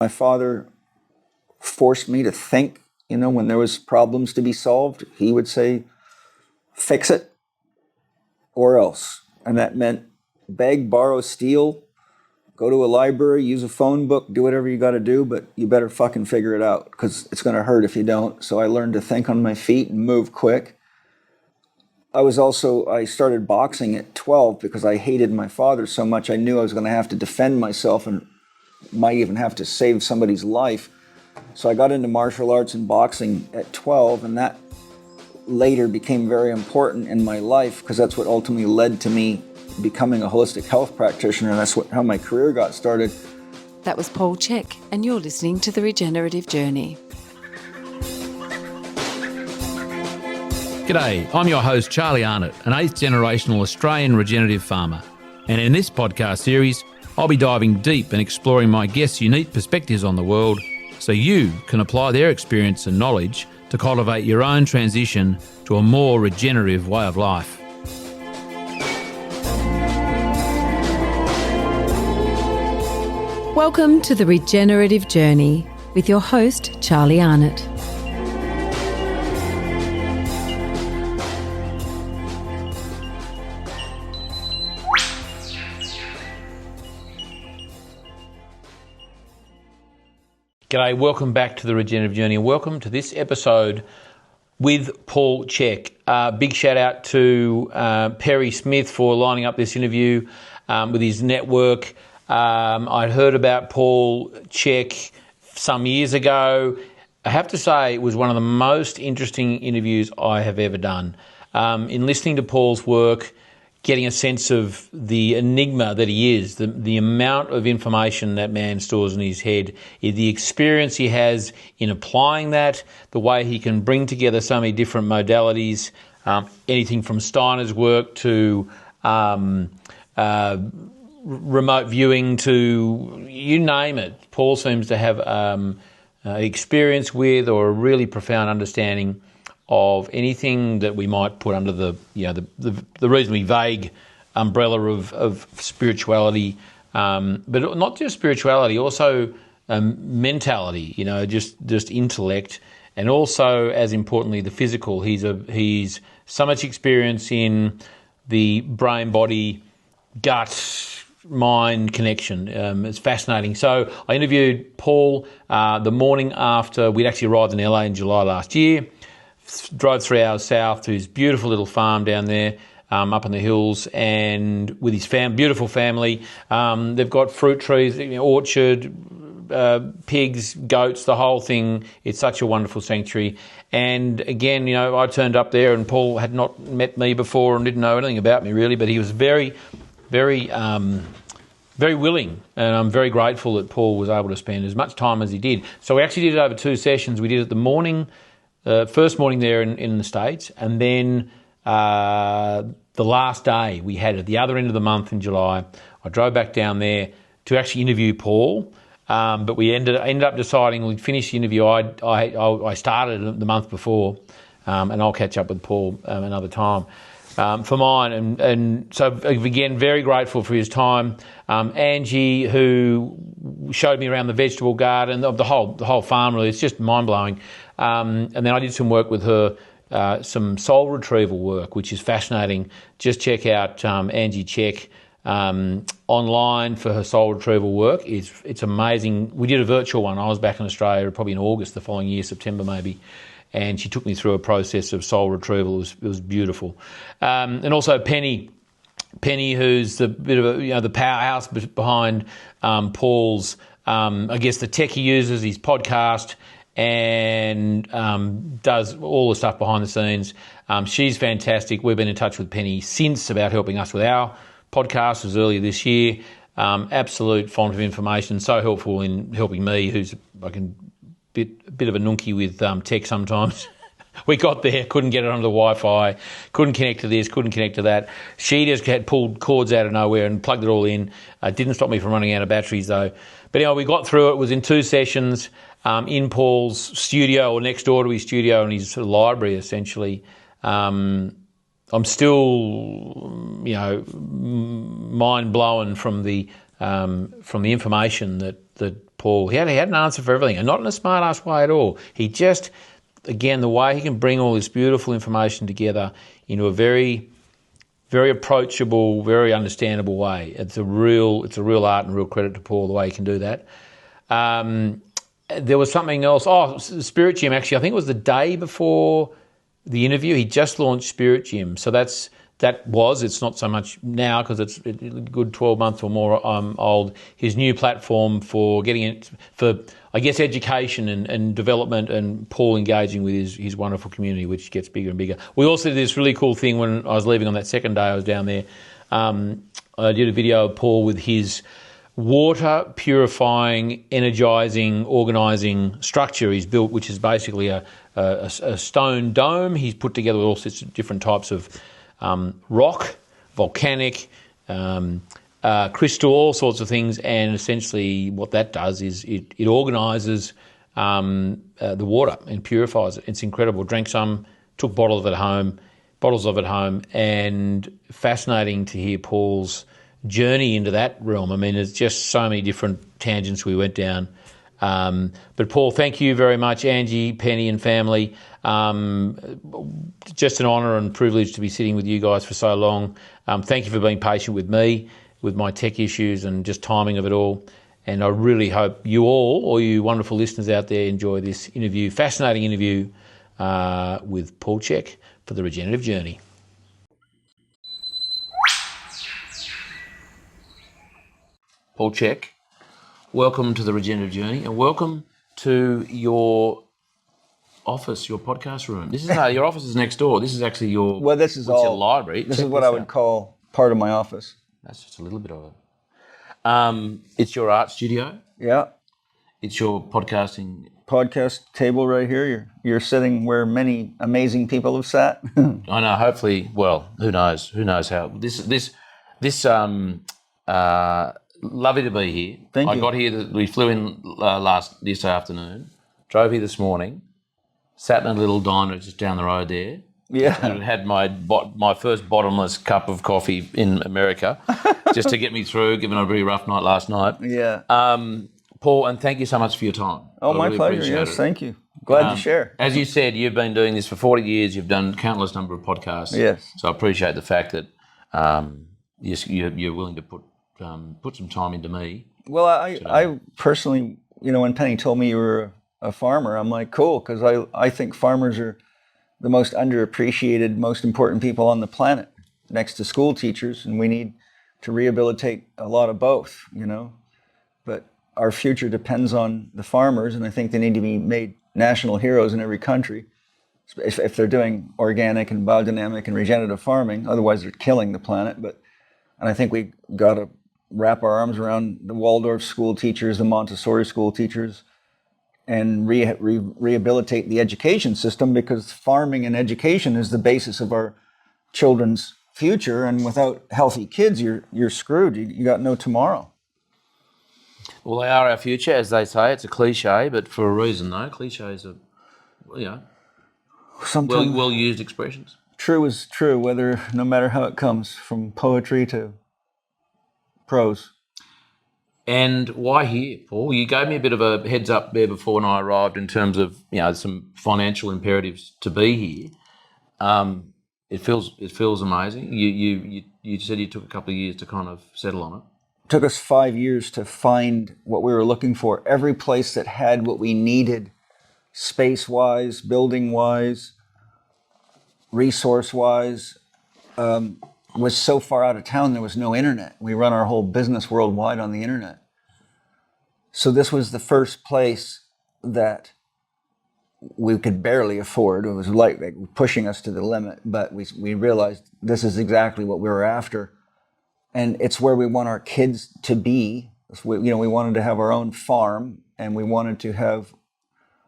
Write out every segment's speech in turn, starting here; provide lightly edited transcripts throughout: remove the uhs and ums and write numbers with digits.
My father forced me to think, when there was problems to be solved, he would say, fix it or else. And that meant beg, borrow, steal, go to a library, use a phone book, do whatever you got to do, but you better fucking figure it out because it's going to hurt if you don't. So I learned to think on my feet and move quick. I started boxing at 12 because I hated my father so much. I knew I was going to have to defend myself and might even have to save somebody's life. So I got into martial arts and boxing at 12, and that later became very important in my life because that's what ultimately led to me becoming a holistic health practitioner, and that's how my career got started. That was Paul Chek, and you're listening to The Regenerative Journey. G'day, I'm your host Charlie Arnott, an 8th generational Australian regenerative farmer. And in this podcast series, I'll be diving deep and exploring my guests' unique perspectives on the world so you can apply their experience and knowledge to cultivate your own transition to a more regenerative way of life. Welcome to The Regenerative Journey with your host, Charlie Arnott. G'day, welcome back to The Regenerative Journey and welcome to this episode with Paul Chek. Big shout out to Perry Smith for lining up this interview with his network. I'd heard about Paul Chek some years ago. I have to say it was one of the most interesting interviews I have ever done. In listening to Paul's work, getting a sense of the enigma that he is, the amount of information that man stores in his head, the experience he has in applying that, the way he can bring together so many different modalities, anything from Steiner's work to remote viewing to you name it. Paul seems to have experience with or a really profound understanding of anything that we might put under the reasonably vague umbrella of spirituality, but not just spirituality, also mentality. Just intellect, and also as importantly the physical. He's so much experience in the brain, body, gut, mind connection. It's fascinating. So I interviewed Paul the morning after we'd actually arrived in LA in July last year. Drove 3 hours south to his beautiful little farm down there up in the hills, and with his beautiful family. They've got fruit trees, orchard, pigs, goats, the whole thing. It's such a wonderful sanctuary. And again, I turned up there and Paul had not met me before and didn't know anything about me really, but he was very, very, very willing, and I'm very grateful that Paul was able to spend as much time as he did. So we actually did it over 2 sessions. We did it the morning, first morning there in the States, and then the last day we had at the other end of the month in July. I drove back down there to actually interview Paul, but we ended up deciding we'd finish the interview. I started the month before, and I'll catch up with Paul another time for mine. And so again, very grateful for his time. Angie, who showed me around the vegetable garden, of the whole farm really, it's just mind blowing. And then I did some work with her, some soul retrieval work, which is fascinating. Just check out Angie Chek online for her soul retrieval work. It's amazing. We did a virtual one. I was back in Australia probably in August the following year, September maybe, and she took me through a process of soul retrieval. It was beautiful. And also Penny, who's the bit of the powerhouse behind Paul's, I guess the tech he uses, his podcast, and does all the stuff behind the scenes. She's fantastic. We've been in touch with Penny since about helping us with our podcast. It was earlier this year. Absolute font of information, so helpful in helping me, who's a bit of a nunky with tech sometimes. We got there, couldn't get it onto the Wi-Fi, couldn't connect to this, couldn't connect to that. She just had pulled cords out of nowhere and plugged it all in. Didn't stop me from running out of batteries though. But anyway, we got through it. It was in 2 sessions in Paul's studio, or next door to his studio, in his sort of library essentially. I'm still, mind blown from the information that Paul. He had an answer for everything, and not in a smart-ass way at all. He just, again, the way he can bring all this beautiful information together into a very, very approachable, very understandable way. It's a real art and real credit to Paul the way he can do that. There was something else. Oh, Spirit Gym, actually. I think it was the day before the interview. He just launched Spirit Gym. So it's not so much now because it's a good 12 months or more old, his new platform for getting it, for, I guess, education and development, and Paul engaging with his wonderful community, which gets bigger and bigger. We also did this really cool thing when I was leaving on that second day I was down there. I did a video of Paul with his water purifying, energising, organising structure he's built, which is basically a stone dome. He's put together with all sorts of different types of rock, volcanic, crystal, all sorts of things, and essentially what that does is it organises the water and purifies it. It's incredible. Drank some, took bottles of it home, and fascinating to hear Paul's journey into that realm. I mean, there's just so many different tangents we went down. But Paul, thank you very much, Angie, Penny and family. Just an honour and privilege to be sitting with you guys for so long. Thank you for being patient with me, with my tech issues and just timing of it all. And I really hope you all you wonderful listeners out there, enjoy this interview, fascinating interview with Paul Chek for the Regenerative Journey. Paul Chek, welcome to the Regenerative Journey, and welcome to your office, your podcast room. This is your office is next door. This is actually your your library. This is what I would call part of my office. That's just a little bit of it. It's your art studio. Yeah. It's your podcast table right here. You're sitting where many amazing people have sat. I know. Hopefully, well, who knows? Who knows how this lovely to be here. Thank you. I got here. We flew in this afternoon. Drove here this morning. Sat in a little diner just down the road there. Yeah. And had my first bottomless cup of coffee in America, just to get me through, given a really rough night last night. Yeah. Paul, and thank you so much for your time. Oh, my pleasure. Yes, thank you. Glad to share. As you said, you've been doing this for 40 years. You've done countless number of podcasts. Yes. So I appreciate the fact that you're willing to put some time into me. Well, I personally, when Penny told me you were a farmer, I'm like, cool, because I think farmers are the most underappreciated, most important people on the planet, next to school teachers, and we need to rehabilitate a lot of both, But our future depends on the farmers, and I think they need to be made national heroes in every country if they're doing organic and biodynamic and regenerative farming. Otherwise, they're killing the planet. And I think we got to wrap our arms around the Waldorf school teachers, the Montessori school teachers, and rehabilitate the education system, because farming and education is the basis of our children's future. And without healthy kids, you're screwed. You got no tomorrow. Well, they are our future, as they say. It's a cliche, but for a reason, though. Cliches are, well-used expressions. True is true, no matter how it comes, from poetry to prose. And why here, Paul? You gave me a bit of a heads up there before when I arrived in terms of some financial imperatives to be here. It feels amazing. You said you took a couple of years to kind of settle on it. It took us 5 years to find what we were looking for. Every place that had what we needed, space-wise, building-wise, resource-wise, was so far out of town there was no internet. We run our whole business worldwide on the internet. So this was the first place that we could barely afford. It was like pushing us to the limit, but we realized this is exactly what we were after. And it's where we want our kids to be. We wanted to have our own farm, and we wanted to have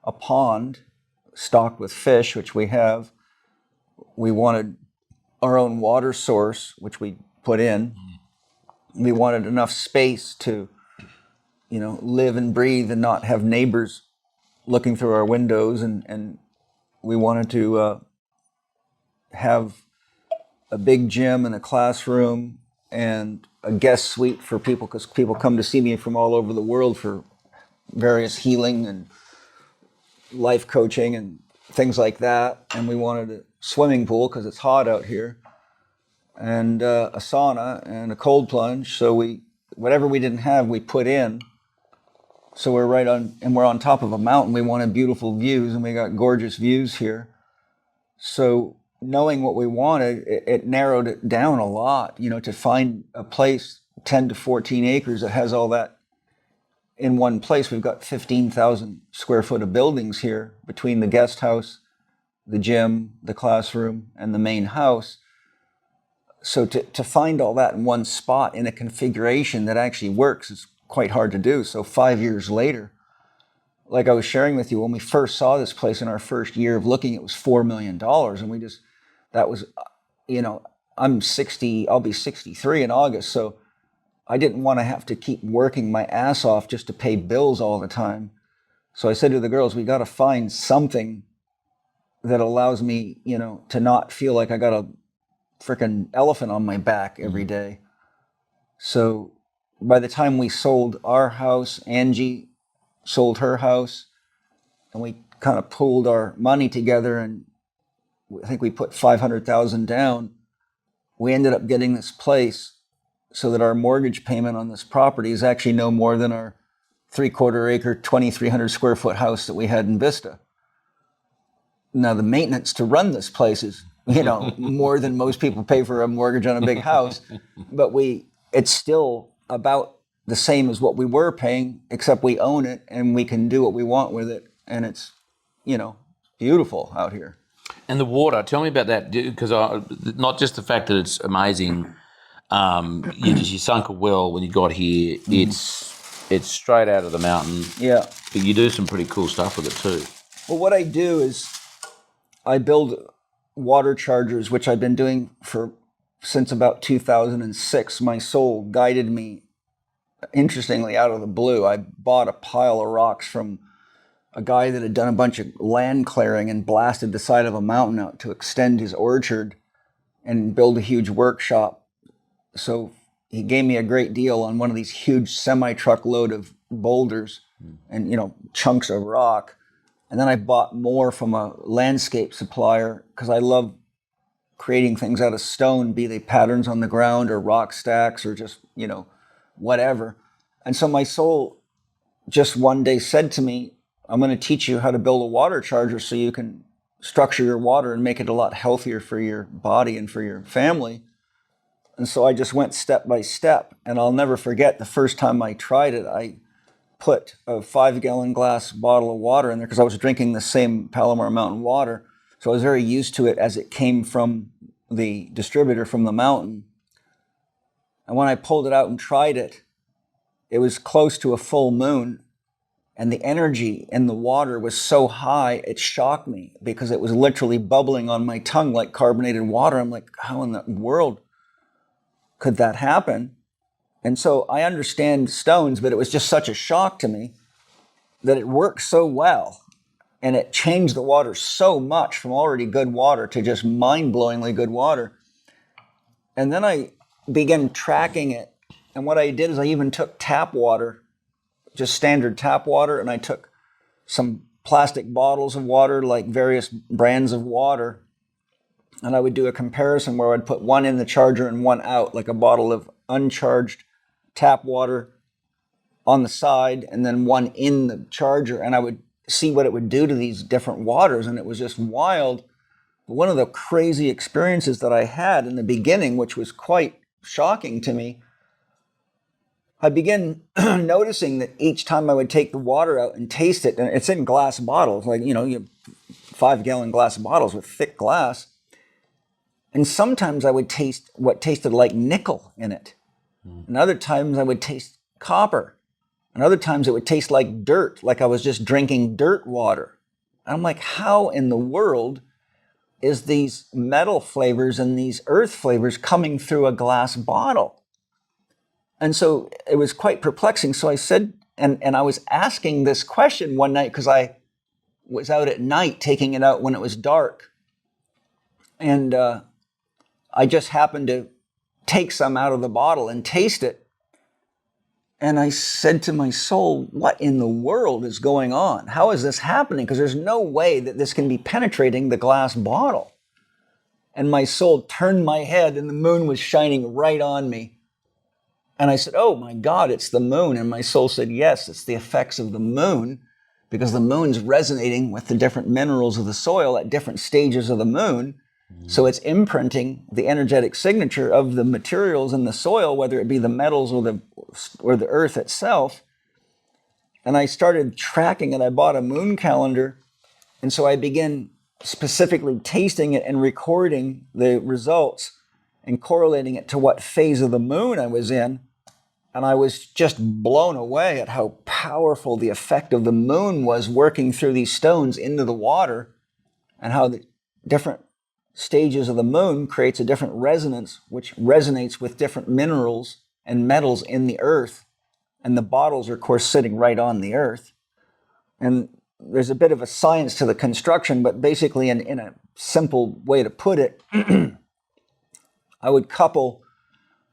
a pond stocked with fish, which we have. We wanted our own water source, which we put in. We wanted enough space to, live and breathe and not have neighbors looking through our windows. And we wanted to have a big gym and a classroom and a guest suite for people, because people come to see me from all over the world for various healing and life coaching and things like that. And we wanted a swimming pool because it's hot out here, and a sauna and a cold plunge. So whatever we didn't have, we put in. So we're we're on top of a mountain. We wanted beautiful views, and we got gorgeous views here. So knowing what we wanted, it narrowed it down a lot, to find a place 10 to 14 acres that has all that in one place. We've got 15,000 square foot of buildings here between the guest house, the gym, the classroom, and the main house. So to find all that in one spot in a configuration that actually works is quite hard to do. So 5 years later, like I was sharing with you, when we first saw this place in our first year of looking, it was $4 million. And that was, I'm 60, I'll be 63 in August. So I didn't want to have to keep working my ass off just to pay bills all the time. So I said to the girls, we got to find something that allows me, to not feel like I got a freaking elephant on my back every day. So by the time we sold our house, Angie sold her house, and we kind of pooled our money together, and I think we put 500,000 down. We ended up getting this place so that our mortgage payment on this property is actually no more than our 3/4 acre, 2,300 square foot house that we had in Vista. Now the maintenance to run this place is, more than most people pay for a mortgage on a big house, but it's still about the same as what we were paying, except we own it and we can do what we want with it. And it's, beautiful out here. And the water, tell me about that, because not just the fact that it's amazing. You sunk a well when you got here. It's straight out of the mountain. Yeah. But you do some pretty cool stuff with it too. Well, what I do is I build water chargers, which I've been doing since about 2006. My soul guided me, interestingly, out of the blue. I bought a pile of rocks from a guy that had done a bunch of land clearing and blasted the side of a mountain out to extend his orchard and build a huge workshop. So he gave me a great deal on one of these huge semi-truck load of boulders and, chunks of rock. And then I bought more from a landscape supplier because I love creating things out of stone, be they patterns on the ground or rock stacks or just, whatever. And so my soul just one day said to me, I'm going to teach you how to build a water charger so you can structure your water and make it a lot healthier for your body and for your family. And so I just went step by step. And I'll never forget the first time I tried it, I put a 5-gallon glass bottle of water in there because I was drinking the same Palomar Mountain water. So I was very used to it as it came from the distributor from the mountain. And when I pulled it out and tried it, it was close to a full moon. And the energy in the water was so high, it shocked me because it was literally bubbling on my tongue like carbonated water. I'm like, how in the world could that happen? And so I understand stones, but it was just such a shock to me that it worked so well. And it changed the water so much from already good water to just mind-blowingly good water. And then I began tracking it. And what I did is I even took tap water, just standard tap water, and I took some plastic bottles of water, like various brands of water, and I would do a comparison where I'd put one in the charger and one out, like a bottle of uncharged tap water on the side and then one in the charger, and I would see what it would do to these different waters, and it was just wild. One of the crazy experiences that I had in the beginning, which was quite shocking to me, I began noticing that each time I would take the water out and taste it, and it's in glass bottles, like, you have 5-gallon glass bottles with thick glass. And sometimes I would taste what tasted like nickel in it. And other times I would taste copper. And other times it would taste like dirt, like I was just drinking dirt water. And I'm like, how in the world is these metal flavors and these earth flavors coming through a glass bottle? And so it was quite perplexing. So I said, and I was asking this question one night because I was out at night taking it out when it was dark. And I just happened to take some out of the bottle and taste it. And I said to my soul, what in the world is going on? How is this happening? Because there's no way that this can be penetrating the glass bottle. And my soul turned my head and the moon was shining right on me. And I said, oh my God, it's the moon. And my soul said, yes, it's the effects of the moon, because the moon's resonating with the different minerals of the soil at different stages of the moon. So it's imprinting the energetic signature of the materials in the soil, whether it be the metals or the earth itself. And I started tracking it. I bought a moon calendar. And so I began specifically tasting it and recording the results and correlating it to what phase of the moon I was in. And I was just blown away at how powerful the effect of the moon was working through these stones into the water, and how the different stages of the moon creates a different resonance, which resonates with different minerals and metals in the earth. And the bottles are, of course, sitting right on the earth. And there's a bit of a science to the construction, but basically in a simple way to put it, I would couple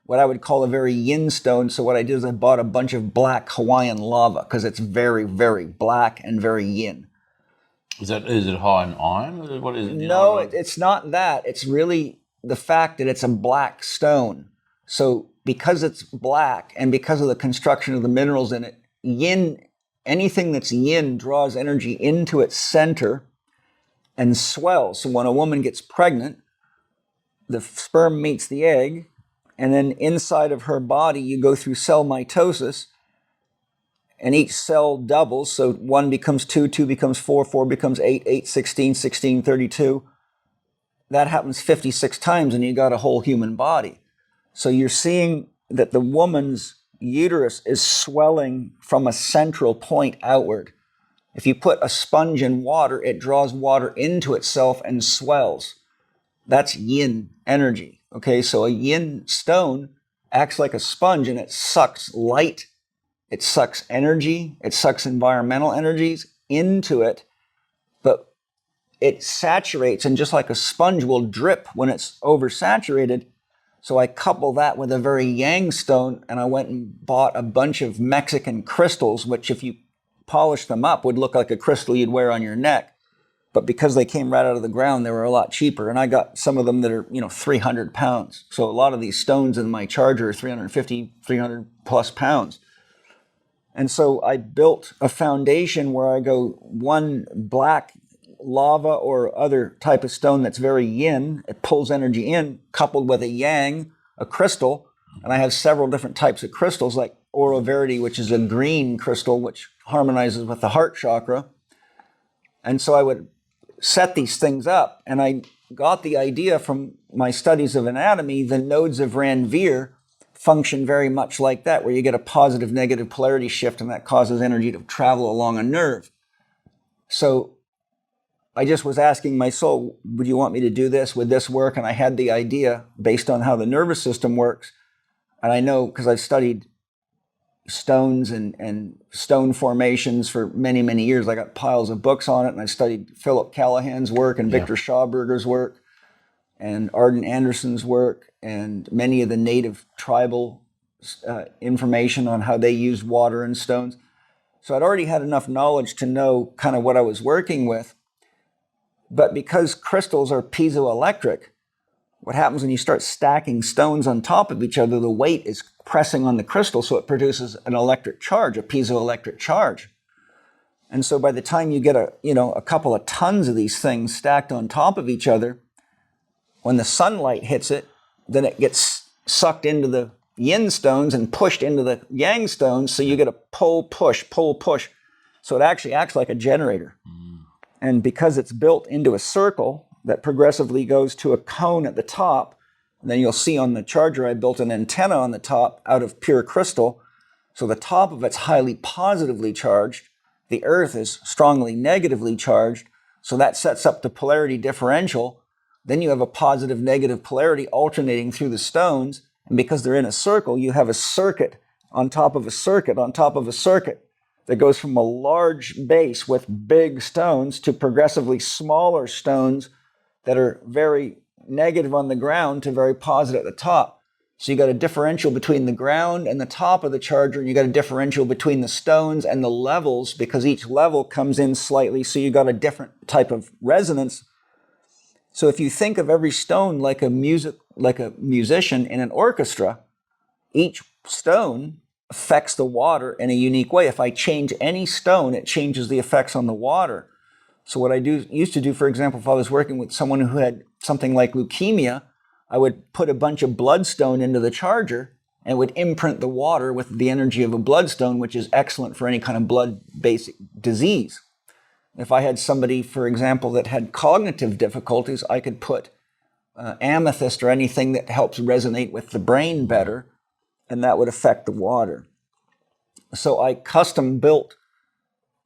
what I would call a very yin stone. So what I did is I bought a bunch of black Hawaiian lava, because it's very, very black and very yin. Is it high in iron? What is it? No, it's not that. It's really the fact that it's a black stone. So because it's black and because of the construction of the minerals in it, yin, anything that's yin draws energy into its center and swells. So when a woman gets pregnant, the sperm meets the egg, and then inside of her body, you go through cell mitosis, and each cell doubles. So 1 becomes 2, 2 becomes 4, 4 becomes 8, 8, 16, 16, 32. That happens 56 times, and you got a whole human body. So you're seeing that the woman's uterus is swelling from a central point outward. If you put a sponge in water, it draws water into itself and swells. That's yin energy. Okay, so a yin stone acts like a sponge, and it sucks light, it sucks energy, it sucks environmental energies into it, but it saturates, and just like a sponge will drip when it's oversaturated. So I couple that with a very yang stone, and I went and bought a bunch of Mexican crystals, which if you polish them up would look like a crystal you'd wear on your neck. But because they came right out of the ground, they were a lot cheaper. And I got some of them that are, 300 pounds. So a lot of these stones in my charger are 350, 300 plus pounds. And so I built a foundation where I go one black lava or other type of stone that's very yin. It pulls energy in, coupled with a yang, a crystal. And I have several different types of crystals, like Oro Verity, which is a green crystal, which harmonizes with the heart chakra. And so I would set these things up, and I got the idea from my studies of anatomy. The nodes of Ranvier function very much like that, where you get a positive negative polarity shift, and that causes energy to travel along a nerve. So I just was asking my soul, would you want me to do this? Would this work? And I had the idea based on how the nervous system works. And I know, because I've studied stones and stone formations for many, many years. I got piles of books on it, and I studied Philip Callahan's work and Victor Schauberger's work and Arden Anderson's work and many of the native tribal information on how they used water and stones. So I'd already had enough knowledge to know kind of what I was working with. But because crystals are piezoelectric, what happens when you start stacking stones on top of each other, the weight is pressing on the crystal, so it produces an electric charge, a piezoelectric charge. And so by the time you get a couple of tons of these things stacked on top of each other, when the sunlight hits it, then it gets sucked into the yin stones and pushed into the yang stones, so you get a pull, push. So it actually acts like a generator. And because it's built into a circle that progressively goes to a cone at the top, and then you'll see on the charger I built an antenna on the top out of pure crystal. So the top of it's highly positively charged. The earth is strongly negatively charged. So that sets up the polarity differential. Then you have a positive negative polarity alternating through the stones. And because they're in a circle, you have a circuit on top of a circuit on top of a circuit that goes from a large base with big stones to progressively smaller stones that are very negative on the ground to very positive at the top. So you got a differential between the ground and the top of the charger, and you got a differential between the stones and the levels, because each level comes in slightly, so you got a different type of resonance. So if you think of every stone like a musician in an orchestra, each stone affects the water in a unique way. If I change any stone, it changes the effects on the water. So what I used to do, for example, if I was working with someone who had something like leukemia, I would put a bunch of bloodstone into the charger and would imprint the water with the energy of a bloodstone, which is excellent for any kind of blood-based disease. If I had somebody, for example, that had cognitive difficulties, I could put amethyst or anything that helps resonate with the brain better, and that would affect the water. So I custom built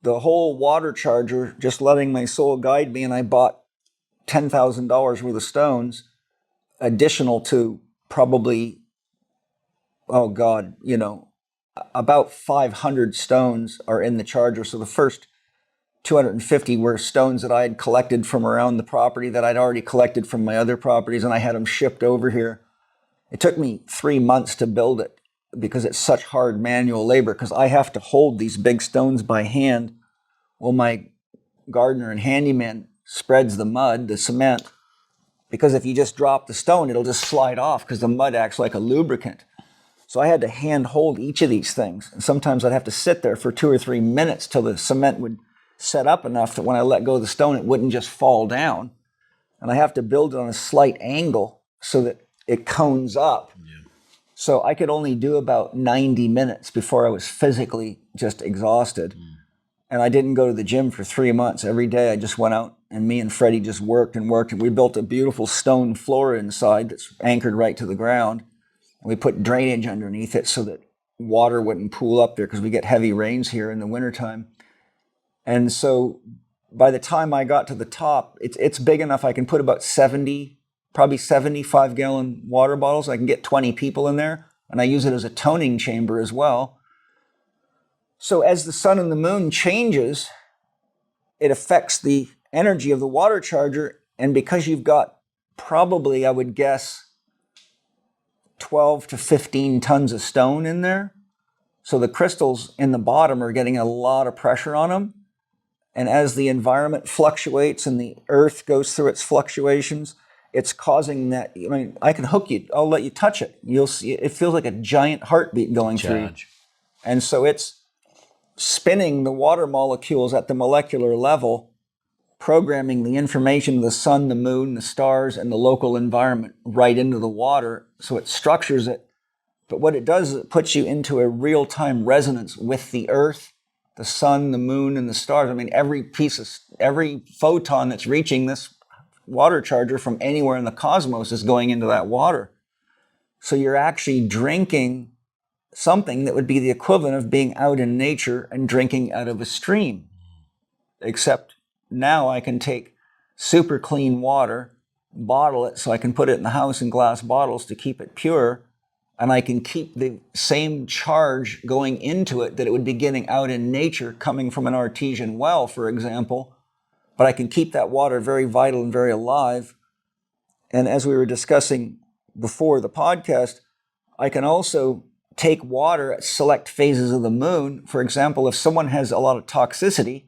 the whole water charger, just letting my soul guide me, and I bought $10,000 worth of stones, additional to probably, about 500 stones are in the charger. So the first 250 were stones that I had collected from around the property that I'd already collected from my other properties, and I had them shipped over here. It took me 3 months to build it because it's such hard manual labor, because I have to hold these big stones by hand while my gardener and handyman spreads the mud, the cement, because if you just drop the stone, it'll just slide off because the mud acts like a lubricant. So I had to hand hold each of these things. And sometimes I'd have to sit there for 2 or 3 minutes till the cement would set up enough that when I let go of the stone, it wouldn't just fall down. And I have to build it on a slight angle so that it cones up. Yeah. So I could only do about 90 minutes before I was physically just exhausted. And I didn't go to the gym for 3 months. Every day I just went out, and me and Freddie just worked and worked. And we built a beautiful stone floor inside that's anchored right to the ground. And we put drainage underneath it so that water wouldn't pool up there, because we get heavy rains here in the wintertime. And so by the time I got to the top, it's big enough I can put about 70, probably 75-gallon water bottles. I can get 20 people in there. And I use it as a toning chamber as well. So as the sun and the moon changes, it affects the energy of the water charger. And because you've got probably, I would guess, 12 to 15 tons of stone in there, so the crystals in the bottom are getting a lot of pressure on them. And as the environment fluctuates and the earth goes through its fluctuations, it's causing that. I mean, I can hook you. I'll let you touch it. You'll see. It feels like a giant heartbeat going through. And so it's spinning the water molecules at the molecular level, programming the information of the sun, the moon, the stars, and the local environment right into the water. So it structures it. But what it does is it puts you into a real-time resonance with the earth, the sun, the moon, and the stars. I mean, every photon that's reaching this water charger from anywhere in the cosmos is going into that water. So you're actually drinking something that would be the equivalent of being out in nature and drinking out of a stream. Except now I can take super clean water, bottle it so I can put it in the house in glass bottles to keep it pure, and I can keep the same charge going into it that it would be getting out in nature coming from an artesian well, for example. But I can keep that water very vital and very alive. And as we were discussing before the podcast, I can also take water at select phases of the moon. For example, if someone has a lot of toxicity,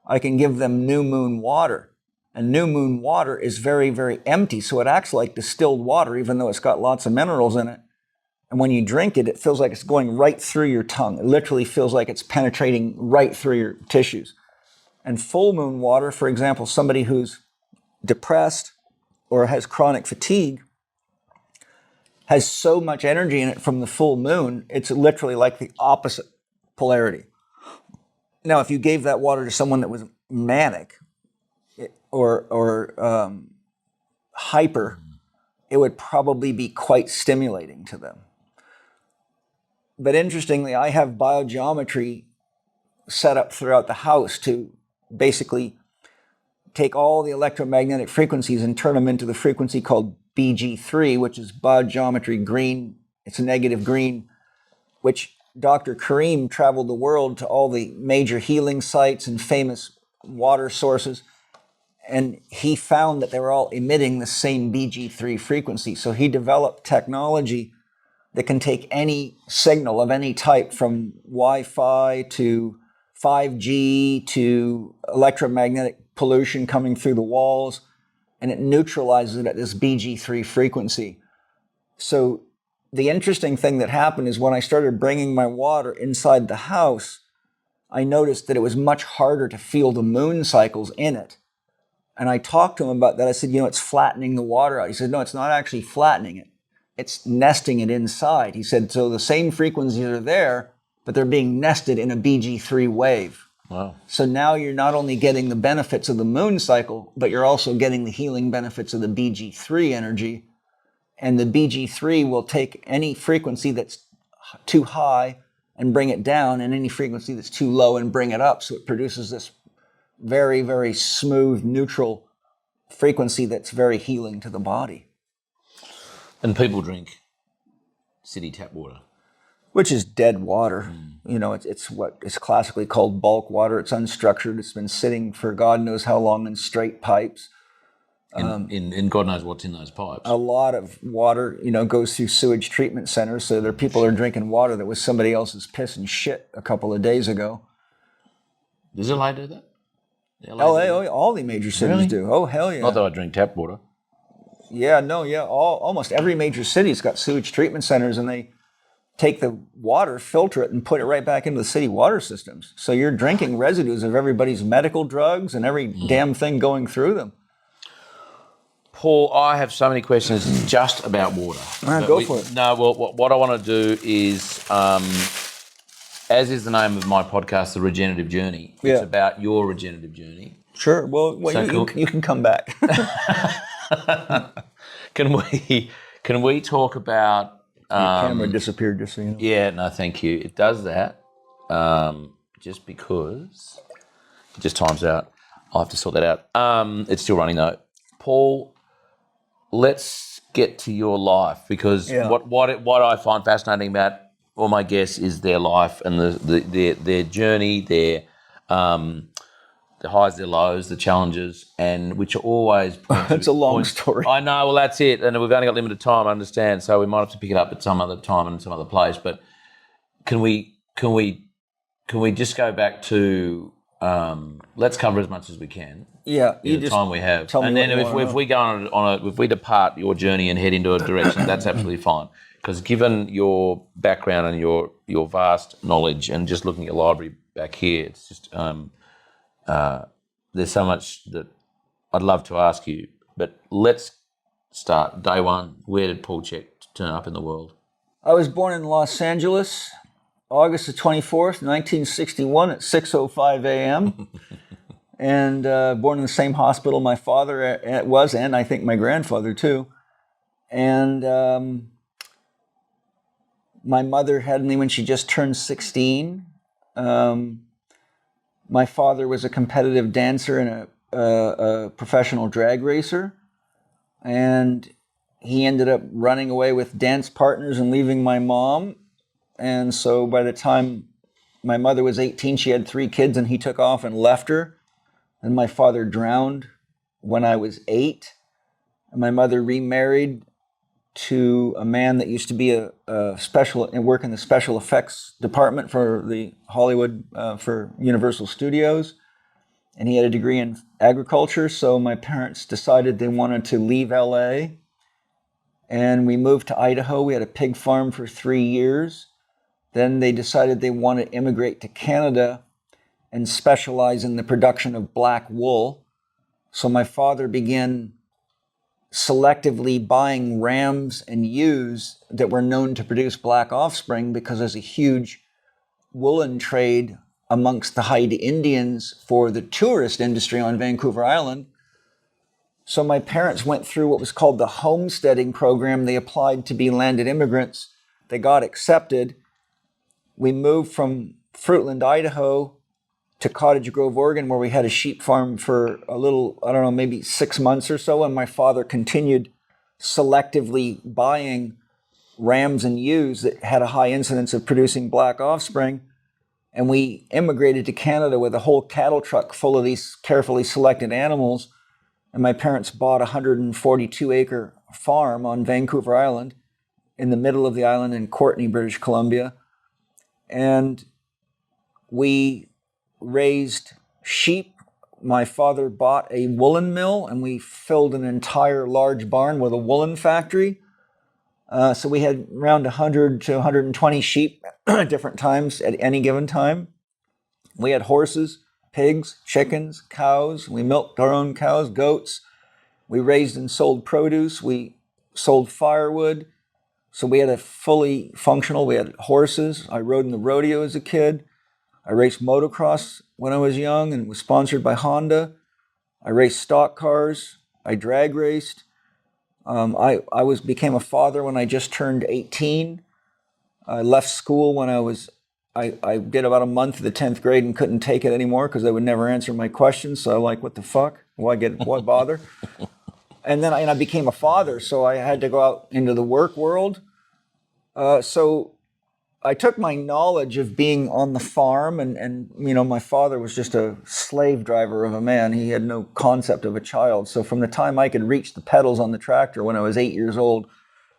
I can give them new moon water. And new moon water is very, very empty, so it acts like distilled water, even though it's got lots of minerals in it. And when you drink it, it feels like it's going right through your tongue. It literally feels like it's penetrating right through your tissues. And full moon water, for example, somebody who's depressed or has chronic fatigue, has so much energy in it from the full moon, it's literally like the opposite polarity. Now, if you gave that water to someone that was manic or hyper, it would probably be quite stimulating to them. But interestingly, I have biogeometry set up throughout the house to basically take all the electromagnetic frequencies and turn them into the frequency called BG3, which is biogeometry green. It's a negative green, which Dr. Kareem traveled the world to all the major healing sites and famous water sources, and he found that they were all emitting the same BG3 frequency. So he developed technology that can take any signal of any type, from Wi-Fi to 5G to electromagnetic pollution coming through the walls, and it neutralizes it at this BG3 frequency. So the interesting thing that happened is when I started bringing my water inside the house, I noticed that it was much harder to feel the moon cycles in it. And I talked to him about that. I said, it's flattening the water out. He said, no, it's not actually flattening it. It's nesting it inside. He said, so the same frequencies are there, but they're being nested in a BG3 wave. Wow. So now you're not only getting the benefits of the moon cycle, but you're also getting the healing benefits of the BG3 energy. And the BG3 will take any frequency that's too high and bring it down, and any frequency that's too low and bring it up. So it produces this very, very smooth, neutral frequency that's very healing to the body. And people drink city tap water, which is dead water. It's what is classically called bulk water. It's unstructured. It's been sitting for God knows how long in straight pipes. In God knows what's in those pipes. A lot of water, goes through sewage treatment centers. So there are people are drinking water that was somebody else's piss and shit a couple of days ago. Does LA do that? LA, all the major cities Really? do. Oh, hell yeah. Not that I drink tap water. Almost every major city's got sewage treatment centers, and they take the water, filter it, and put it right back into the city water systems. So you're drinking residues of everybody's medical drugs and every damn thing going through them. Paul, I have so many questions just about water. All right, go for it. No, well, what I want to do is, as is the name of my podcast, The Regenerative Journey, it's about your regenerative journey. Sure. Well, So you can come back. Can we talk about... Your camera disappeared, just so you know. Yeah, no, thank you. It does that just because it just times out. I'll have to sort that out. It's still running though. Paul, let's get to your life, because what I find fascinating about all my guests is their life and their journey, their highs, their lows, the challenges, and which are always it's a long story. I know, well, that's it, and we've only got limited time, I understand, so we might have to pick it up at some other time and some other place. But can we just go back to let's cover as much as we can. Yeah, in the time we have, and then if we go if we depart your journey and head into a direction, that's absolutely fine. Because given your background and your vast knowledge, and just looking at your library back here, it's just there's so much that I'd love to ask you. But let's start day one. Where did Paul Chek turn up in the world? I was born in Los Angeles, August the 24th, 1961 at 6:05 a.m. and born in the same hospital my father was, and I think my grandfather too. And my mother had me when she just turned 16. My father was a competitive dancer and a professional drag racer, and he ended up running away with dance partners and leaving my mom. And so by the time my mother was 18, she had 3 kids, and he took off and left her. And my father drowned when I was 8. And my mother remarried to a man that used to be work in the special effects department for the Hollywood, for Universal Studios. And he had a degree in agriculture. So my parents decided they wanted to leave LA. And we moved to Idaho. We had a pig farm for 3 years. Then they decided they wanted to immigrate to Canada and specialize in the production of black wool. So my father began selectively buying rams and ewes that were known to produce black offspring, because there's a huge woolen trade amongst the Haida Indians for the tourist industry on Vancouver Island. So my parents went through what was called the homesteading program. They applied to be landed immigrants. They got accepted. We moved from Fruitland, Idaho to Cottage Grove, Oregon, where we had a sheep farm for a little, maybe 6 months or so. And my father continued selectively buying rams and ewes that had a high incidence of producing black offspring. And we immigrated to Canada with a whole cattle truck full of these carefully selected animals. And my parents bought a 142-acre farm on Vancouver Island in the middle of the island in Courtenay, British Columbia. And we raised sheep. My father bought a woolen mill, and we filled an entire large barn with a woolen factory. So we had around 100 to 120 sheep at different times at any given time. We had horses, pigs, chickens, cows. We milked our own cows, goats. We raised and sold produce. We sold firewood. So we had a fully functional, we had horses. I rode in the rodeo as a kid. I raced motocross when I was young and was sponsored by Honda. I raced stock cars. I drag raced. I became a father when I just turned 18. I left school when I did about a month of the 10th grade and couldn't take it anymore because they would never answer my questions. So I'm like, what the fuck? Why bother? And then I became a father, so I had to go out into the work world. So I took my knowledge of being on the farm, and my father was just a slave driver of a man. He had no concept of a child. So from the time I could reach the pedals on the tractor when I was 8 years old,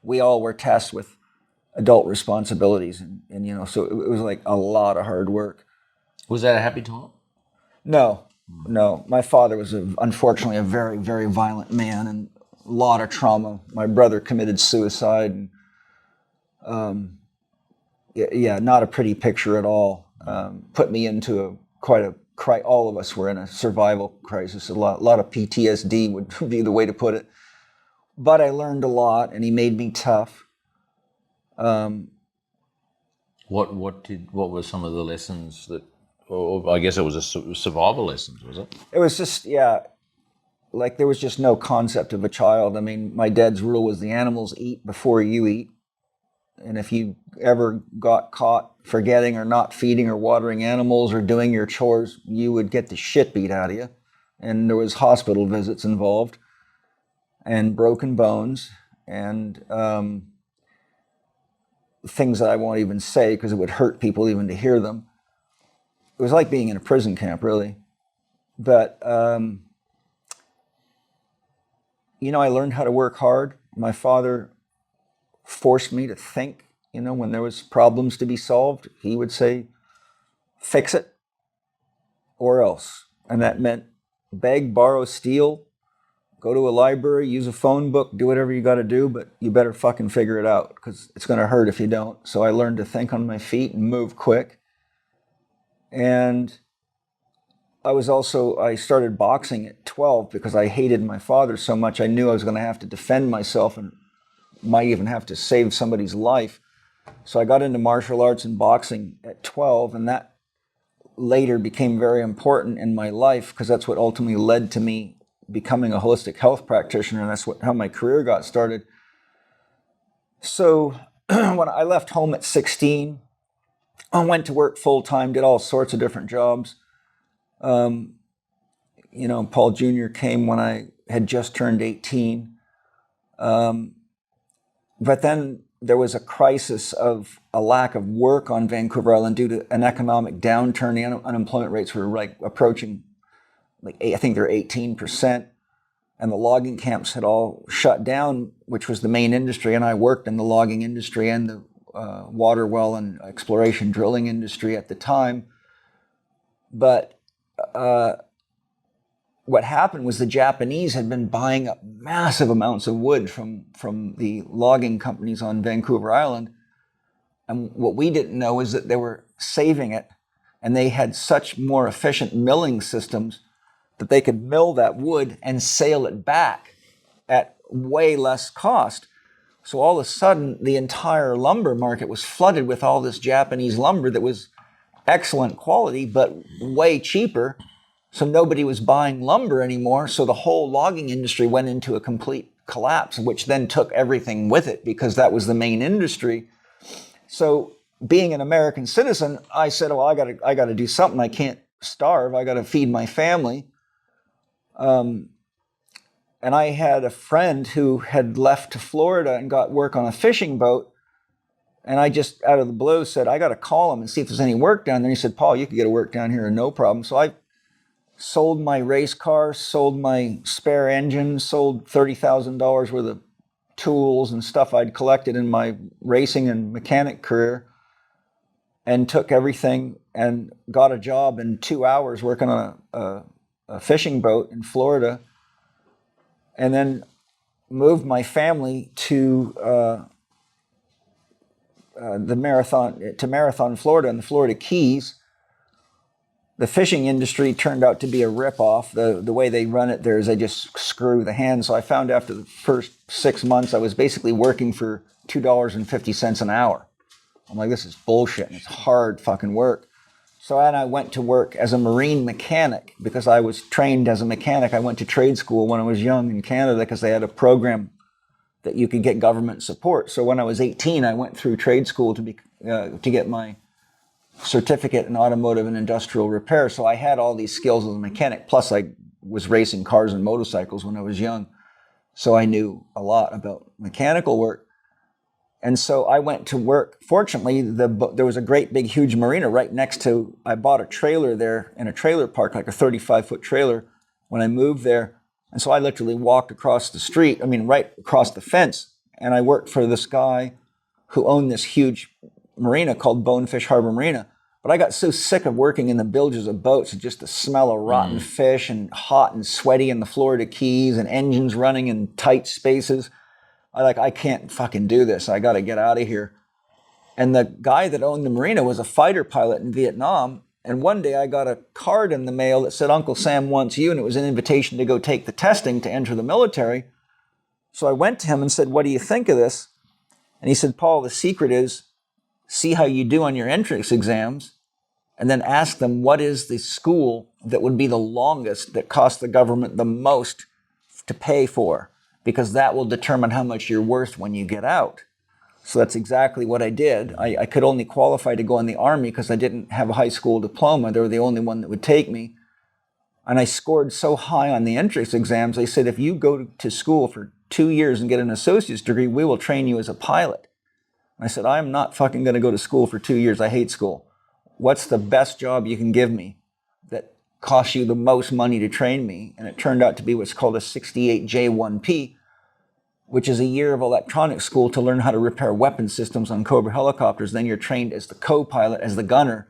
we all were tasked with adult responsibilities. And so it was like a lot of hard work. Was that a happy time? No. My father was unfortunately a very, very violent man and a lot of trauma. My brother committed suicide. And, not a pretty picture at all. Put me into all of us were in a survival crisis. A lot of PTSD would be the way to put it. But I learned a lot, and he made me tough. What were some of the lessons that, or I guess it was a survival lessons, was it? It was just, like there was just no concept of a child. I mean, my dad's rule was the animals eat before you eat. And if you ever got caught forgetting or not feeding or watering animals or doing your chores, you would get the shit beat out of you. And there was hospital visits involved and broken bones and things that I won't even say because it would hurt people even to hear them. It was like being in a prison camp, really. But, I learned how to work hard. My father forced me to think, when there was problems to be solved, he would say, fix it or else. And that meant beg, borrow, steal, go to a library, use a phone book, do whatever you got to do, but you better fucking figure it out because it's going to hurt if you don't. So I learned to think on my feet and move quick. And I started boxing at 12 because I hated my father so much. I knew I was going to have to defend myself and might even have to save somebody's life. So I got into martial arts and boxing at 12, and that later became very important in my life because that's what ultimately led to me becoming a holistic health practitioner, and that's how my career got started. So when I left home at 16, I went to work full-time, did all sorts of different jobs. Paul Jr. came when I had just turned 18. But then there was a crisis of a lack of work on Vancouver Island due to an economic downturn. The unemployment rates were approaching, I think they're 18%. And the logging camps had all shut down, which was the main industry. And I worked in the logging industry and the water well and exploration drilling industry at the time. But what happened was the Japanese had been buying up massive amounts of wood from the logging companies on Vancouver Island. And what we didn't know is that they were saving it, and they had such more efficient milling systems that they could mill that wood and sail it back at way less cost. So all of a sudden, the entire lumber market was flooded with all this Japanese lumber that was excellent quality, but way cheaper. So nobody was buying lumber anymore. So the whole logging industry went into a complete collapse, which then took everything with it because that was the main industry. So being an American citizen, I said, well, I got to do something. I can't starve. I got to feed my family. And I had a friend who had left to Florida and got work on a fishing boat. And I just, out of the blue, said, I got to call him and see if there's any work down there. He said, Paul, you could get a work down here, no problem. So I sold my race car, sold my spare engine, sold $30,000 worth of tools and stuff I'd collected in my racing and mechanic career and took everything and got a job in 2 hours working on a fishing boat in Florida, and then moved my family to Marathon, Florida, in the Florida Keys. The fishing industry turned out to be a ripoff. The way they run it there is they just screw the hand. So I found after the first 6 months, I was basically working for $2.50 an hour. I'm like, this is bullshit, and it's hard fucking work. So then I went to work as a marine mechanic because I was trained as a mechanic. I went to trade school when I was young in Canada because they had a program that you could get government support. So when I was 18, I went through trade school to get my certificate in automotive and industrial repair. So I had all these skills as a mechanic. Plus I was racing cars and motorcycles when I was young. So I knew a lot about mechanical work. And so I went to work. Fortunately, there was a great big huge marina right next to, I bought a trailer there in a trailer park, like a 35-foot trailer when I moved there. And so I literally walked across the street, right across the fence. And I worked for this guy who owned this huge marina called Bonefish Harbor Marina. But I got so sick of working in the bilges of boats, and just the smell of rotten fish and hot and sweaty in the Florida Keys and engines running in tight spaces. I can't fucking do this. I got to get out of here. And the guy that owned the marina was a fighter pilot in Vietnam. And one day I got a card in the mail that said, Uncle Sam wants you. And it was an invitation to go take the testing to enter the military. So I went to him and said, what do you think of this? And he said, Paul, the secret is see how you do on your entrance exams, and then ask them what is the school that would be the longest that costs the government the most to pay for, because that will determine how much you're worth when you get out. So that's exactly what I did. I could only qualify to go in the Army because I didn't have a high school diploma. They were the only one that would take me. And I scored so high on the entrance exams, they said, if you go to school for 2 years and get an associate's degree, we will train you as a pilot. I said, I'm not fucking going to go to school for 2 years. I hate school. What's the best job you can give me that costs you the most money to train me? And it turned out to be what's called a 68J1P, which is a year of electronics school to learn how to repair weapon systems on Cobra helicopters. Then you're trained as the co-pilot, as the gunner.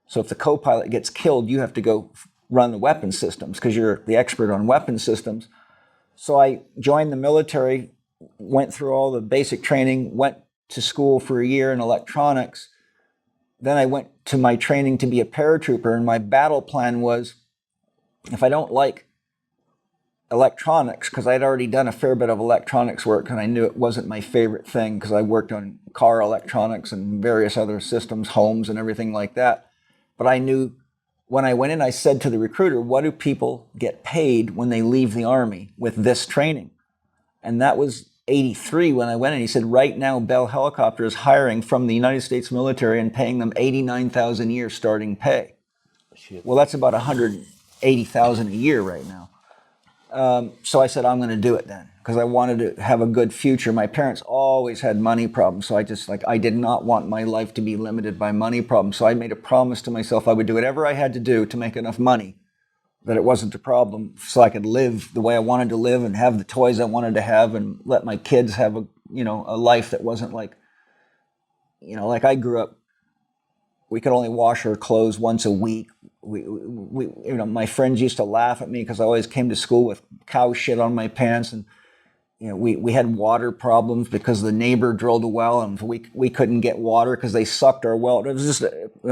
So if the co-pilot gets killed, you have to go run the weapon systems because you're the expert on weapon systems. So I joined the military, went through all the basic training, went to school for a year in electronics. Then I went to my training to be a paratrooper, and my battle plan was, if I don't like electronics, because I'd already done a fair bit of electronics work and I knew it wasn't my favorite thing because I worked on car electronics and various other systems, homes and everything like that. But I knew when I went in, I said to the recruiter, what do people get paid when they leave the Army with this training? And that was 83 when I went in. He said, right now, Bell Helicopter is hiring from the United States military and paying them $89,000 a year starting pay. Shit. Well, that's about $180,000 a year right now. So I said, I'm going to do it then because I wanted to have a good future. My parents always had money problems. So I did not want my life to be limited by money problems. So I made a promise to myself I would do whatever I had to do to make enough money that it wasn't a problem, so I could live the way I wanted to live and have the toys I wanted to have and let my kids have a life that wasn't like I grew up, we could only wash our clothes once a week. We my friends used to laugh at me because I always came to school with cow shit on my pants, and we had water problems because the neighbor drilled a well and we couldn't get water because they sucked our well. It was just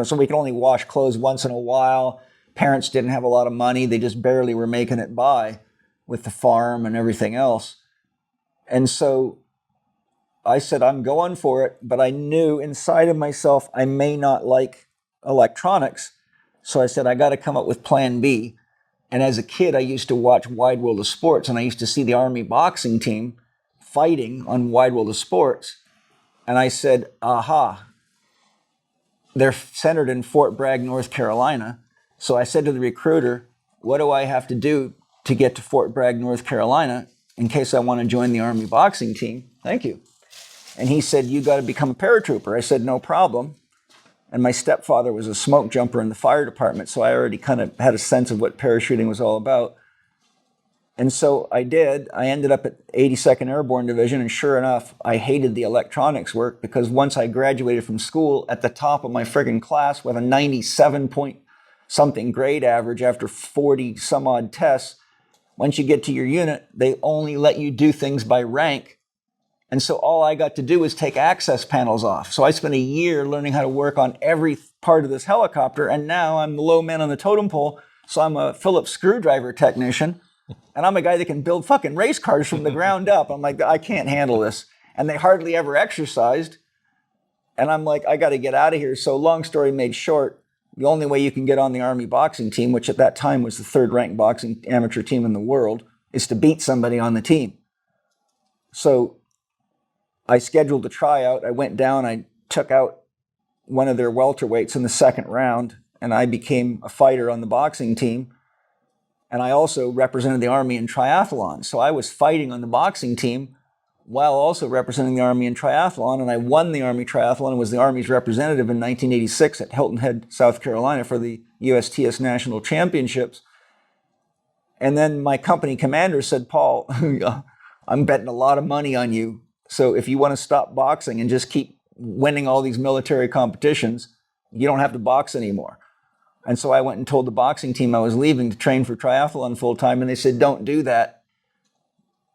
so we could only wash clothes once in a while. Parents didn't have a lot of money. They just barely were making it by with the farm and everything else. And so I said, I'm going for it, but I knew inside of myself I may not like electronics. So I said, I got to come up with plan B. And as a kid, I used to watch Wide World of Sports, and I used to see the Army boxing team fighting on Wide World of Sports. And I said, aha, they're centered in Fort Bragg, North Carolina. So I said to the recruiter, what do I have to do to get to Fort Bragg, North Carolina, in case I want to join the Army boxing team? Thank you. And he said, you got to become a paratrooper. I said, no problem. And my stepfather was a smoke jumper in the fire department, so I already kind of had a sense of what parachuting was all about. And so I did. I ended up at 82nd Airborne Division, and sure enough, I hated the electronics work because once I graduated from school at the top of my friggin' class with a 97 point something grade average after 40 some odd tests, once you get to your unit, they only let you do things by rank. And so all I got to do was take access panels off. So I spent a year learning how to work on every part of this helicopter, and now I'm the low man on the totem pole, so I'm a Phillips screwdriver technician. And I'm a guy that can build fucking race cars from the ground up. I'm like, I can't handle this. And they hardly ever exercised. And I'm like, I got to get out of here. So long story made short, the only way you can get on the Army boxing team, which at that time was the third ranked boxing amateur team in the world, is to beat somebody on the team. So I scheduled a tryout. I went down, I took out one of their welterweights in the second round, and I became a fighter on the boxing team. And I also represented the Army in triathlon. So I was fighting on the boxing team while also representing the Army in triathlon. And I won the Army triathlon and was the Army's representative in 1986 at Hilton Head, South Carolina for the USTS National Championships. And then my company commander said, Paul, I'm betting a lot of money on you. So if you want to stop boxing and just keep winning all these military competitions, you don't have to box anymore. And so I went and told the boxing team I was leaving to train for triathlon full time. And they said, don't do that.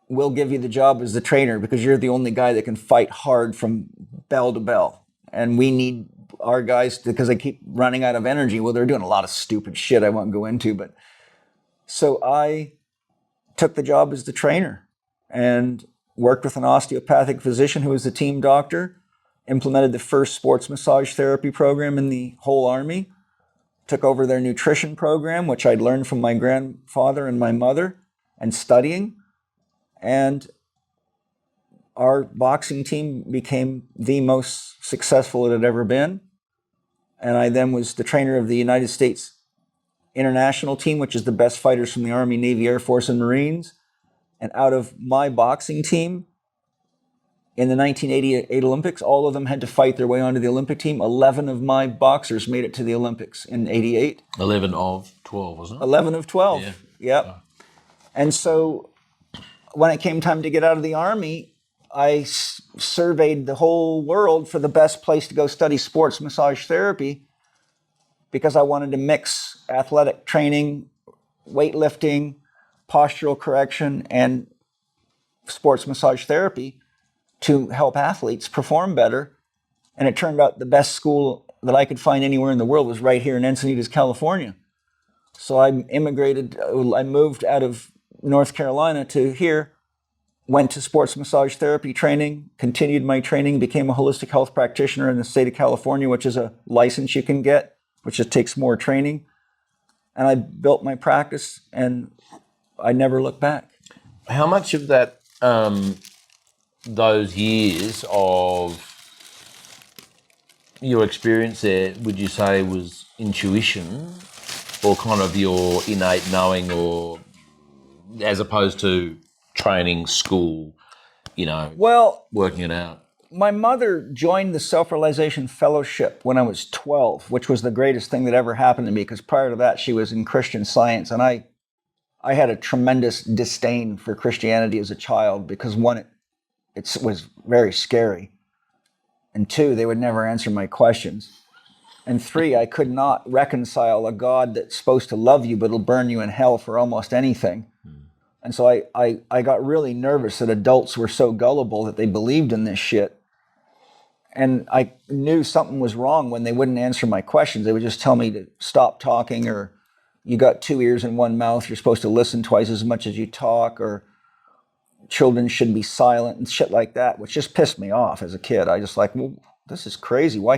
We'll give you the job as the trainer because you're the only guy that can fight hard from bell to bell. And we need our guys because they keep running out of energy. Well, they're doing a lot of stupid shit I won't go into. But so I took the job as the trainer and worked with an osteopathic physician who was the team doctor, implemented the first sports massage therapy program in the whole Army, took over their nutrition program, which I'd learned from my grandfather and my mother and studying. And our boxing team became the most successful it had ever been. And I then was the trainer of the United States International team, which is the best fighters from the Army, Navy, Air Force, and Marines. And out of my boxing team, in the 1988 Olympics, all of them had to fight their way onto the Olympic team. 11 of my boxers made it to the Olympics in 88. 11 of 12, wasn't it? 11 of 12, Yeah. Yep. And so when it came time to get out of the Army, I surveyed the whole world for the best place to go study sports massage therapy because I wanted to mix athletic training, weightlifting, postural correction, and sports massage therapy to help athletes perform better. And it turned out the best school that I could find anywhere in the world was right here in Encinitas, California. So I moved out of North Carolina to here, went to sports massage therapy training, continued my training, became a holistic health practitioner in the state of California, which is a license you can get, which just takes more training. And I built my practice and I never looked back. How much of that, those years of your experience there, would you say was intuition or kind of your innate knowing, or as opposed to training, school, Well, working it out? my mother joined the Self-Realization Fellowship when I was 12, which was the greatest thing that ever happened to me because prior to that, she was in Christian Science. And I had a tremendous disdain for Christianity as a child because one, it was very scary. And two, they would never answer my questions. And three, I could not reconcile a God that's supposed to love you, but will burn you in hell for almost anything. And so I got really nervous that adults were so gullible that they believed in this shit. And I knew something was wrong when they wouldn't answer my questions. They would just tell me to stop talking, or you got two ears and one mouth, you're supposed to listen twice as much as you talk, or children should be silent and shit like that, which just pissed me off as a kid. I just like, well, this is crazy. Why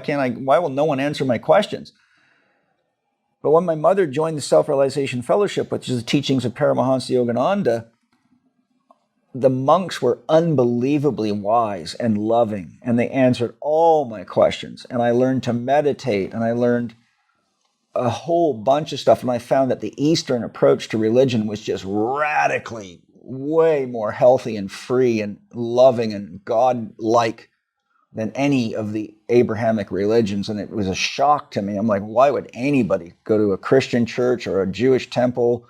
will no one answer my questions? But when my mother joined the Self-Realization Fellowship, which is the teachings of Paramahansa Yogananda, the monks were unbelievably wise and loving, and they answered all my questions. And I learned to meditate, and I learned a whole bunch of stuff. And I found that the Eastern approach to religion was just radically way more healthy and free and loving and God-like than any of the Abrahamic religions. And it was a shock to me. I'm like, why would anybody go to a Christian church or a Jewish temple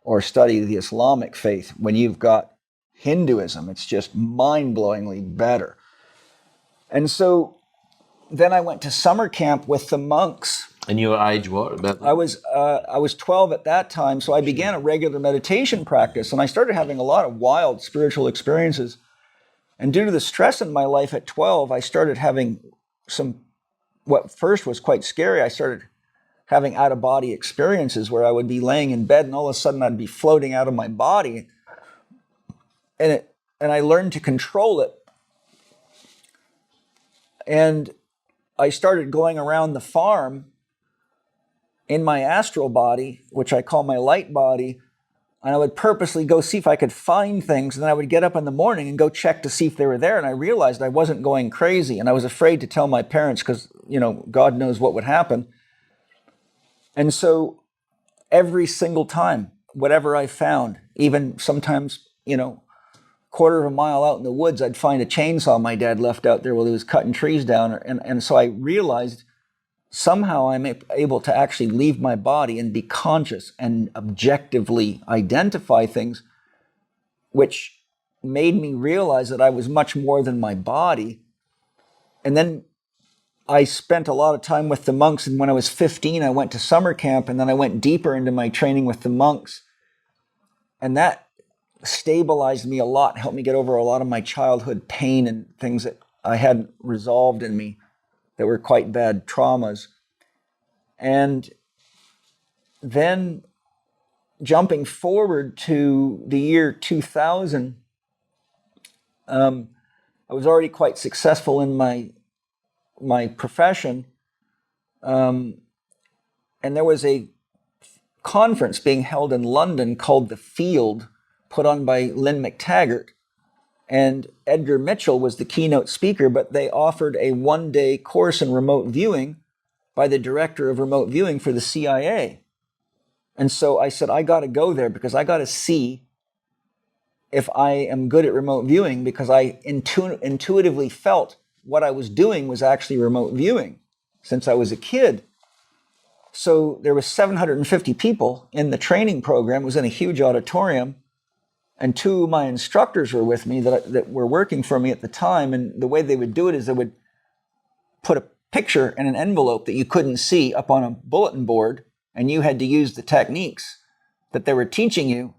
or study the Islamic faith when you've got Hinduism. It's just mind-blowingly better. And so then I went to summer camp with the monks. And your age what? About I was 12 at that time, so I began a regular meditation practice, and I started having a lot of wild spiritual experiences. And due to the stress in my life at 12, I started having what first was quite scary. I started having out-of-body experiences where I would be laying in bed and all of a sudden I'd be floating out of my body. And I learned to control it. And I started going around the farm in my astral body, which I call my light body, and I would purposely go see if I could find things, and then I would get up in the morning and go check to see if they were there, and I realized I wasn't going crazy, and I was afraid to tell my parents because, God knows what would happen. And so every single time, whatever I found, even sometimes, quarter of a mile out in the woods, I'd find a chainsaw my dad left out there while he was cutting trees down, and so I realized somehow I'm able to actually leave my body and be conscious and objectively identify things, which made me realize that I was much more than my body. And then I spent a lot of time with the monks, and when I was 15, I went to summer camp, and then I went deeper into my training with the monks. And that stabilized me a lot, helped me get over a lot of my childhood pain and things that I hadn't resolved in me that were quite bad traumas. And then jumping forward to the year 2000, I was already quite successful in my profession. And there was a conference being held in London called The Field, put on by Lynn McTaggart. And Edgar Mitchell was the keynote speaker, but they offered a one-day course in remote viewing by the director of remote viewing for the CIA. And so I said, I got to go there because I got to see if I am good at remote viewing, because I intuitively felt what I was doing was actually remote viewing since I was a kid. So there was 750 people in the training program. It was in a huge auditorium. And two of my instructors were with me that were working for me at the time. And the way they would do it is they would put a picture in an envelope that you couldn't see up on a bulletin board, and you had to use the techniques that they were teaching you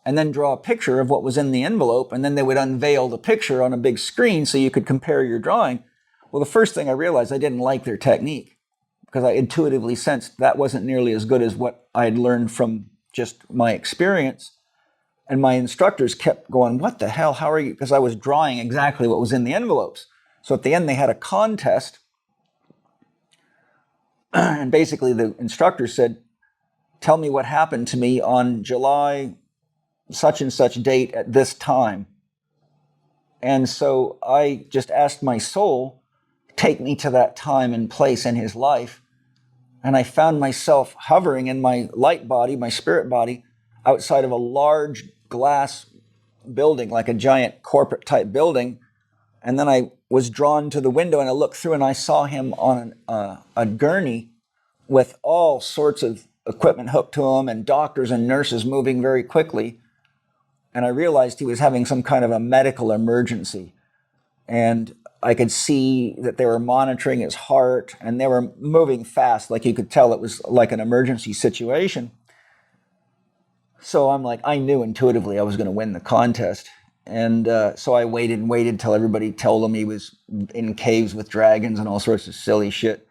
and then draw a picture of what was in the envelope, and then they would unveil the picture on a big screen so you could compare your drawing. Well, the first thing I realized, I didn't like their technique because I intuitively sensed that wasn't nearly as good as what I had learned from just my experience. And my instructors kept going, what the hell, how are you? Because I was drawing exactly what was in the envelopes. So at the end, they had a contest. And basically the instructor said, tell me what happened to me on July such and such date at this time. And so I just asked my soul, take me to that time and place in his life. And I found myself hovering in my light body, my spirit body, outside of a large glass building, like a giant corporate type building. And then I was drawn to the window and I looked through and I saw him on a gurney with all sorts of equipment hooked to him and doctors and nurses moving very quickly. And I realized he was having some kind of a medical emergency. And I could see that they were monitoring his heart and they were moving fast. Like you could tell it was like an emergency situation. So I'm like, I knew intuitively I was going to win the contest. And so I waited and waited till everybody told him he was in caves with dragons and all sorts of silly shit.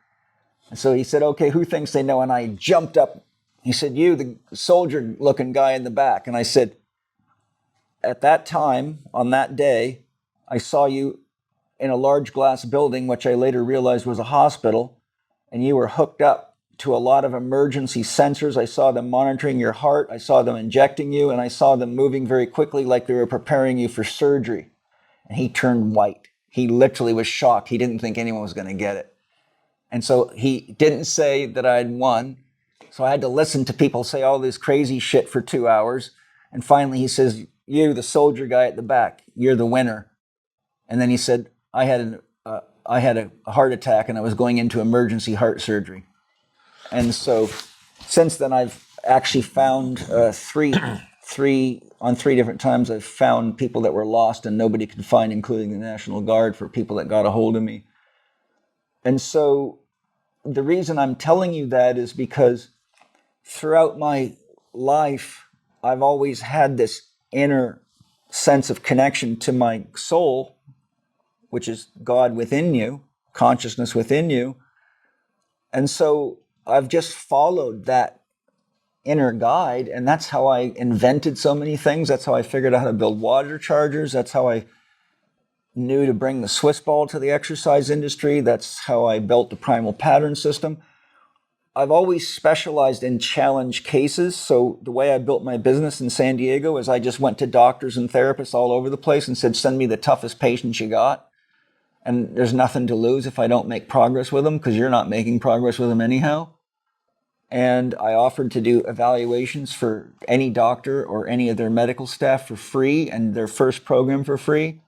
And so he said, okay, who thinks they know? And I jumped up. He said, you, the soldier looking guy in the back. And I said, at that time, on that day, I saw you in a large glass building, which I later realized was a hospital, and you were hooked up to a lot of emergency sensors. I saw them monitoring your heart. I saw them injecting you, and I saw them moving very quickly like they were preparing you for surgery. And he turned white. He literally was shocked. He didn't think anyone was going to get it. And so he didn't say that I'd won. So I had to listen to people say all this crazy shit for 2 hours. And finally he says, you, the soldier guy at the back, you're the winner. And then he said, I had a heart attack and I was going into emergency heart surgery. And so since then I've actually found on three different times I've found people that were lost and nobody could find, including the National Guard, for people that got a hold of me. And so the reason I'm telling you that is because throughout my life, I've always had this inner sense of connection to my soul, which is God within you, consciousness within you. And so I've just followed that inner guide, and that's how I invented so many things. That's how I figured out how to build water chargers. That's how I knew to bring the Swiss ball to the exercise industry. That's how I built the primal pattern system. I've always specialized in challenge cases. So the way I built my business in San Diego is I just went to doctors and therapists all over the place and said, send me the toughest patients you got. And there's nothing to lose if I don't make progress with them, because you're not making progress with them anyhow. And I offered to do evaluations for any doctor or any of their medical staff for free, and their first program for free.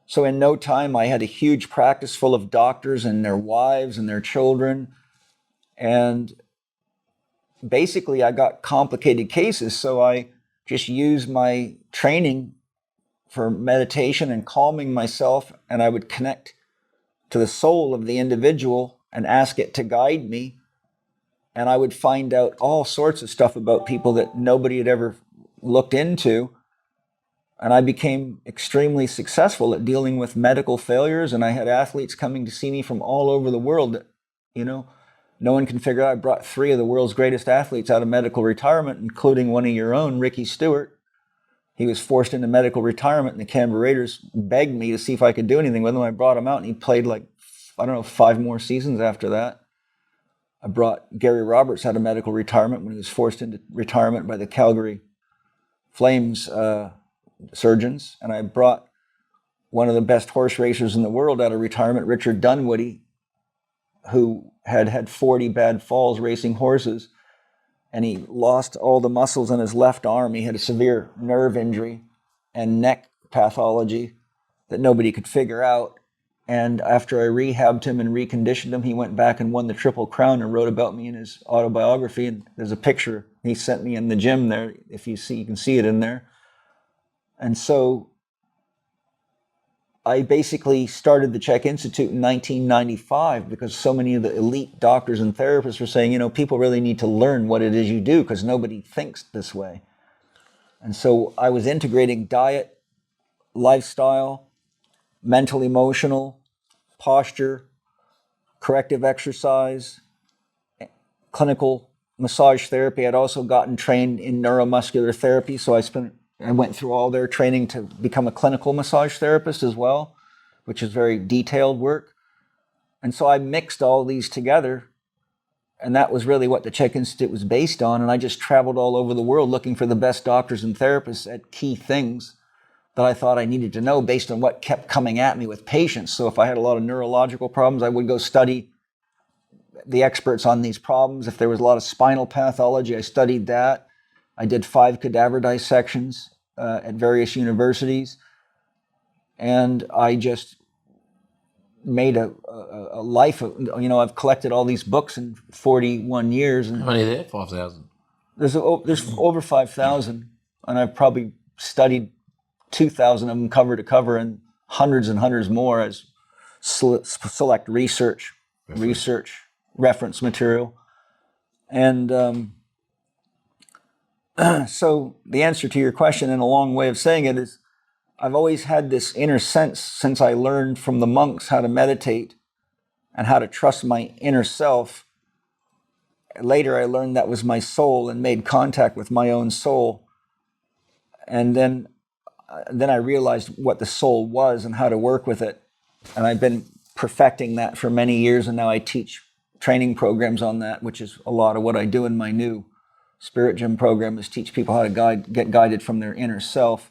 So in no time, I had a huge practice full of doctors and their wives and their children. And basically, I got complicated cases. So I just used my training for meditation and calming myself, and I would connect to the soul of the individual and ask it to guide me. And I would find out all sorts of stuff about people that nobody had ever looked into. And I became extremely successful at dealing with medical failures. And I had athletes coming to see me from all over the world that, no one can figure out. I brought 3 of the world's greatest athletes out of medical retirement, including one of your own, Ricky Stewart. He was forced into medical retirement, and the Canberra Raiders begged me to see if I could do anything with him. I brought him out, and he played 5 more seasons after that. I brought Gary Roberts out of medical retirement when he was forced into retirement by the Calgary Flames surgeons. And I brought one of the best horse racers in the world out of retirement, Richard Dunwoody, who had 40 bad falls racing horses. And he lost all the muscles in his left arm. He had a severe nerve injury and neck pathology that nobody could figure out. And after I rehabbed him and reconditioned him, he went back and won the Triple Crown and wrote about me in his autobiography. And there's a picture he sent me in the gym there. If you see, you can see it in there. And so I basically started the Chek Institute in 1995 because so many of the elite doctors and therapists were saying, people really need to learn what it is you do because nobody thinks this way. And so I was integrating diet, lifestyle, mental, emotional, posture, corrective exercise, clinical massage therapy. I'd also gotten trained in neuromuscular therapy, so I went through all their training to become a clinical massage therapist as well, which is very detailed work. And so I mixed all these together, and that was really what the Chek Institute was based on. And I just traveled all over the world looking for the best doctors and therapists at key things that I thought I needed to know based on what kept coming at me with patients. So if I had a lot of neurological problems, I would go study the experts on these problems. If there was a lot of spinal pathology, I studied that. I did 5 cadaver dissections at various universities. And I just made a life of, I've collected all these books in 41 years. And how many are there? 5,000? There's over 5,000. And I've probably studied 2,000 of them cover to cover, and hundreds more as select research reference material. And so the answer to your question, in a long way of saying it, is I've always had this inner sense since I learned from the monks how to meditate and how to trust my inner self. Later, I learned that was my soul and made contact with my own soul. And then I realized what the soul was and how to work with it. And I've been perfecting that for many years, and now I teach training programs on that, which is a lot of what I do in my new Spirit Gym program, is teach people how to get guided from their inner self.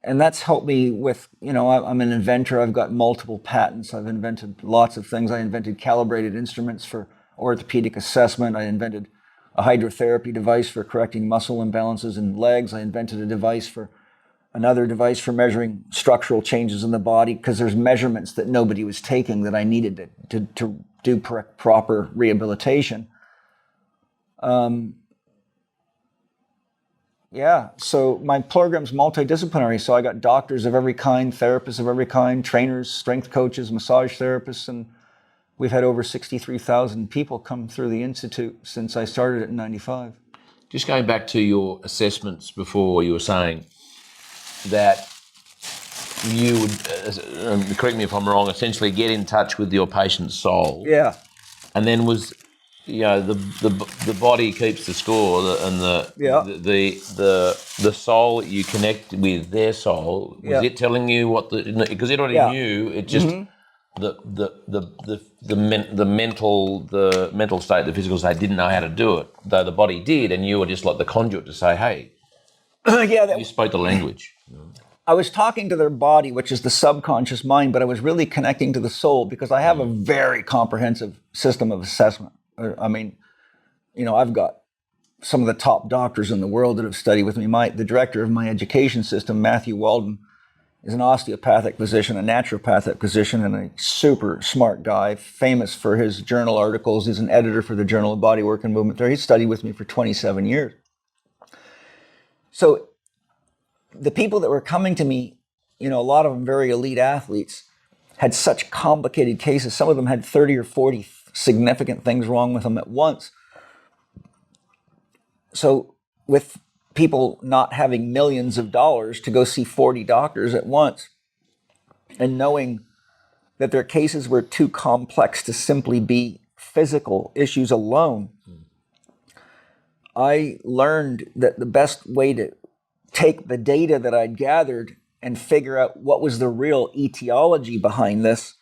And that's helped me with, I'm an inventor. I've got multiple patents. I've invented lots of things. I invented calibrated instruments for orthopedic assessment. I invented a hydrotherapy device for correcting muscle imbalances in legs. I invented another device for measuring structural changes in the body, because there's measurements that nobody was taking that I needed to do proper rehabilitation. Yeah, so my program's multidisciplinary. So I got doctors of every kind, therapists of every kind, trainers, strength coaches, massage therapists, and we've had over 63,000 people come through the Institute since I started it in 95. Just going back to your assessments before, you were saying that you would, correct me if I'm wrong, essentially get in touch with your patient's soul. Yeah. And then was, the body keeps the score, and the soul that you connect with, their soul, was it telling you what because it already knew, it just the mental state, the physical state didn't know how to do it, though the body did, and you were just like the conduit to say, hey, you spoke the language. I was talking to their body, which is the subconscious mind, but I was really connecting to the soul because I have a very comprehensive system of assessment. I mean, I've got some of the top doctors in the world that have studied with me. The director of my education system, Matthew Walden, is an osteopathic physician, a naturopathic physician, and a super smart guy, famous for his journal articles. He's an editor for the Journal of Bodywork and Movement Therapy. He studied with me for 27 years. So the people that were coming to me, a lot of them very elite athletes, had such complicated cases. Some of them had 30 or 40 significant things wrong with them at once. So with people not having millions of dollars to go see 40 doctors at once, and knowing that their cases were too complex to simply be physical issues alone, I learned that the best way to take the data that I'd gathered and figure out what was the real etiology behind this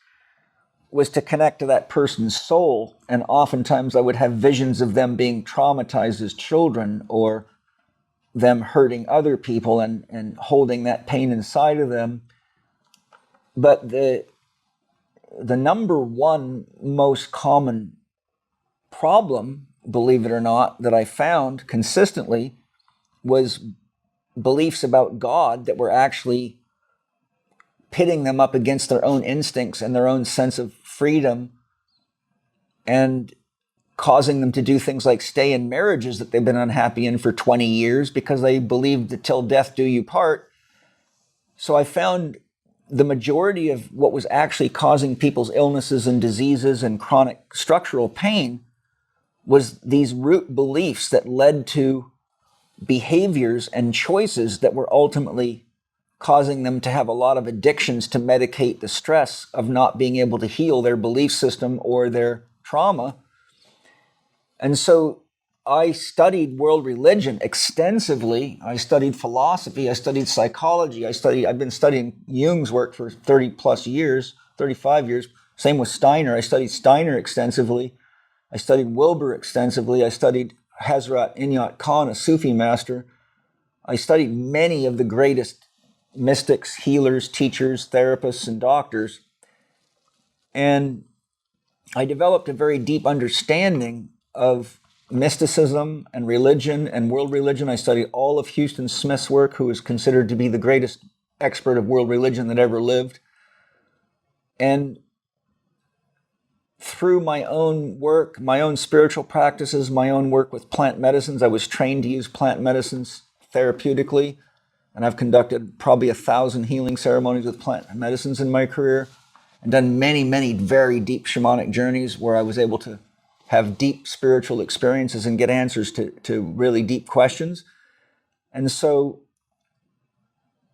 was to connect to that person's soul. And oftentimes I would have visions of them being traumatized as children, or them hurting other people and holding that pain inside of them. But the number one most common problem, believe it or not, that I found consistently was beliefs about God that were actually pitting them up against their own instincts and their own sense of freedom, and causing them to do things like stay in marriages that they've been unhappy in for 20 years because they believed that till death do you part. So I found the majority of what was actually causing people's illnesses and diseases and chronic structural pain was these root beliefs that led to behaviors and choices that were ultimately causing them to have a lot of addictions to medicate the stress of not being able to heal their belief system or their trauma. And so I studied world religion extensively. I studied philosophy. I studied psychology. I've been studying Jung's work for 30 plus years, 35 years. Same with Steiner. I studied Steiner extensively. I studied Wilbur extensively. I studied Hazrat Inayat Khan, a Sufi master. I studied many of the greatest mystics, healers, teachers, therapists, and doctors. And I developed a very deep understanding of mysticism and religion and world religion. I studied all of Houston Smith's work, who is considered to be the greatest expert of world religion that ever lived. And through my own work, my own spiritual practices, my own work with plant medicines, I was trained to use plant medicines therapeutically. And I've conducted probably 1,000 healing ceremonies with plant medicines in my career, and done many, many very deep shamanic journeys where I was able to have deep spiritual experiences and get answers to really deep questions. And so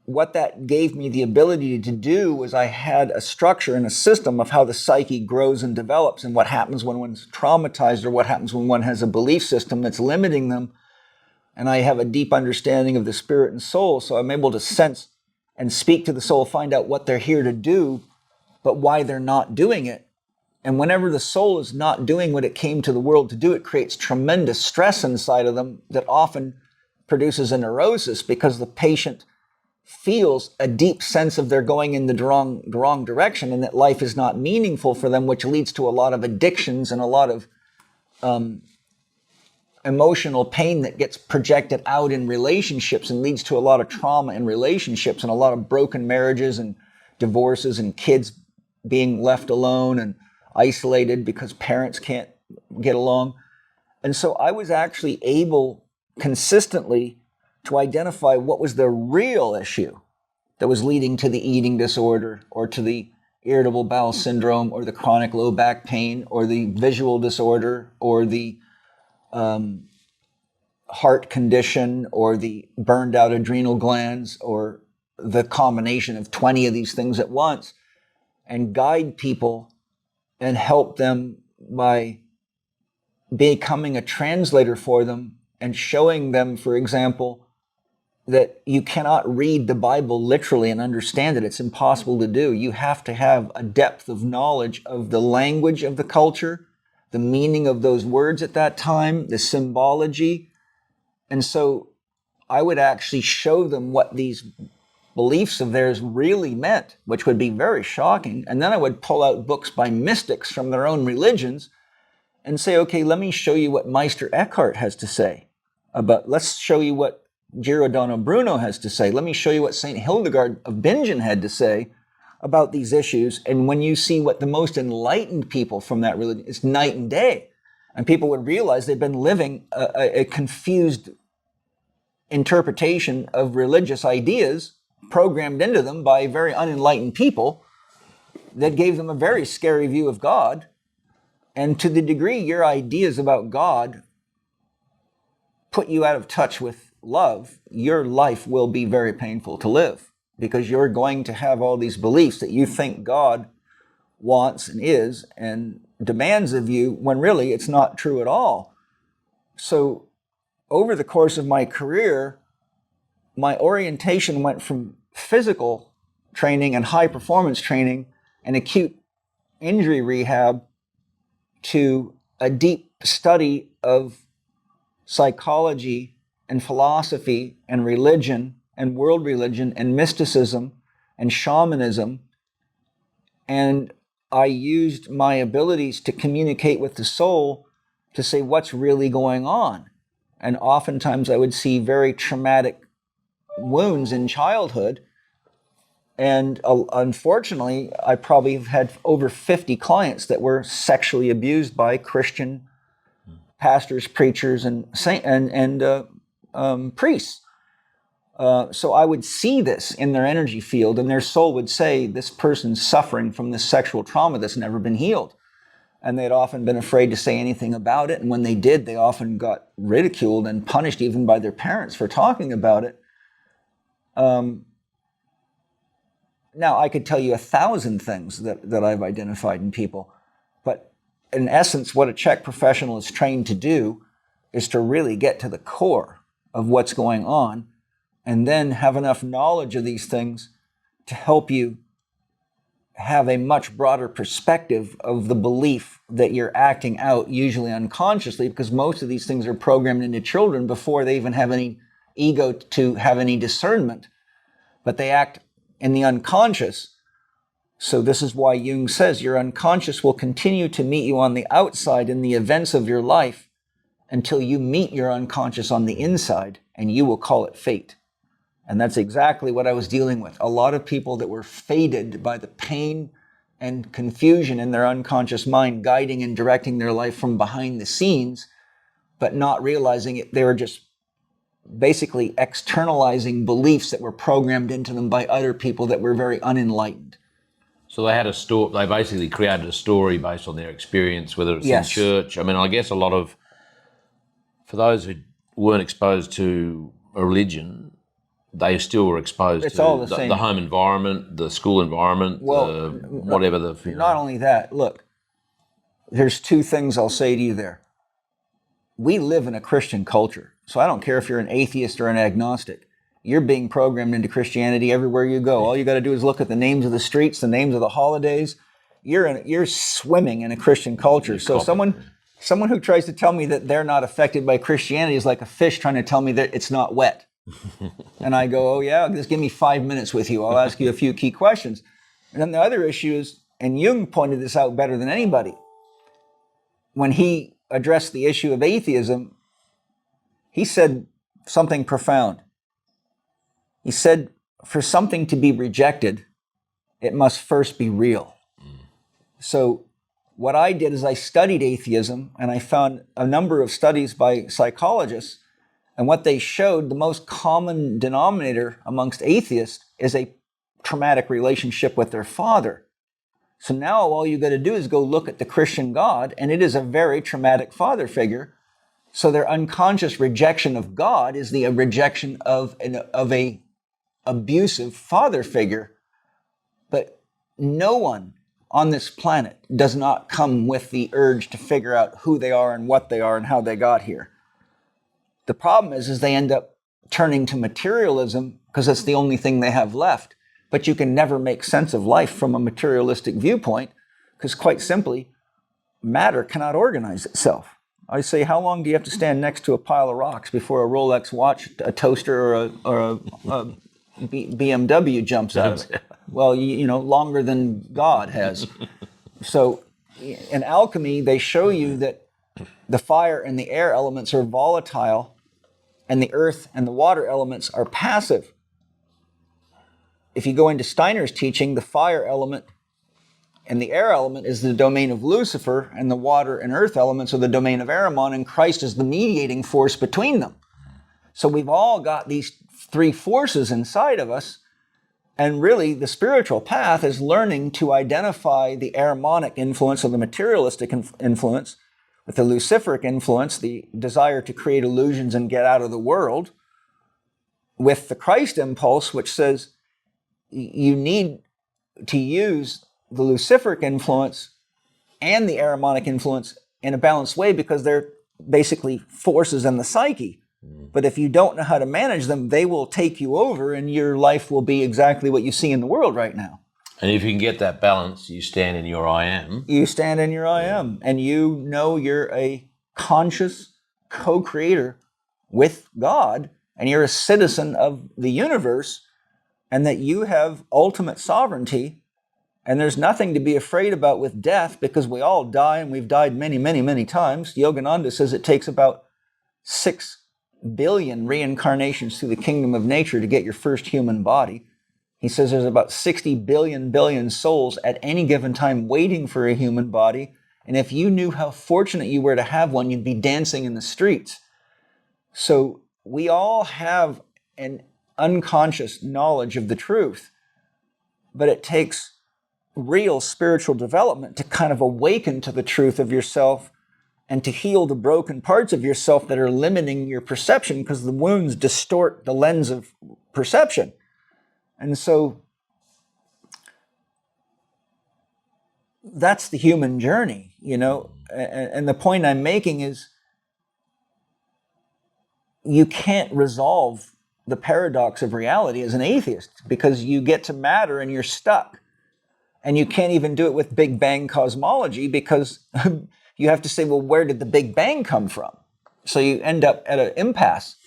what that gave me the ability to do was I had a structure and a system of how the psyche grows and develops, and what happens when one's traumatized, or what happens when one has a belief system that's limiting them. And I have a deep understanding of the spirit and soul, so I'm able to sense and speak to the soul, find out what they're here to do, but why they're not doing it. And whenever the soul is not doing what it came to the world to do, it creates tremendous stress inside of them that often produces a neurosis, because the patient feels a deep sense of they're going in the wrong direction, and that life is not meaningful for them, which leads to a lot of addictions and a lot of emotional pain that gets projected out in relationships, and leads to a lot of trauma in relationships, and a lot of broken marriages and divorces, and kids being left alone and isolated because parents can't get along. And so I was actually able consistently to identify what was the real issue that was leading to the eating disorder or to the irritable bowel syndrome or the chronic low back pain or the visual disorder or the heart condition or the burned out adrenal glands or the combination of 20 of these things at once, and guide people and help them by becoming a translator for them and showing them, for example, that you cannot read the Bible literally and understand it. It's impossible to do. You have to have a depth of knowledge of the language of the culture, the meaning of those words at that time, the symbology. And so I would actually show them what these beliefs of theirs really meant, which would be very shocking. And then I would pull out books by mystics from their own religions and say, okay, let me show you what Meister Eckhart has to say about, let's show you what Giordano Bruno has to say. Let me show you what St. Hildegard of Bingen had to say about these issues. And when you see what the most enlightened people from that religion, it's night and day. And people would realize they've been living a confused interpretation of religious ideas programmed into them by very unenlightened people that gave them a very scary view of God. And to the degree your ideas about God put you out of touch with love, your life will be very painful to live, because you're going to have all these beliefs that you think God wants and is and demands of you, when really it's not true at all. So over the course of my career, my orientation went from physical training and high performance training and acute injury rehab to a deep study of psychology and philosophy and religion and world religion and mysticism and shamanism. And I used my abilities to communicate with the soul to say what's really going on. And oftentimes I would see very traumatic wounds in childhood. And unfortunately, I probably have had over 50 clients that were sexually abused by Christian pastors, preachers, and priests. So I would see this in their energy field, and their soul would say, this person's suffering from this sexual trauma that's never been healed. And they'd often been afraid to say anything about it. And when they did, they often got ridiculed and punished even by their parents for talking about it. Now, I could tell you 1,000 things that I've identified in people. But in essence, what a Chek professional is trained to do is to really get to the core of what's going on, and then have enough knowledge of these things to help you have a much broader perspective of the belief that you're acting out, usually unconsciously, because most of these things are programmed into children before they even have any ego to have any discernment. But they act in the unconscious. So this is why Jung says your unconscious will continue to meet you on the outside in the events of your life until you meet your unconscious on the inside, and you will call it fate. And that's exactly what I was dealing with. A lot of people that were fated by the pain and confusion in their unconscious mind, guiding and directing their life from behind the scenes, but not realizing it. They were just basically externalizing beliefs that were programmed into them by other people that were very unenlightened. So they had a story. They basically created a story based on their experience, whether it's in church. I mean, I guess a lot of, for those who weren't exposed to a religion, they still were exposed It's to all the same. The home environment, the school environment, whatever the. Not only that, look, there's two things I'll say to you there. We live in a Christian culture, so I don't care if you're an atheist or an agnostic. You're being programmed into Christianity everywhere you go. All you got to do is look at the names of the streets, the names of the holidays. You're swimming in a Christian culture. So someone who tries to tell me that they're not affected by Christianity is like a fish trying to tell me that it's not wet. And I go, oh yeah, just give me 5 minutes with you. I'll ask you a few key questions. And then the other issue is, and Jung pointed this out better than anybody, when he addressed the issue of atheism, he said something profound. He said, for something to be rejected, it must first be real. So what I did is I studied atheism, and I found a number of studies by psychologists, and what they showed, the most common denominator amongst atheists is a traumatic relationship with their father. So now all you got to do is go look at the Christian God, and it is a very traumatic father figure. So their unconscious rejection of God is the rejection of a abusive father figure. But no one on this planet does not come with the urge to figure out who they are and what they are and how they got here. The problem is they end up turning to materialism because it's the only thing they have left. But you can never make sense of life from a materialistic viewpoint because, quite simply, matter cannot organize itself. I say, how long do you have to stand next to a pile of rocks before a Rolex watch, a toaster, or a BMW jumps out of it? Well, you know, longer than God has. So in alchemy, they show you that the fire and the air elements are volatile, and the earth and the water elements are passive. If you go into Steiner's teaching, the fire element and the air element is the domain of Lucifer, and the water and earth elements are the domain of Ahriman, and Christ is the mediating force between them. So we've all got these three forces inside of us, and really the spiritual path is learning to identify the Ahrimanic influence or the materialistic influence with the Luciferic influence, the desire to create illusions and get out of the world, with the Christ impulse, which says you need to use the Luciferic influence and the Ahrimanic influence in a balanced way because they're basically forces in the psyche. But if you don't know how to manage them, they will take you over and your life will be exactly what you see in the world right now. And if you can get that balance, you stand in your I am. You stand in your I am, and you know you're a conscious co-creator with God, and you're a citizen of the universe, and that you have ultimate sovereignty, and there's nothing to be afraid about with death because we all die, and we've died many, many, many times. Yogananda says it takes about 6 billion reincarnations through the kingdom of nature to get your first human body. He says there's about 60 billion souls at any given time waiting for a human body. And if you knew how fortunate you were to have one, you'd be dancing in the streets. So we all have an unconscious knowledge of the truth, but it takes real spiritual development to kind of awaken to the truth of yourself and to heal the broken parts of yourself that are limiting your perception because the wounds distort the lens of perception. And so that's the human journey, you know. And the point I'm making is you can't resolve the paradox of reality as an atheist because you get to matter and you're stuck. And you can't even do it with Big Bang cosmology because you have to say, well, where did the Big Bang come from? So you end up at an impasse.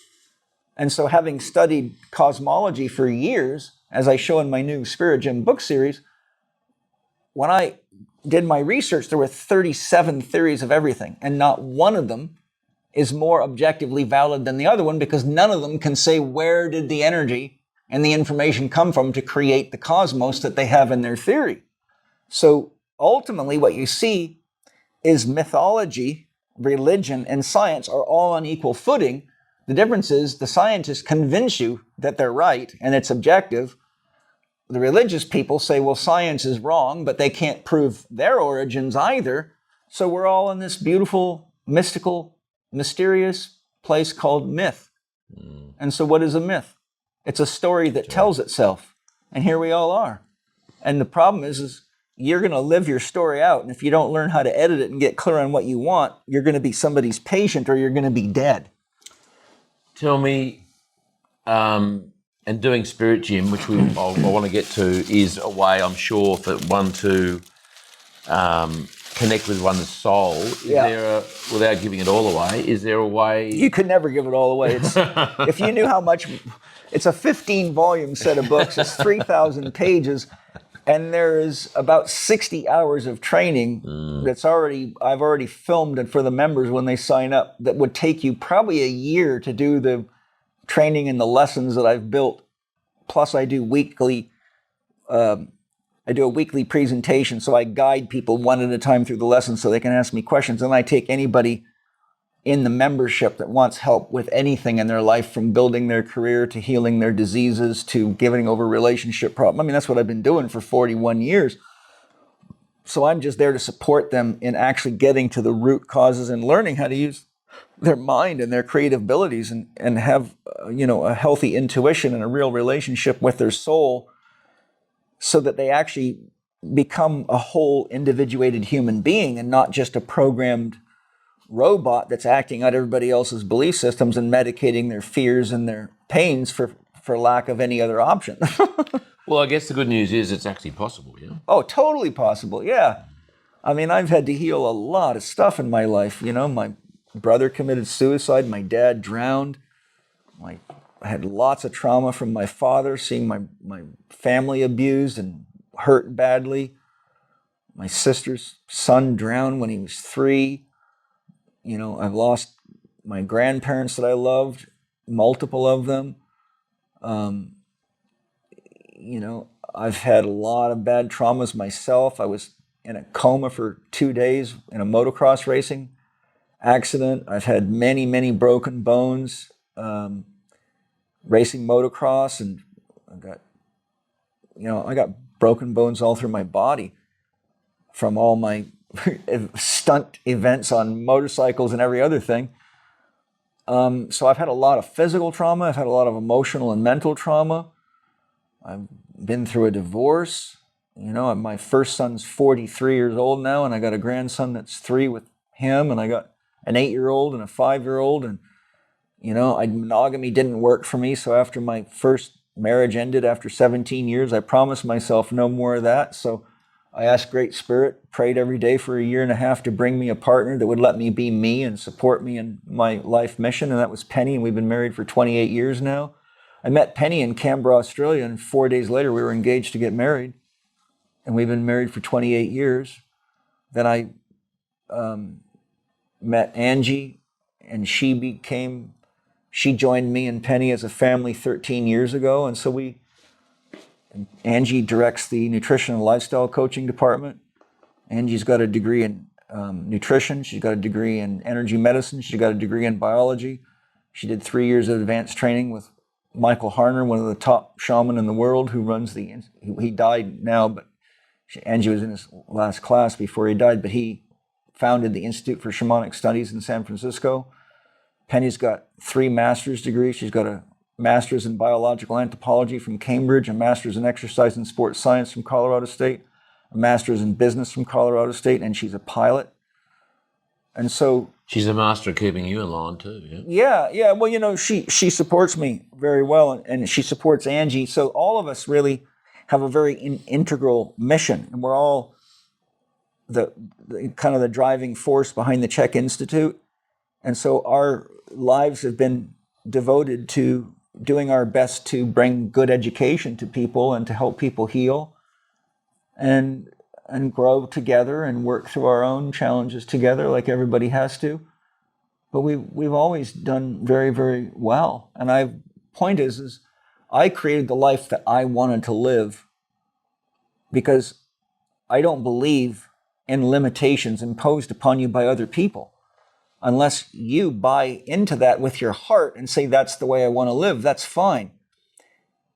And so having studied cosmology for years, as I show in my new Spirit Gym book series, when I did my research, there were 37 theories of everything, and not one of them is more objectively valid than the other one because none of them can say where did the energy and the information come from to create the cosmos that they have in their theory. So ultimately what you see is mythology, religion, and science are all on equal footing. The difference is the scientists convince you that they're right and it's objective. The religious people say, well, science is wrong, but they can't prove their origins either. So we're all in this beautiful, mystical, mysterious place called myth. And so what is a myth? It's a story that tells itself. And here we all are. And the problem is you're going to live your story out. And if you don't learn how to edit it and get clear on what you want, you're going to be somebody's patient or you're going to be dead. Tell me, and doing Spirit Gym, which I want to get to, is a way, I'm sure, for one to connect with one's soul. Is there without giving it all away, is there a way? You could never give it all away. If you knew how much, it's a 15-volume set of books. It's 3,000 pages. And there is about 60 hours of training I've already filmed it for the members when they sign up that would take you probably a year to do the training and the lessons that I've built. Plus I do weekly I do a weekly presentation, so I guide people one at a time through the lesson so they can ask me questions. And I take anybody in the membership that wants help with anything in their life, from building their career to healing their diseases to giving over relationship problems. I mean, that's what I've been doing for 41 years. So I'm just there to support them in actually getting to the root causes and learning how to use their mind and their creative abilities and have, a healthy intuition and a real relationship with their soul, so that they actually become a whole individuated human being and not just a programmed robot that's acting out everybody else's belief systems and medicating their fears and their pains for lack of any other option. Well, I guess the good news is it's actually possible, yeah? Oh, totally possible, yeah. I mean, I've had to heal a lot of stuff in my life. My brother committed suicide, my dad drowned, I had lots of trauma from my father, seeing my family abused and hurt badly. My sister's son drowned when he was 3. I've lost my grandparents that I loved, multiple of them. I've had a lot of bad traumas myself. I was in a coma for 2 days in a motocross racing accident. I've had many, many broken bones racing motocross, and I got broken bones all through my body from all my stunt events on motorcycles and every other thing. So I've had a lot of physical trauma. I've had a lot of emotional and mental trauma. I've been through a divorce. My first son's 43 years old now, and I got a grandson that's 3 with him, and I got an 8-year-old and a 5-year-old. And, monogamy didn't work for me. So after my first marriage ended after 17 years, I promised myself no more of that. So I asked Great Spirit, prayed every day for 1.5 years to bring me a partner that would let me be me and support me in my life mission. And that was Penny, and we've been married for 28 years now. I met Penny in Canberra, Australia, and 4 days later we were engaged to get married. And we've been married for 28 years. Then I met Angie, and she joined me and Penny as a family 13 years ago. And so Angie directs the nutrition and lifestyle coaching department. Angie's got a degree in nutrition. She's got a degree in energy medicine. She's got a degree in biology. She did 3 years of advanced training with Michael Harner, one of the top shaman in the world, who runs he died now, but Angie was in his last class before he died, but he founded the Institute for Shamanic Studies in San Francisco. Penny's got 3 master's degrees. She's got a master's in biological anthropology from Cambridge, a master's in exercise and sports science from Colorado State, a master's in business from Colorado State, and she's a pilot. And so she's a master of keeping you in line too, yeah? Yeah. Well, she supports me very well, and she supports Angie. So all of us really have a very integral mission, and we're all the kind of the driving force behind the Chek Institute. And so our lives have been devoted to doing our best to bring good education to people and to help people heal and grow together and work through our own challenges together, like everybody has to. But we've always done very, very well. And point is I created the life that I wanted to live because I don't believe in limitations imposed upon you by other people. Unless you buy into that with your heart and say, that's the way I want to live, that's fine.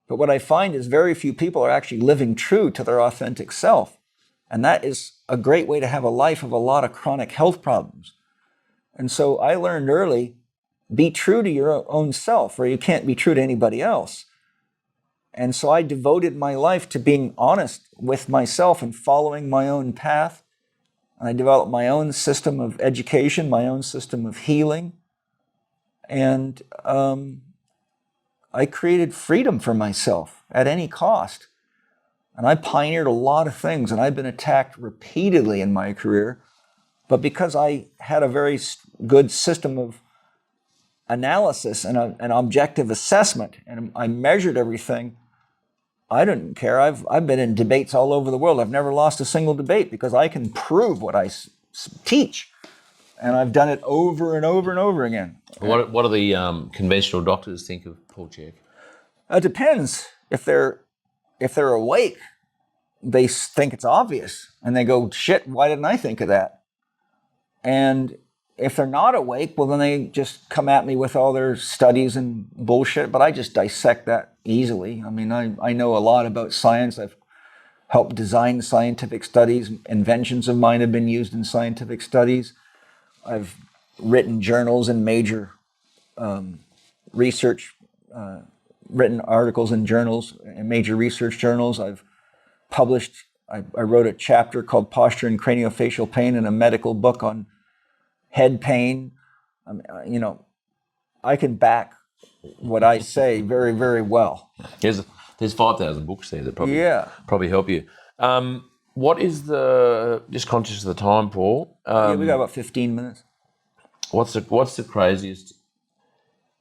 But what I find is very few people are actually living true to their authentic self. And that is a great way to have a life of a lot of chronic health problems. And so I learned early, be true to your own self, or you can't be true to anybody else. And so I devoted my life to being honest with myself and following my own path. I developed my own system of education, my own system of healing. And I created freedom for myself at any cost. And I pioneered a lot of things, and I've been attacked repeatedly in my career. But because I had a very good system of analysis and an objective assessment, and I measured everything, I didn't care. I've been in debates all over the world. I've never lost a single debate because I can prove what I teach. And I've done it over and over and over again. What do the conventional doctors think of Paul Chek? It depends. If they're awake, they think it's obvious, and they go, shit, why didn't I think of that? And if they're not awake, well, then they just come at me with all their studies and bullshit, but I just dissect that easily. I mean, I know a lot about science. I've helped design scientific studies. Inventions of mine have been used in scientific studies. I've written journals in major research, written articles in journals, in major research journals. I've published, I wrote a chapter called Posture and Craniofacial Pain in a medical book on head pain. You know, I can back what I say very, very well. There's 5,000 books there that probably help you. What is just conscious of the time, Paul? We got about 15 minutes. What's the craziest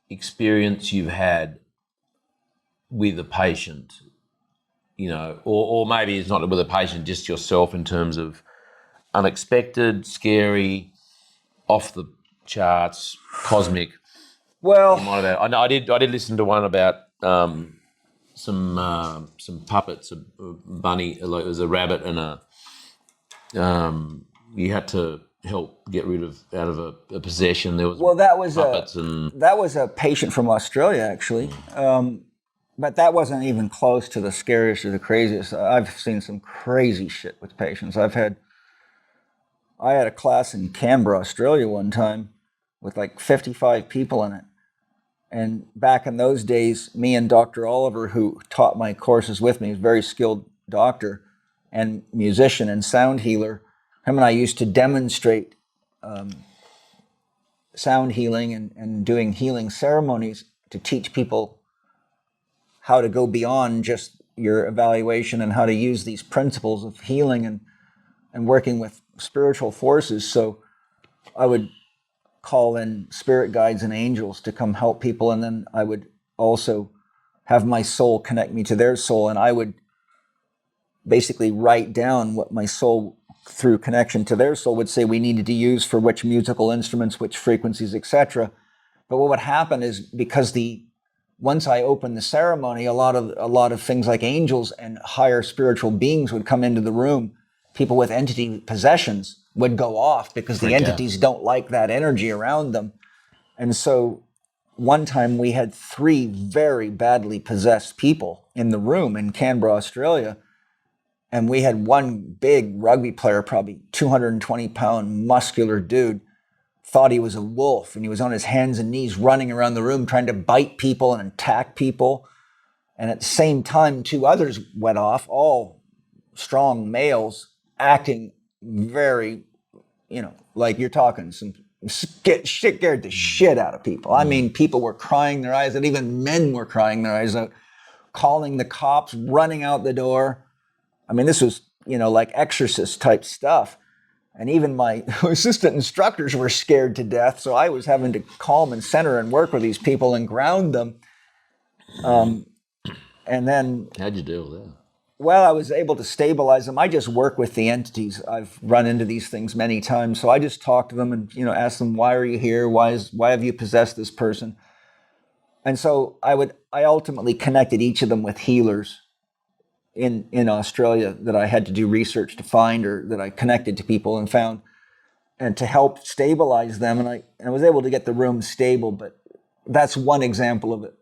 experience you've had with a patient? You know, or maybe it's not with a patient, just yourself in terms of unexpected, scary, off the charts, cosmic. Well, I did listen to one about some puppets, a bunny, like it was a rabbit, and you had to help get rid of out of a possession. There was that was a patient from Australia, actually. But that wasn't even close to the scariest or the craziest. I've seen some crazy shit with patients. I had a class in Canberra, Australia one time with like 55 people in it. And back in those days, me and Dr. Oliver, who taught my courses with me, was a very skilled doctor and musician and sound healer. Him and I used to demonstrate sound healing and doing healing ceremonies to teach people how to go beyond just your evaluation and how to use these principles of healing and working with spiritual forces. So I would call in spirit guides and angels to come help people, and then I would also have my soul connect me to their soul, and I would basically write down what my soul, through connection to their soul, would say we needed to use for which musical instruments, which frequencies, etc. But what would happen is, because once I opened the ceremony, a lot of things like angels and higher spiritual beings would come into the room. People with entity possessions would go off because the entities don't like that energy around them. And so one time we had 3 very badly possessed people in the room in Canberra, Australia. And we had one big rugby player, probably 220-pound muscular dude, thought he was a wolf, and he was on his hands and knees running around the room trying to bite people and attack people. And at the same time, 2 others went off, all strong males, acting very, like you're talking some scared the shit out of people. I mean, people were crying their eyes out, even men were crying their eyes out, calling the cops, running out the door. I mean, this was, like exorcist type stuff. And even my assistant instructors were scared to death. So I was having to calm and center and work with these people and ground them. And then... How'd you deal with that? Well, I was able to stabilize them. I just work with the entities. I've run into these things many times. So I just talk to them and, ask them, why are you here? Why have you possessed this person? And so I ultimately connected each of them with healers in Australia that I had to do research to find, or that I connected to people and found, and to help stabilize them. And I was able to get the room stable, but that's one example of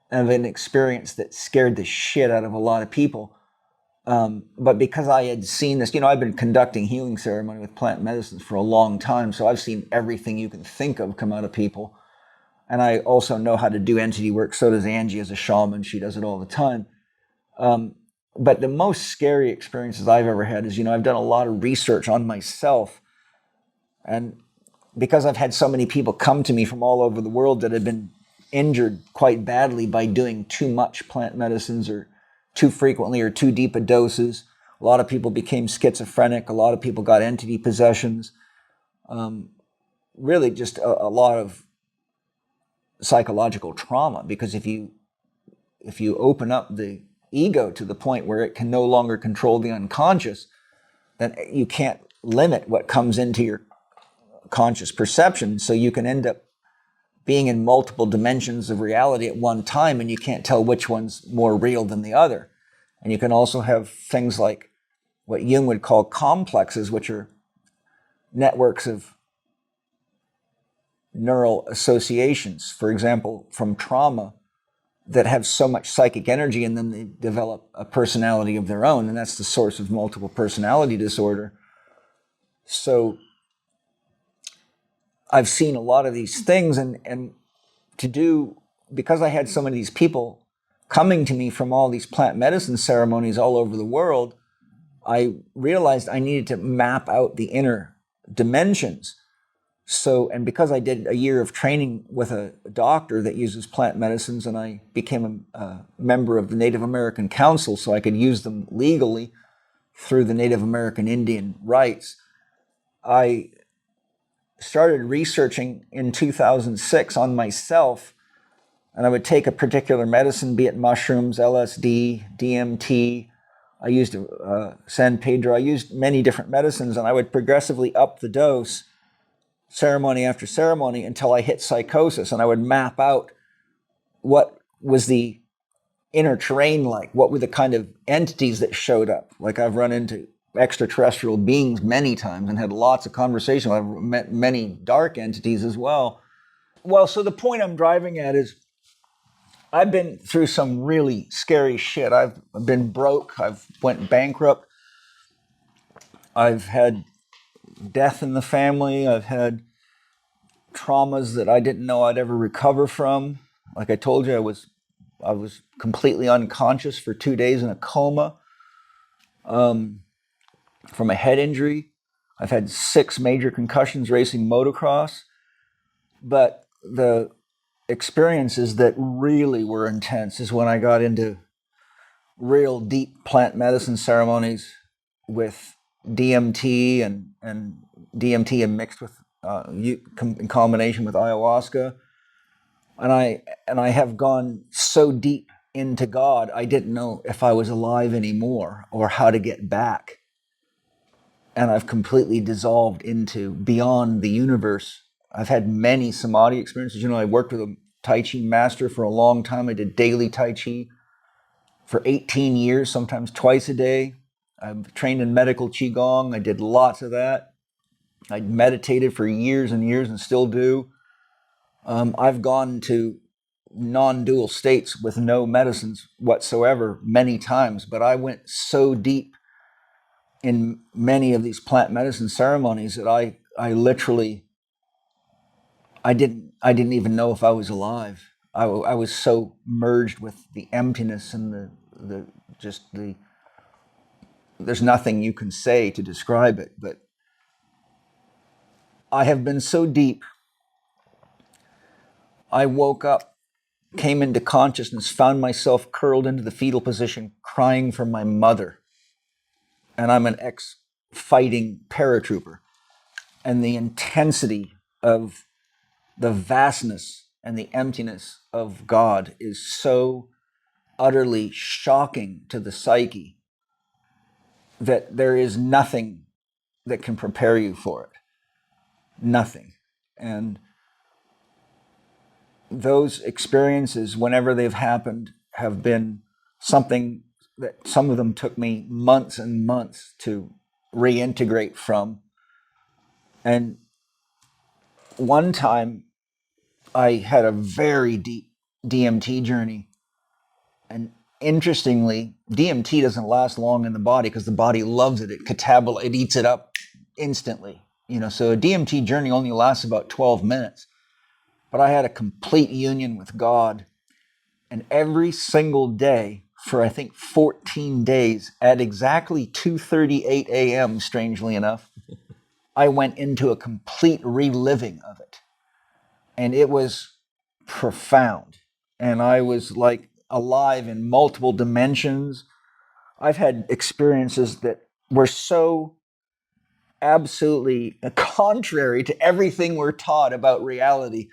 an experience that scared the shit out of a lot of people. But because I had seen this, I've been conducting healing ceremony with plant medicines for a long time, so I've seen everything you can think of come out of people. And I also know how to do entity work. So does Angie as a shaman. She does it all the time. But the most scary experiences I've ever had is, I've done a lot of research on myself. And because I've had so many people come to me from all over the world that had been injured quite badly by doing too much plant medicines, or too frequently, or too deep a doses. A lot of people became schizophrenic. A lot of people got entity possessions. Really just a lot of psychological trauma, because if you open up the ego to the point where it can no longer control the unconscious, then you can't limit what comes into your conscious perception. So you can end up being in multiple dimensions of reality at one time, and you can't tell which one's more real than the other. And you can also have things like what Jung would call complexes, which are networks of neural associations, for example, from trauma, that have so much psychic energy in them, they develop a personality of their own, and that's the source of multiple personality disorder. So I've seen a lot of these things, and because I had so many of these people coming to me from all these plant medicine ceremonies all over the world, I realized I needed to map out the inner dimensions. So, and because I did a year of training with a doctor that uses plant medicines, and I became a member of the Native American Council so I could use them legally through the Native American Indian rights, I started researching in 2006 on myself, and I would take a particular medicine, be it mushrooms, LSD, DMT. I used San Pedro. I used many different medicines, and I would progressively up the dose ceremony after ceremony until I hit psychosis, and I would map out what was the inner terrain like, what were the kind of entities that showed up. Like, I've run into extraterrestrial beings many times and had lots of conversations. I've met many dark entities as well. Well, so the point I'm driving at is I've been through some really scary shit. I've been broke. I've went bankrupt. I've had death in the family. I've had traumas that I didn't know I'd ever recover from. Like I told you, I was completely unconscious for 2 days in a coma from a head injury. I've had 6 major concussions racing motocross. But the experiences that really were intense is when I got into real deep plant medicine ceremonies with DMT and DMT and mixed with in combination with ayahuasca, and I have gone so deep into God, I didn't know if I was alive anymore or how to get back, and I've completely dissolved into beyond the universe. I've had many samadhi experiences. I worked with a Tai Chi master for a long time. I did daily Tai Chi for 18 years, sometimes twice a day. I've trained in medical Qigong. I did lots of that. I meditated for years and years and still do. I've gone to non-dual states with no medicines whatsoever many times, but I went so deep in many of these plant medicine ceremonies that I literally, I didn't even know if I was alive. I was so merged with the emptiness and the there's nothing you can say to describe it, but I have been so deep. I woke up, came into consciousness, found myself curled into the fetal position, crying for my mother. And I'm an ex-fighting paratrooper. And the intensity of the vastness and the emptiness of God is so utterly shocking to the psyche that there is nothing that can prepare you for it. Nothing. And those experiences, whenever they've happened, have been something that some of them took me months and months to reintegrate from. And one time I had a very deep DMT journey. And interestingly, DMT doesn't last long in the body because the body loves it. It eats it up instantly. So a DMT journey only lasts about 12 minutes. But I had a complete union with God. And every single day for, I think, 14 days at exactly 2:38 a.m., strangely enough, I went into a complete reliving of it. And it was profound. And I was like alive in multiple dimensions. I've had experiences that were so absolutely contrary to everything we're taught about reality.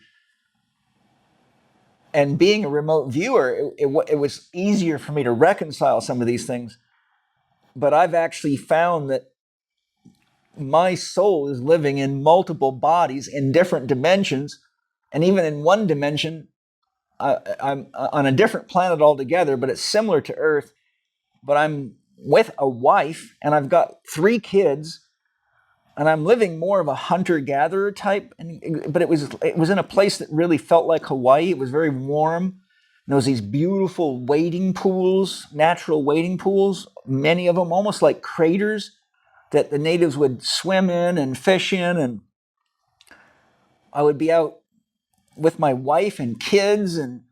And being a remote viewer, it was easier for me to reconcile some of these things. But I've actually found that my soul is living in multiple bodies in different dimensions. And even in one dimension, I'm on a different planet altogether, but it's similar to Earth. but I'm with a wife and I've got 3 kids and I'm living more of a hunter-gatherer type. But it was in a place that really felt like Hawaii. It was very warm. And there was these beautiful wading pools, natural wading pools, many of them almost like craters that the natives would swim in and fish in. And I would be out with my wife and kids. And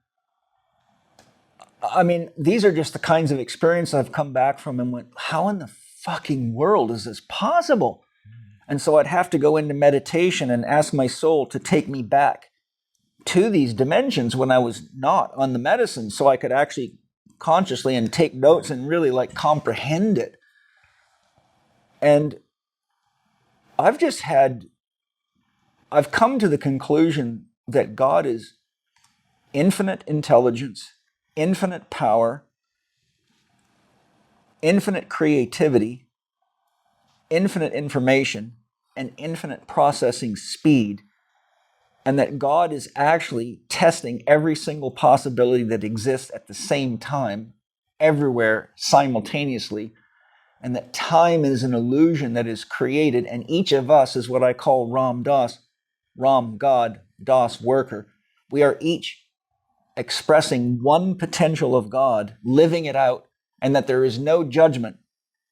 I mean, these are just the kinds of experiences I've come back from and went, how in the fucking world is this possible? And so I'd have to go into meditation and ask my soul to take me back to these dimensions when I was not on the medicine, so I could actually consciously and take notes and really like comprehend it. And I've come to the conclusion that God is infinite intelligence, infinite power, infinite creativity, infinite information, and infinite processing speed, and that God is actually testing every single possibility that exists at the same time, everywhere, simultaneously, and that time is an illusion that is created, and each of us is what I call Ram Das, Ram, God, Das, worker. We are each expressing one potential of God, living it out, and that there is no judgment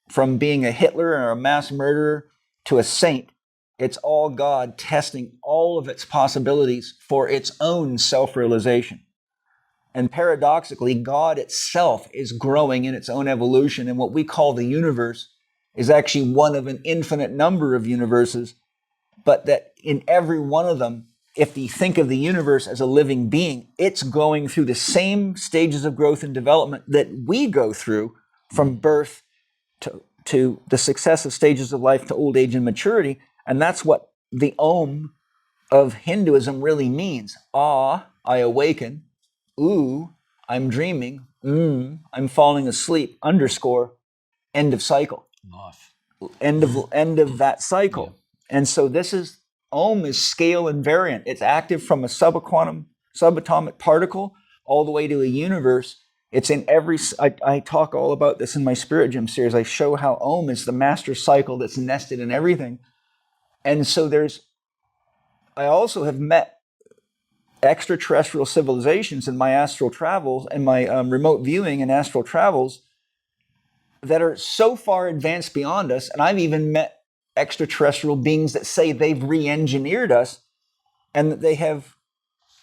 from being a Hitler or a mass murderer to a saint. It's all God testing all of its possibilities for its own self-realization. And paradoxically, God itself is growing in its own evolution, and what we call the universe is actually one of an infinite number of universes, but that in every one of them, if you think of the universe as a living being, it's going through the same stages of growth and development that we go through from birth to the successive stages of life to old age and maturity. And that's what the Om of Hinduism really means. Ah, I awaken. Ooh, I'm dreaming. I'm falling asleep. Underscore, end of cycle. Life. End of that cycle. Yeah. And so this is, Om is scale invariant. It's active from a subatomic particle all the way to a universe. It's in every, I talk all about this in my Spirit Gym series. I show how Om is the master cycle that's nested in everything. And so I also have met extraterrestrial civilizations in my astral travels and my remote viewing and astral travels that are so far advanced beyond us. And I've even met extraterrestrial beings that say they've re-engineered us and that they have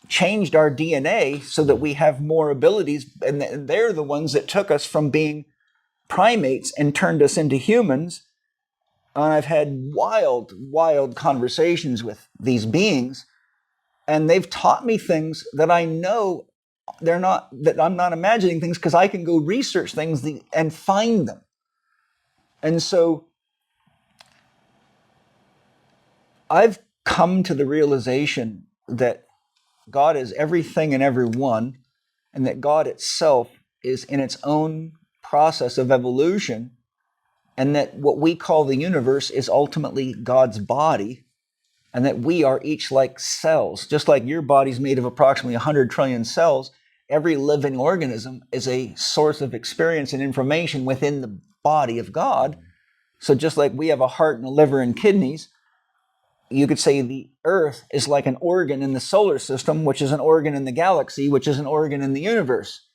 changed our DNA so that we have more abilities, and they're the ones that took us from being primates and turned us into humans. And I've had wild conversations with these beings, and they've taught me things that I know that I'm not imagining things, because I can go research things and find them. And so I've come to the realization that God is everything and everyone, and that God itself is in its own process of evolution, and that what we call the universe is ultimately God's body, and that we are each like cells. Just like your body's made of approximately 100 trillion cells, every living organism is a source of experience and information within the body of God. So just like we have a heart and a liver and kidneys, you could say the Earth is like an organ in the solar system, which is an organ in the galaxy, which is an organ in the universe.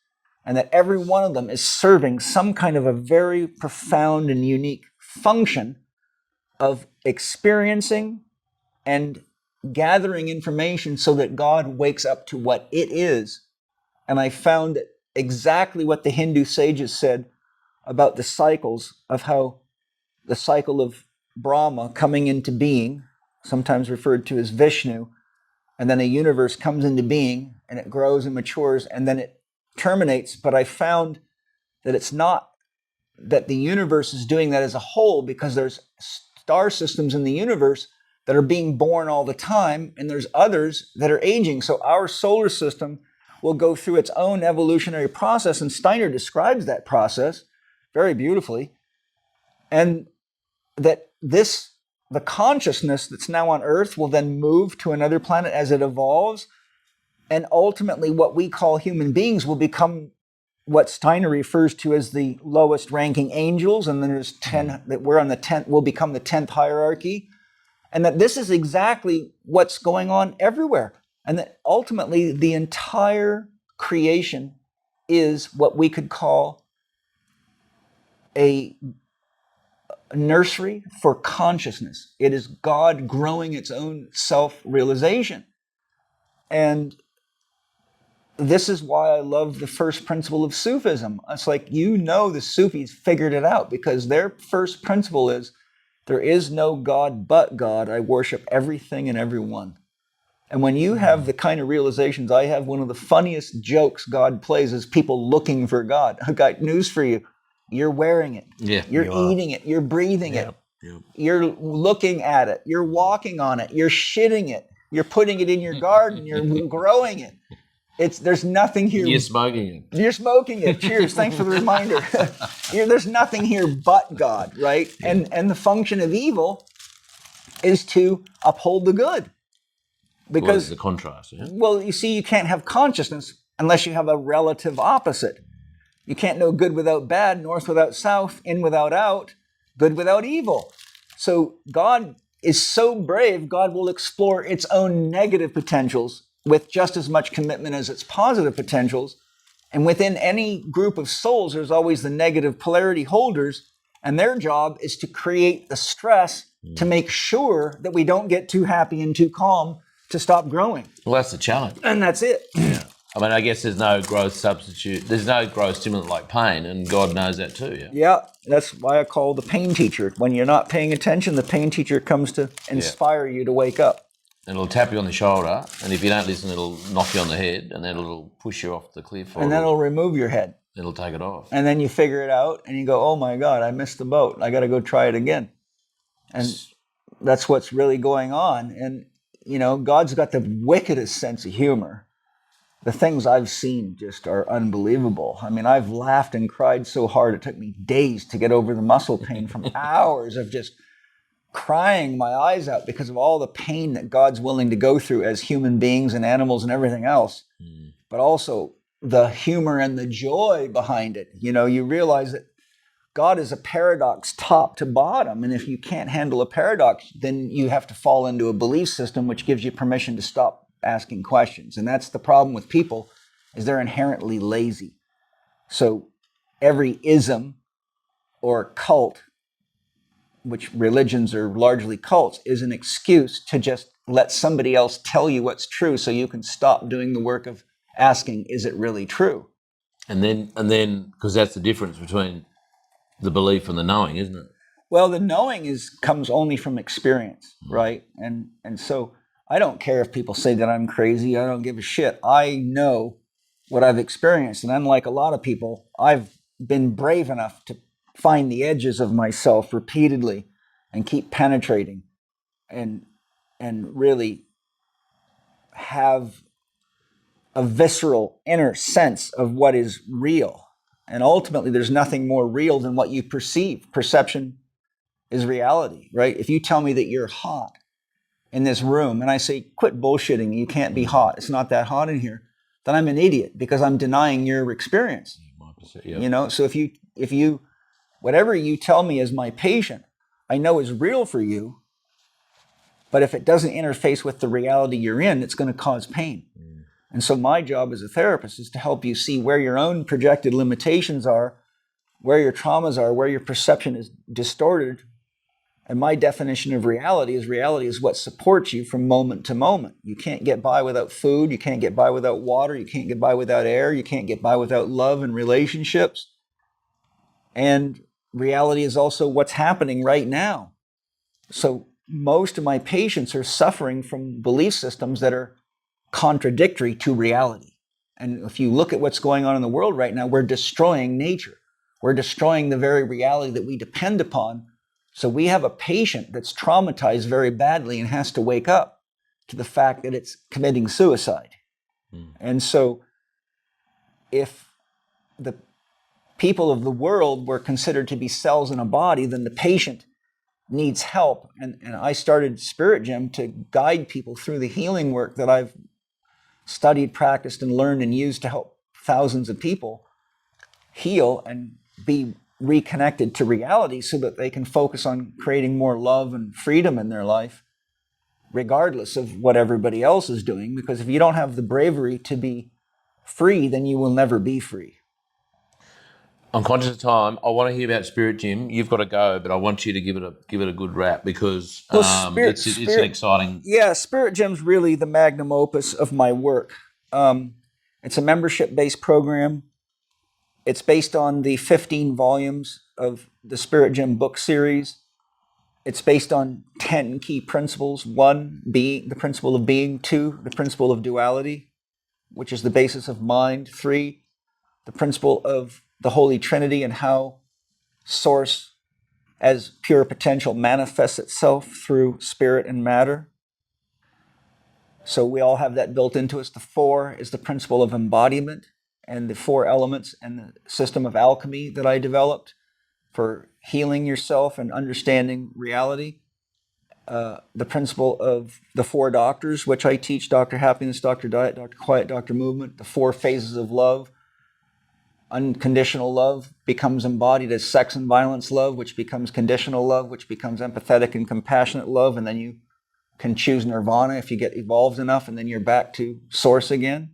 And that every one of them is serving some kind of a very profound and unique function of experiencing and gathering information so that God wakes up to what it is. And I found exactly what the Hindu sages said about the cycles of how the cycle of Brahma coming into being, sometimes referred to as Vishnu, and then a universe comes into being and it grows and matures and then it terminates. But I found that it's not that the universe is doing that as a whole, because there's star systems in the universe that are being born all the time, and there's others that are aging. So our solar system will go through its own evolutionary process, and Steiner describes that process very beautifully. And that the consciousness that's now on Earth will then move to another planet as it evolves, and ultimately what we call human beings will become what Steiner refers to as the lowest ranking angels, and then there's 10 that we're on the 10th, will become the 10th hierarchy, and that this is exactly what's going on everywhere, and that ultimately the entire creation is what we could call a nursery for consciousness. It is God growing its own self-realization. And this is why I love the first principle of Sufism. It's like, the Sufis figured it out, because their first principle is, there is no God but God. I worship everything and everyone. And when you have the kind of realizations I have, one of the funniest jokes God plays is people looking for God. I've got news for you. You're wearing it. Yeah, you're eating it. You're breathing it. Yep. You're looking at it. You're walking on it. You're shitting it. You're putting it in your garden. You're growing it. There's nothing here. You're smoking it. You're smoking it. Cheers. Thanks for the reminder. There's nothing here but God, right? Yeah. And the function of evil is to uphold the good. Because the contrast, yeah? Well, you see, you can't have consciousness unless you have a relative opposite. You can't know good without bad, north without south, in without out, good without evil. So God is so brave, God will explore its own negative potentials with just as much commitment as its positive potentials. And within any group of souls, there's always the negative polarity holders, and their job is to create the stress to make sure that we don't get too happy and too calm to stop growing. Well, that's the challenge. And that's it. Yeah. I mean, I guess there's no growth substitute. There's no growth stimulant like pain, and God knows that too, yeah? Yeah, that's why I call the pain teacher. When you're not paying attention, the pain teacher comes to inspire you to wake up. And it'll tap you on the shoulder, and if you don't listen, it'll knock you on the head, and then it'll push you off the cliff. And then it'll remove your head. It'll take it off. And then you figure it out, and you go, oh my God, I missed the boat. I got to go try it again. And that's what's really going on. And, God's got the wickedest sense of humor. The things I've seen just are unbelievable. I mean, I've laughed and cried so hard, it took me days to get over the muscle pain from hours of just crying my eyes out because of all the pain that God's willing to go through as human beings and animals and everything else. But also the humor and the joy behind it. You realize that God is a paradox top to bottom. And if you can't handle a paradox, then you have to fall into a belief system which gives you permission to stop asking questions. And that's the problem with people, is they're inherently lazy. So every ism or cult, which religions are largely cults, is an excuse to just let somebody else tell you what's true so you can stop doing the work of asking, is it really true? And then, because that's the difference between the belief and the knowing, isn't it? Well, the knowing comes only from experience, right? And so I don't care if people say that I'm crazy. I don't give a shit. I know what I've experienced. And unlike a lot of people, I've been brave enough to find the edges of myself repeatedly and keep penetrating and really have a visceral inner sense of what is real. And ultimately, there's nothing more real than what you perceive. Perception is reality, right? If you tell me that you're hot in this room and I say, quit bullshitting, you can't be hot, it's not that hot in here, then I'm an idiot because I'm denying your experience. Yep. So if you whatever you tell me as my patient, I know is real for you, but if it doesn't interface with the reality you're in, it's going to cause pain. And so my job as a therapist is to help you see where your own projected limitations are, where your traumas are, where your perception is distorted. And my definition of reality is what supports you from moment to moment. You can't get by without food. You can't get by without water. You can't get by without air. You can't get by without love and relationships. And reality is also what's happening right now. So most of my patients are suffering from belief systems that are contradictory to reality. And if you look at what's going on in the world right now, we're destroying nature. We're destroying the very reality that we depend upon. So we have a patient that's traumatized very badly and has to wake up to the fact that it's committing suicide. And so if the people of the world were considered to be cells in a body, then the patient needs help. And I started Spirit Gym to guide people through the healing work that I've studied, practiced, and learned and used to help thousands of people. heal and be reconnected to reality so that they can focus on creating more love and freedom in their life, regardless of what everybody else is doing. Because if you don't have the bravery to be free, then you will never be free. I'm conscious of time. I want to hear about Spirit Gym. You've got to go, but I want you to give it a good rap because it's an exciting. Yeah, Spirit Gym's really the magnum opus of my work. It's a membership-based program. It's based on the 15 volumes of the Spirit Gym book series. It's based on 10 key principles. 1, being the principle of being. 2, the principle of duality, which is the basis of mind. 3, the principle of the Holy Trinity and how Source as pure potential manifests itself through spirit and matter. So we all have that built into us. The 4 is the principle of embodiment and the 4 elements and the system of alchemy that I developed for healing yourself and understanding reality. The principle of the 4 doctors, which I teach: Dr. Happiness, Dr. Diet, Dr. Quiet, Dr. Movement. The 4 phases of love. Unconditional love becomes embodied as sex and violence love, which becomes conditional love, which becomes empathetic and compassionate love, and then you can choose nirvana if you get evolved enough, and then you're back to source again.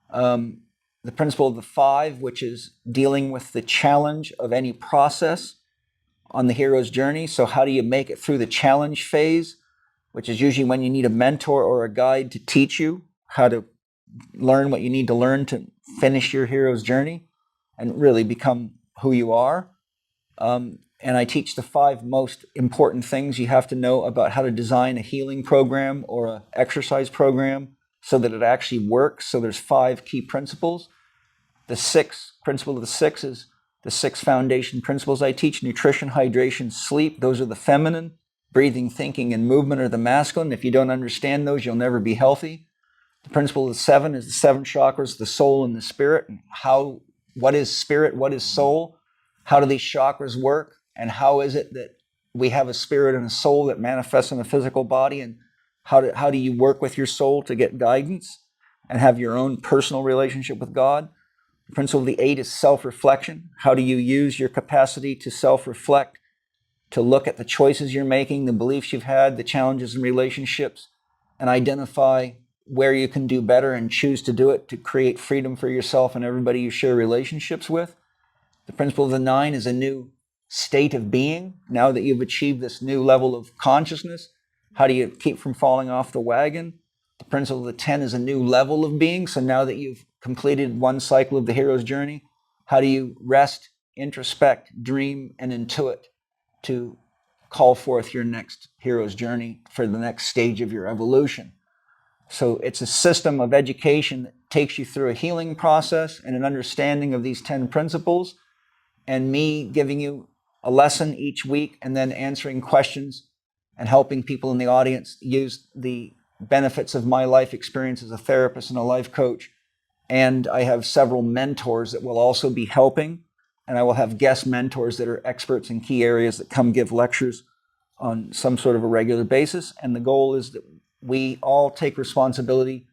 The principle of the 5, which is dealing with the challenge of any process on the hero's journey. So how do you make it through the challenge phase, which is usually when you need a mentor or a guide to teach you how to learn what you need to learn to finish your hero's journey and really become who you are. And I teach the 5 most important things you have to know about how to design a healing program or an exercise program so that it actually works. So there's 5 key principles. The 6th principle of the 6 is the 6 foundation principles I teach: nutrition, hydration, sleep. Those are the feminine. Breathing, thinking, and movement are the masculine. If you don't understand those, you'll never be healthy. The principle of the 7 is the 7 chakras, the soul and the spirit. And what is spirit? What is soul? How do these chakras work? And how is it that we have a spirit and a soul that manifests in a physical body? And how do you work with your soul to get guidance and have your own personal relationship with God? The principle of the 8 is self-reflection. How do you use your capacity to self-reflect, to look at the choices you're making, the beliefs you've had, the challenges in relationships, and identify where you can do better and choose to do it to create freedom for yourself and everybody you share relationships with. The principle of the 9 is a new state of being. Now that you've achieved this new level of consciousness, how do you keep from falling off the wagon? The principle of the 10 is a new level of being. So now that you've completed one cycle of the hero's journey, how do you rest, introspect, dream, and intuit to call forth your next hero's journey for the next stage of your evolution? So it's a system of education that takes you through a healing process and an understanding of these 10 principles, and me giving you a lesson each week and then answering questions and helping people in the audience use the benefits of my life experience as a therapist and a life coach. And I have several mentors that will also be helping, and I will have guest mentors that are experts in key areas that come give lectures on some sort of a regular basis. And the goal is that we all take responsibility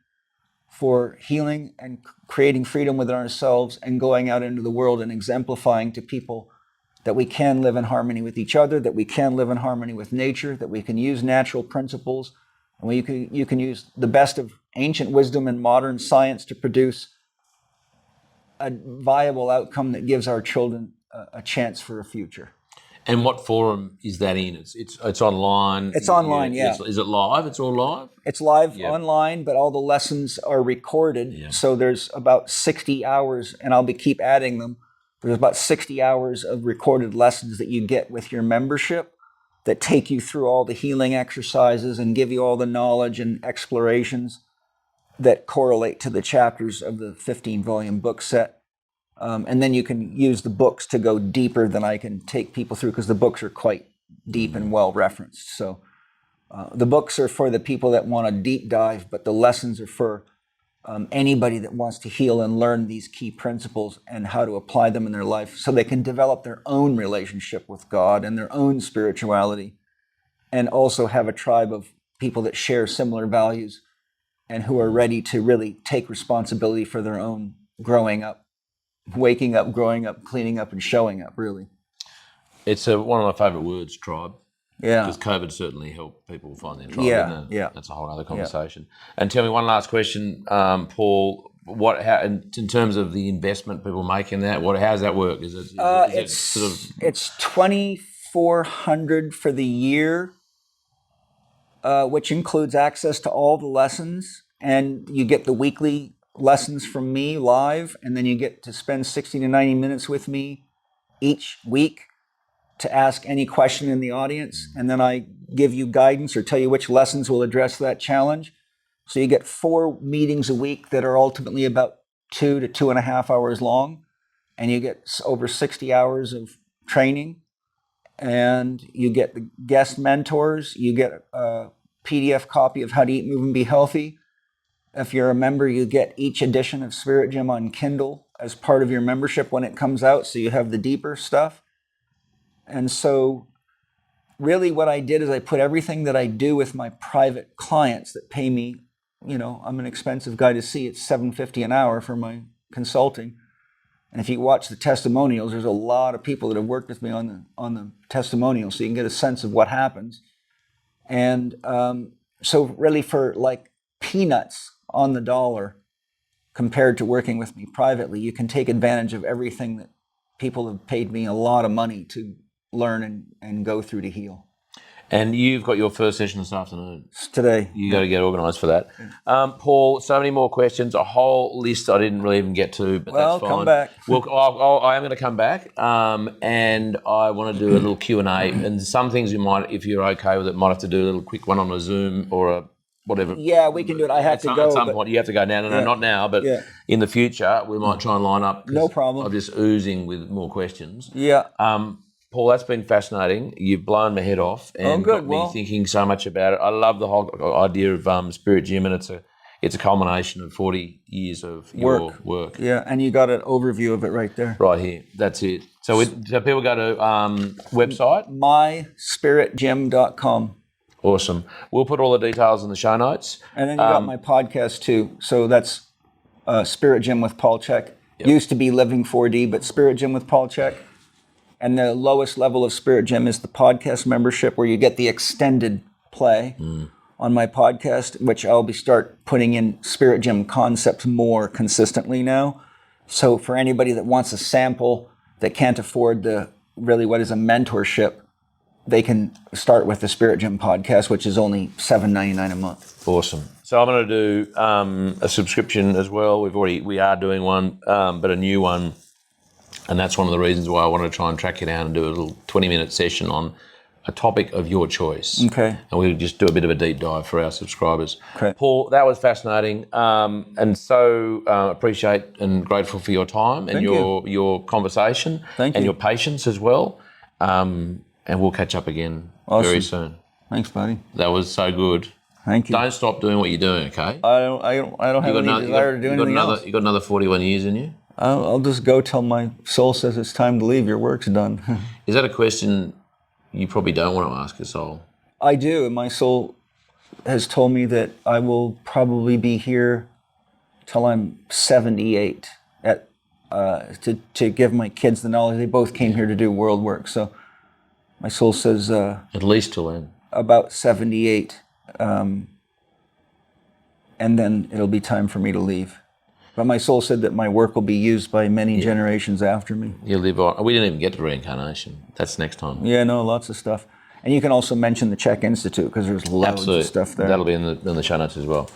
for healing and creating freedom within ourselves and going out into the world and exemplifying to people that we can live in harmony with each other, that we can live in harmony with nature, that we can use natural principles, and you can use the best of ancient wisdom and modern science to produce a viable outcome that gives our children a chance for a future. And what forum is that in? It's online. It's online, yeah. Is it live? It's all live? It's live online, but all the lessons are recorded. Yeah. So there's about 60 hours, and I'll keep adding them. There's about 60 hours of recorded lessons that you get with your membership that take you through all the healing exercises and give you all the knowledge and explorations that correlate to the chapters of the 15-volume book set. And then you can use the books to go deeper than I can take people through, because the books are quite deep and well referenced. So the books are for the people that want a deep dive, but the lessons are for anybody that wants to heal and learn these key principles and how to apply them in their life so they can develop their own relationship with God and their own spirituality, and also have a tribe of people that share similar values and who are ready to really take responsibility for their own growing up waking up, growing up, cleaning up, and showing up, really. It's one of my favourite words, tribe. Yeah. Because COVID certainly helped people find their tribe. Yeah, Didn't it? yeah. That's a whole other conversation. And tell me one last question, Paul. How in terms of the investment people make in that? How does that work? Is it sort of? It's $2,400 for the year, which includes access to all the lessons, and you get the weekly lessons from me live, and then you get to spend 60 to 90 minutes with me each week to ask any question in the audience, and then I give you guidance or tell you which lessons will address that challenge. So you get 4 meetings a week that are ultimately about 2 to 2.5 hours long, and you get over 60 hours of training, and you get the guest mentors. You get a PDF copy of How to Eat, Move, and Be Healthy. If you're a member, you get each edition of Spirit Gym on Kindle as part of your membership when it comes out, so you have the deeper stuff. And so really what I did is I put everything that I do with my private clients that pay me, I'm an expensive guy to see. It's $750 an hour for my consulting. And if you watch the testimonials, there's a lot of people that have worked with me on the testimonials, so you can get a sense of what happens. And so really for like peanuts on the dollar compared to working with me privately, you can take advantage of everything that people have paid me a lot of money to learn and go through to heal. And you've got your first session this afternoon. It's today. You got to get organised for that. Paul, so many more questions, a whole list I didn't really even get to, but that's fine. Come back. Well, I am going to come back, and I want to do a little Q&A, and some things you might, if you're okay with it, might have to do a little quick one on a Zoom or a whatever. Yeah, we can do it. I have to go. At some point, you have to go now. No, not now, but in the future, we might try and line up. No problem. I'm just oozing with more questions. Yeah. Paul, that's been fascinating. You've blown my head off and got me thinking so much about it. I love the whole idea of Spirit Gym, and it's a culmination of 40 years of your work. Yeah, and you got an overview of it right there. Right here. That's it. So people go to website? myspiritgym.com. Awesome. We'll put all the details in the show notes. And then you got my podcast too. So that's Spirit Gym with Paul Chek. Yep. Used to be Living 4D, but Spirit Gym with Paul Chek. And the lowest level of Spirit Gym is the podcast membership, where you get the extended play on my podcast, which I'll start putting in Spirit Gym concepts more consistently now. So for anybody that wants a sample that can't afford what is a mentorship, they can start with the Spirit Gym podcast, which is only $7.99 a month. Awesome. So I'm going to do a subscription as well. We are doing one, but a new one. And that's one of the reasons why I wanted to try and track you down and do a little 20-minute session on a topic of your choice. Okay. And we'll just do a bit of a deep dive for our subscribers. Okay. Paul, that was fascinating. And so appreciate and grateful for your time and your conversation. Thank and you. your patience as well. And we'll catch up again very soon. Thanks, buddy. That was so good. Thank you. Don't stop doing what you're doing, okay? I don't have any desire to do anything else. You got another 41 years in you? I'll just go till my soul says it's time to leave. Your work's done. Is that a question you probably don't want to ask your soul? I do, and my soul has told me that I will probably be here till I'm 78 to give my kids the knowledge. They both came here to do world work, so my soul says at least till then. About 78, and then it'll be time for me to leave. But my soul said that my work will be used by many generations after me. You'll live on. We didn't even get to reincarnation. That's next time. Yeah, no, lots of stuff. And you can also mention the Chek Institute, because there's loads of stuff there. That'll be in the show notes as well.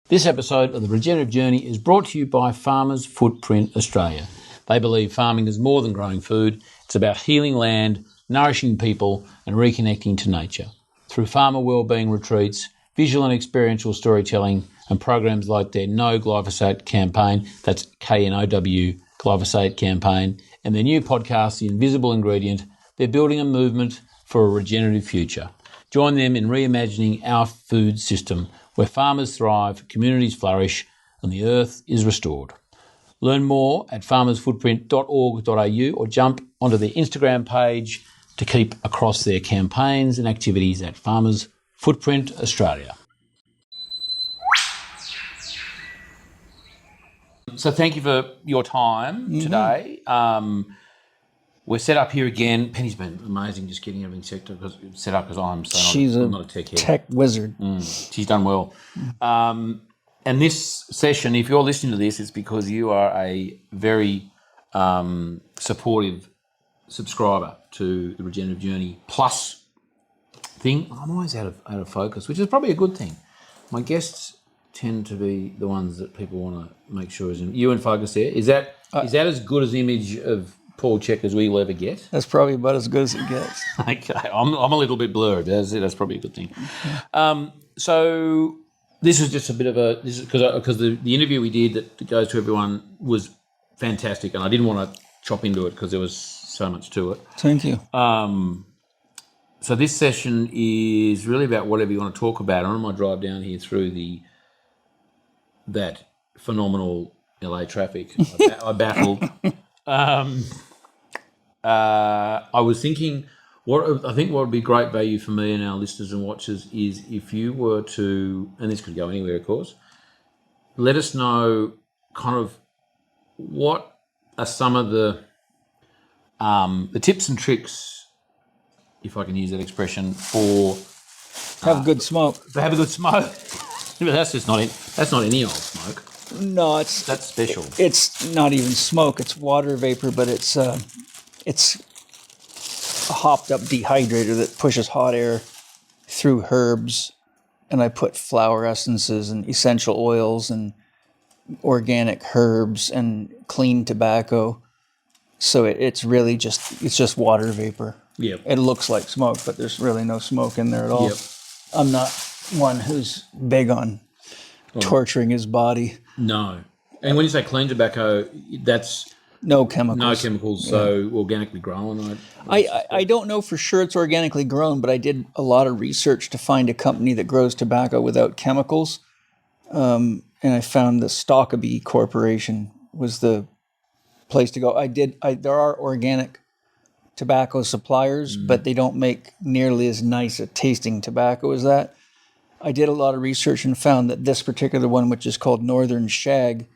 This episode of The Regenerative Journey is brought to you by Farmers Footprint Australia. They believe farming is more than growing food. It's about healing land, nourishing people, and reconnecting to nature. Through farmer wellbeing retreats, visual and experiential storytelling, and programs like their KnowGlyphosate Campaign, that's KNOW Glyphosate Campaign, and their new podcast, The Invisible Ingredient, they're building a movement for a regenerative future. Join them in reimagining our food system, where farmers thrive, communities flourish, and the earth is restored. Learn more at farmersfootprint.org.au or jump onto their Instagram page to keep across their campaigns and activities at Farmers Footprint Australia. So thank you for your time today. We're set up here again. Penny's been amazing just getting everything set up because I'm not a tech head. Tech wizard. She's done well. And this session, if you're listening to this, it's because you are a very supportive subscriber to the Regenerative Journey Plus thing. I'm always out of focus, which is probably a good thing. My guests tend to be the ones that people want to make sure is you in focus there. Is that as good as the image of Paul Chek as we will ever get? That's probably about as good as it gets. Okay, I'm a little bit blurred. That's probably a good thing. So this is just a bit of because the interview we did that goes to everyone was fantastic, and I didn't want to chop into it because there was so much to it. Thank you. So this session is really about whatever you want to talk about. I'm on my drive down here through that phenomenal LA traffic. I battled. I was thinking, what would be great value for me and our listeners and watchers is if you were to, and this could go anywhere, of course, let us know kind of what are some of the tips and tricks, if I can use that expression, for have a good smoke. Have a good smoke. But that's not any old smoke. No, that's special. It's not even smoke. It's water vapor, but it's a hopped up dehydrator that pushes hot air through herbs, and I put flower essences and essential oils and organic herbs and clean tobacco. So it's really just water vapor. Yeah. It looks like smoke, but there's really no smoke in there at all. Yep. I'm not one who's big on torturing his body. No. And when you say clean tobacco, that's no chemicals. No chemicals, so organically grown. I don't know for sure it's organically grown, but I did a lot of research to find a company that grows tobacco without chemicals. And I found the Stockabee Corporation was the place to go. There are organic tobacco suppliers, but they don't make nearly as nice a tasting tobacco as that. I did a lot of research and found that this particular one, which is called Northern Shag,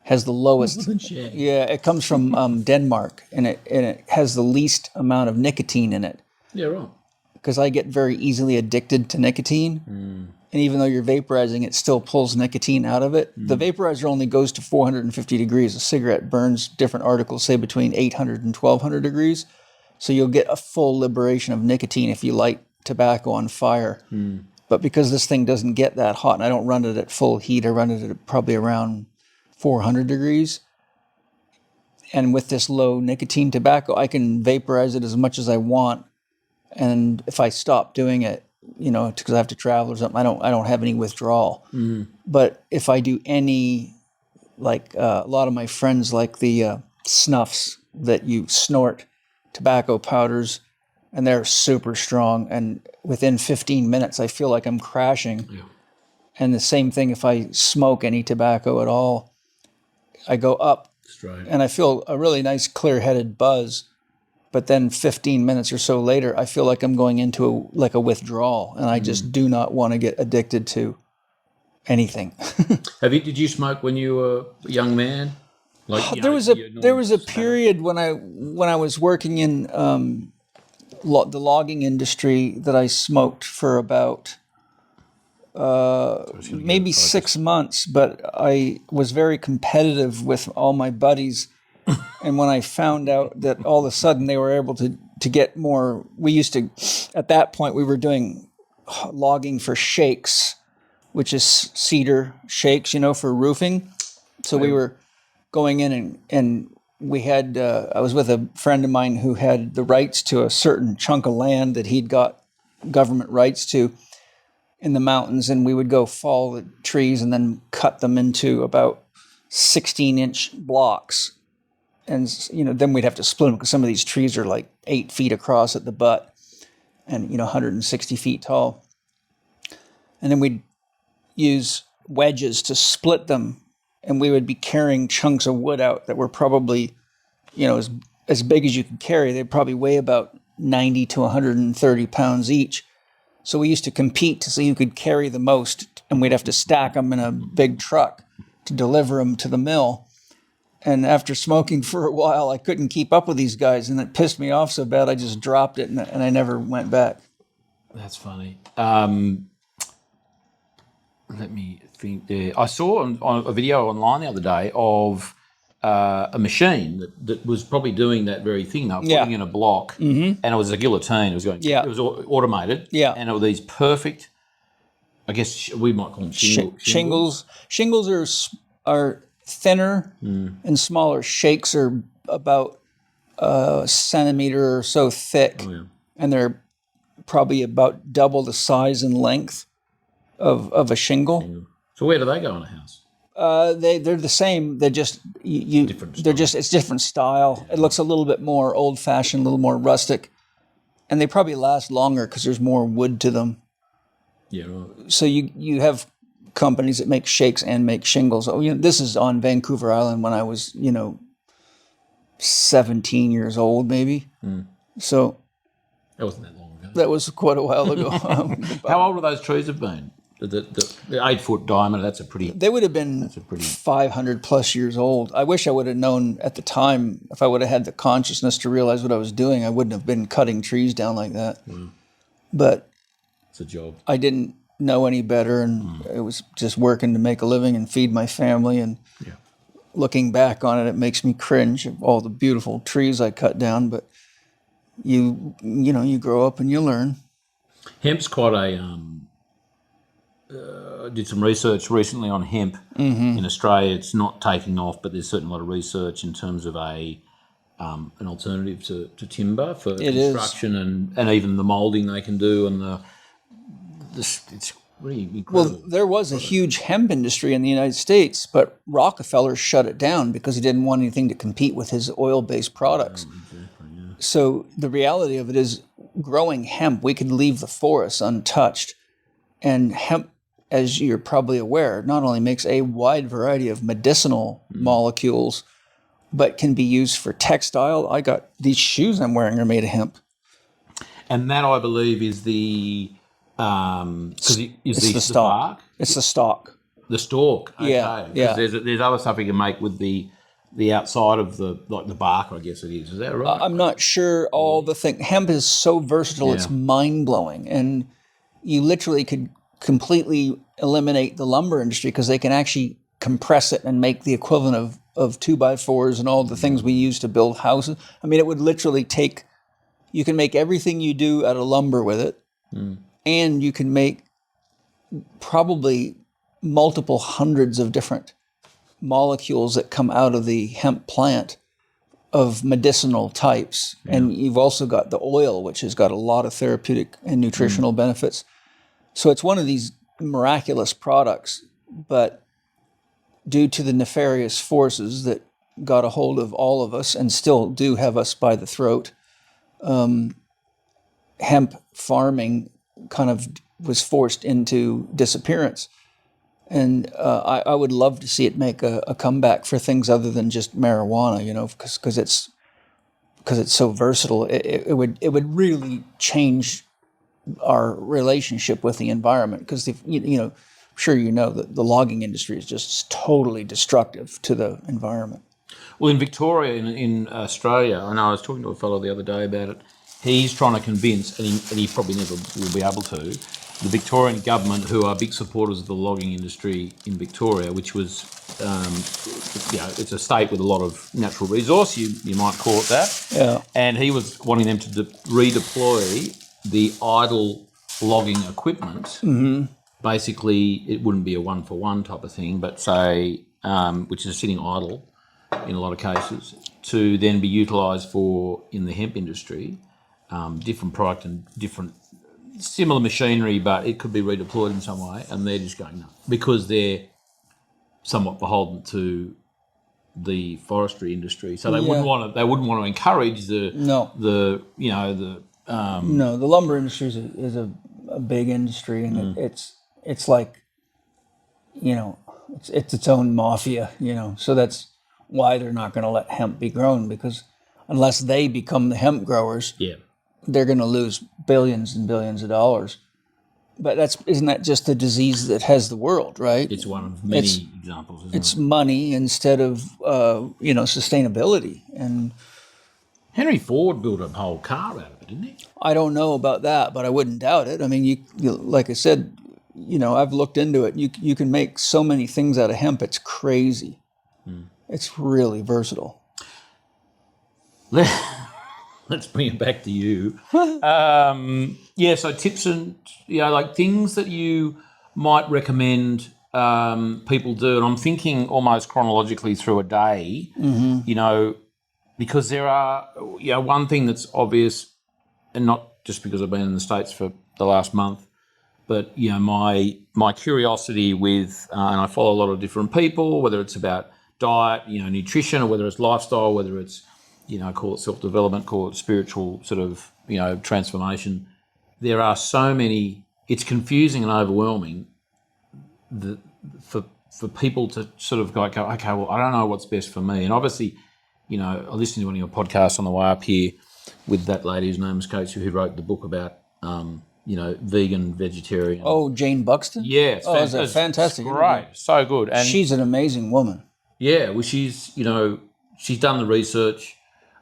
has the lowest. Northern Shag. Yeah, it comes from Denmark, and it has the least amount of nicotine in it. Yeah, right. Because I get very easily addicted to nicotine, and even though you're vaporizing, it still pulls nicotine out of it. The vaporizer only goes to 450 degrees. A cigarette burns, different articles say, between 800 and 1200 degrees. So you'll get a full liberation of nicotine if you light tobacco on fire. But because this thing doesn't get that hot, and I don't run it at full heat, I run it at probably around 400 degrees. And with this low nicotine tobacco, I can vaporize it as much as I want. And if I stop doing it, because I have to travel or something, I don't have any withdrawal. But if I do any, a lot of my friends like the snuffs that you snort, tobacco powders, and they're super strong. And within 15 minutes, I feel like I'm crashing. Yeah. And the same thing if I smoke any tobacco at all, I go up. Straight. And I feel a really nice clear-headed buzz. But then 15 minutes or so later, I feel like I'm going into a withdrawal. And I just do not want to get addicted to anything. Did you smoke when you were a young man? There was a period when I was working in the logging industry that I smoked for about maybe 6 months, but I was very competitive with all my buddies. And when I found out that all of a sudden they were able to get more, at that point we were doing logging for shakes, which is cedar shakes, for roofing. So we were going in and we had, I was with a friend of mine who had the rights to a certain chunk of land that he'd got government rights to in the mountains, and we would go fall the trees and then cut them into about 16-inch blocks. And, then we'd have to split them because some of these trees are like 8 feet across at the butt and, 160 feet tall. And then we'd use wedges to split them, and we would be carrying chunks of wood out that were probably, as big as you could carry. They'd probably weigh about 90 to 130 pounds each. So we used to compete to see who could carry the most, and we'd have to stack them in a big truck to deliver them to the mill. And after smoking for a while, I couldn't keep up with these guys, and it pissed me off so bad I just dropped it, and I never went back. That's funny. Let me think there. I saw on a video online the other day of a machine that was probably doing that very thing. They were putting in a block, and it was a guilotine. It was going. Yeah. It was automated. Yeah. And it were these perfect. I guess we might call them shingles. Shingles are thinner and smaller. Shakes are about a centimeter or so thick, and they're probably about double the size and length of a shingle. So where do they go in a house? They're the same. They're just it's different style. It looks a little bit more old fashioned, a little more rustic, and they probably last longer because there's more wood to them. Yeah. Right. So you have companies that make shakes and make shingles. Oh, this is on Vancouver Island when I was 17 years old, maybe. So that wasn't that long ago. That was quite a while ago. How old would those trees have been? The 8 foot diameter. That's a pretty. They would have been 500 plus years old. I wish I would have known at the time. If I would have had the consciousness to realize what I was doing, I wouldn't have been cutting trees down like that. But it's a job. I didn't know any better, and it was just working to make a living and feed my family. And looking back on it, it makes me cringe of all the beautiful trees I cut down. But you grow up and you learn. Hemp's quite a. Did some research recently on hemp in Australia. It's not taking off, but there's certainly a lot of research in terms of an alternative to timber for construction and even the moulding they can do and it's really incredible. Well, there was a huge hemp industry in the United States, but Rockefeller shut it down because he didn't want anything to compete with his oil-based products. So the reality of it is, growing hemp, we could leave the forests untouched, and hemp, as you're probably aware, not only makes a wide variety of medicinal molecules, but can be used for textile. I got these shoes I'm wearing are made of hemp. And that, I believe, is the stalk. Bark? It's the stalk. The stalk. Okay. Yeah. There's other stuff you can make with the outside of the bark, I guess it is. Is that right? I'm not sure all the thing. Hemp is so versatile, it's mind-blowing. And you literally could completely eliminate the lumber industry because they can actually compress it and make the equivalent of 2x4s and all the things we use to build houses. I mean, it would literally you can make everything you do out of lumber with it, and you can make probably multiple hundreds of different molecules that come out of the hemp plant of medicinal types. And you've also got the oil, which has got a lot of therapeutic and nutritional benefits. So it's one of these miraculous products, but due to the nefarious forces that got a hold of all of us and still do have us by the throat, hemp farming kind of was forced into disappearance. And I would love to see it make a comeback for things other than just marijuana, because it's so versatile. It would really change our relationship with the environment, because I'm sure that the logging industry is just totally destructive to the environment. Well, in Victoria, in Australia, I know I was talking to a fellow the other day about it. He's trying to convince, and he probably never will be able to, the Victorian government, who are big supporters of the logging industry in Victoria, which was, it's a state with a lot of natural resource, you might call it that. Yeah. And he was wanting them to redeploy the idle logging equipment. Basically, it wouldn't be a one-for-one type of thing, but say, which is sitting idle in a lot of cases, to then be utilised in the hemp industry, different product and different similar machinery, but it could be redeployed in some way, and they're just going no, because they're somewhat beholden to the forestry industry. So they wouldn't want to encourage the lumber industry is a big industry, and it's like, it's its own mafia, so that's why they're not going to let hemp be grown, because unless they become the hemp growers, they're going to lose billions and billions of dollars. But isn't that just the disease that has the world, right? It's one of many examples, isn't It's it? money instead of sustainability. And Henry Ford built a whole car out of it, didn't he? I don't know about that, but I wouldn't doubt it. I mean, you like I said, I've looked into it. You can make so many things out of hemp. It's crazy. It's really versatile. Let's bring it back to you. So tips and like things that you might recommend people do. And I'm thinking almost chronologically through a day. Because there are one thing that's obvious, and not just because I've been in the States for the last month, but my curiosity with and I follow a lot of different people, whether it's about diet, nutrition, or whether it's lifestyle, whether it's call it self-development, call it spiritual sort of transformation. There are so many. It's confusing and overwhelming for people to sort of go, okay, well, I don't know what's best for me. And obviously, I listened to one of your podcasts on the way up here with that lady whose name is Coach, who wrote the book about, vegan, vegetarian. Oh, Jane Buxton? Yeah. It's fantastic. It's great. So good. And she's an amazing woman. yeah, well, she's done the research.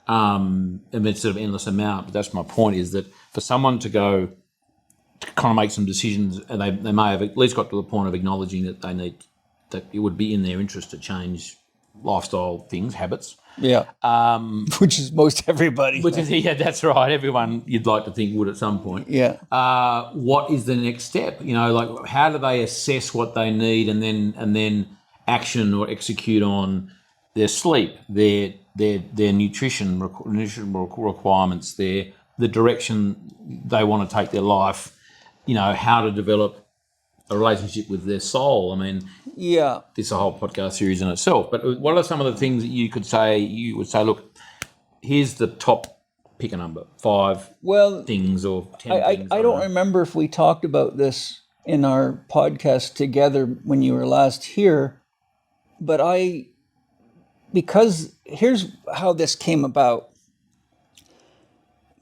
It's sort of endless amount, but that's my point, is that for someone to go to kind of make some decisions, and they may have at least got to the point of acknowledging that that it would be in their interest to change lifestyle things, habits. Yeah. Which is most everybody. That's right. Everyone you'd like to think would at some point. Yeah. What is the next step? Like how do they assess what they need and then action or execute on their sleep, their nutrition requirements, the direction they want to take their life, how to develop a relationship with their soul. I mean, yeah, this is a whole podcast series in itself. But what are some of the things that you would say, look, here's the top, pick a number, 5 things or 10 things. I don't remember if we talked about this in our podcast together when you were last here, but because here's how this came about.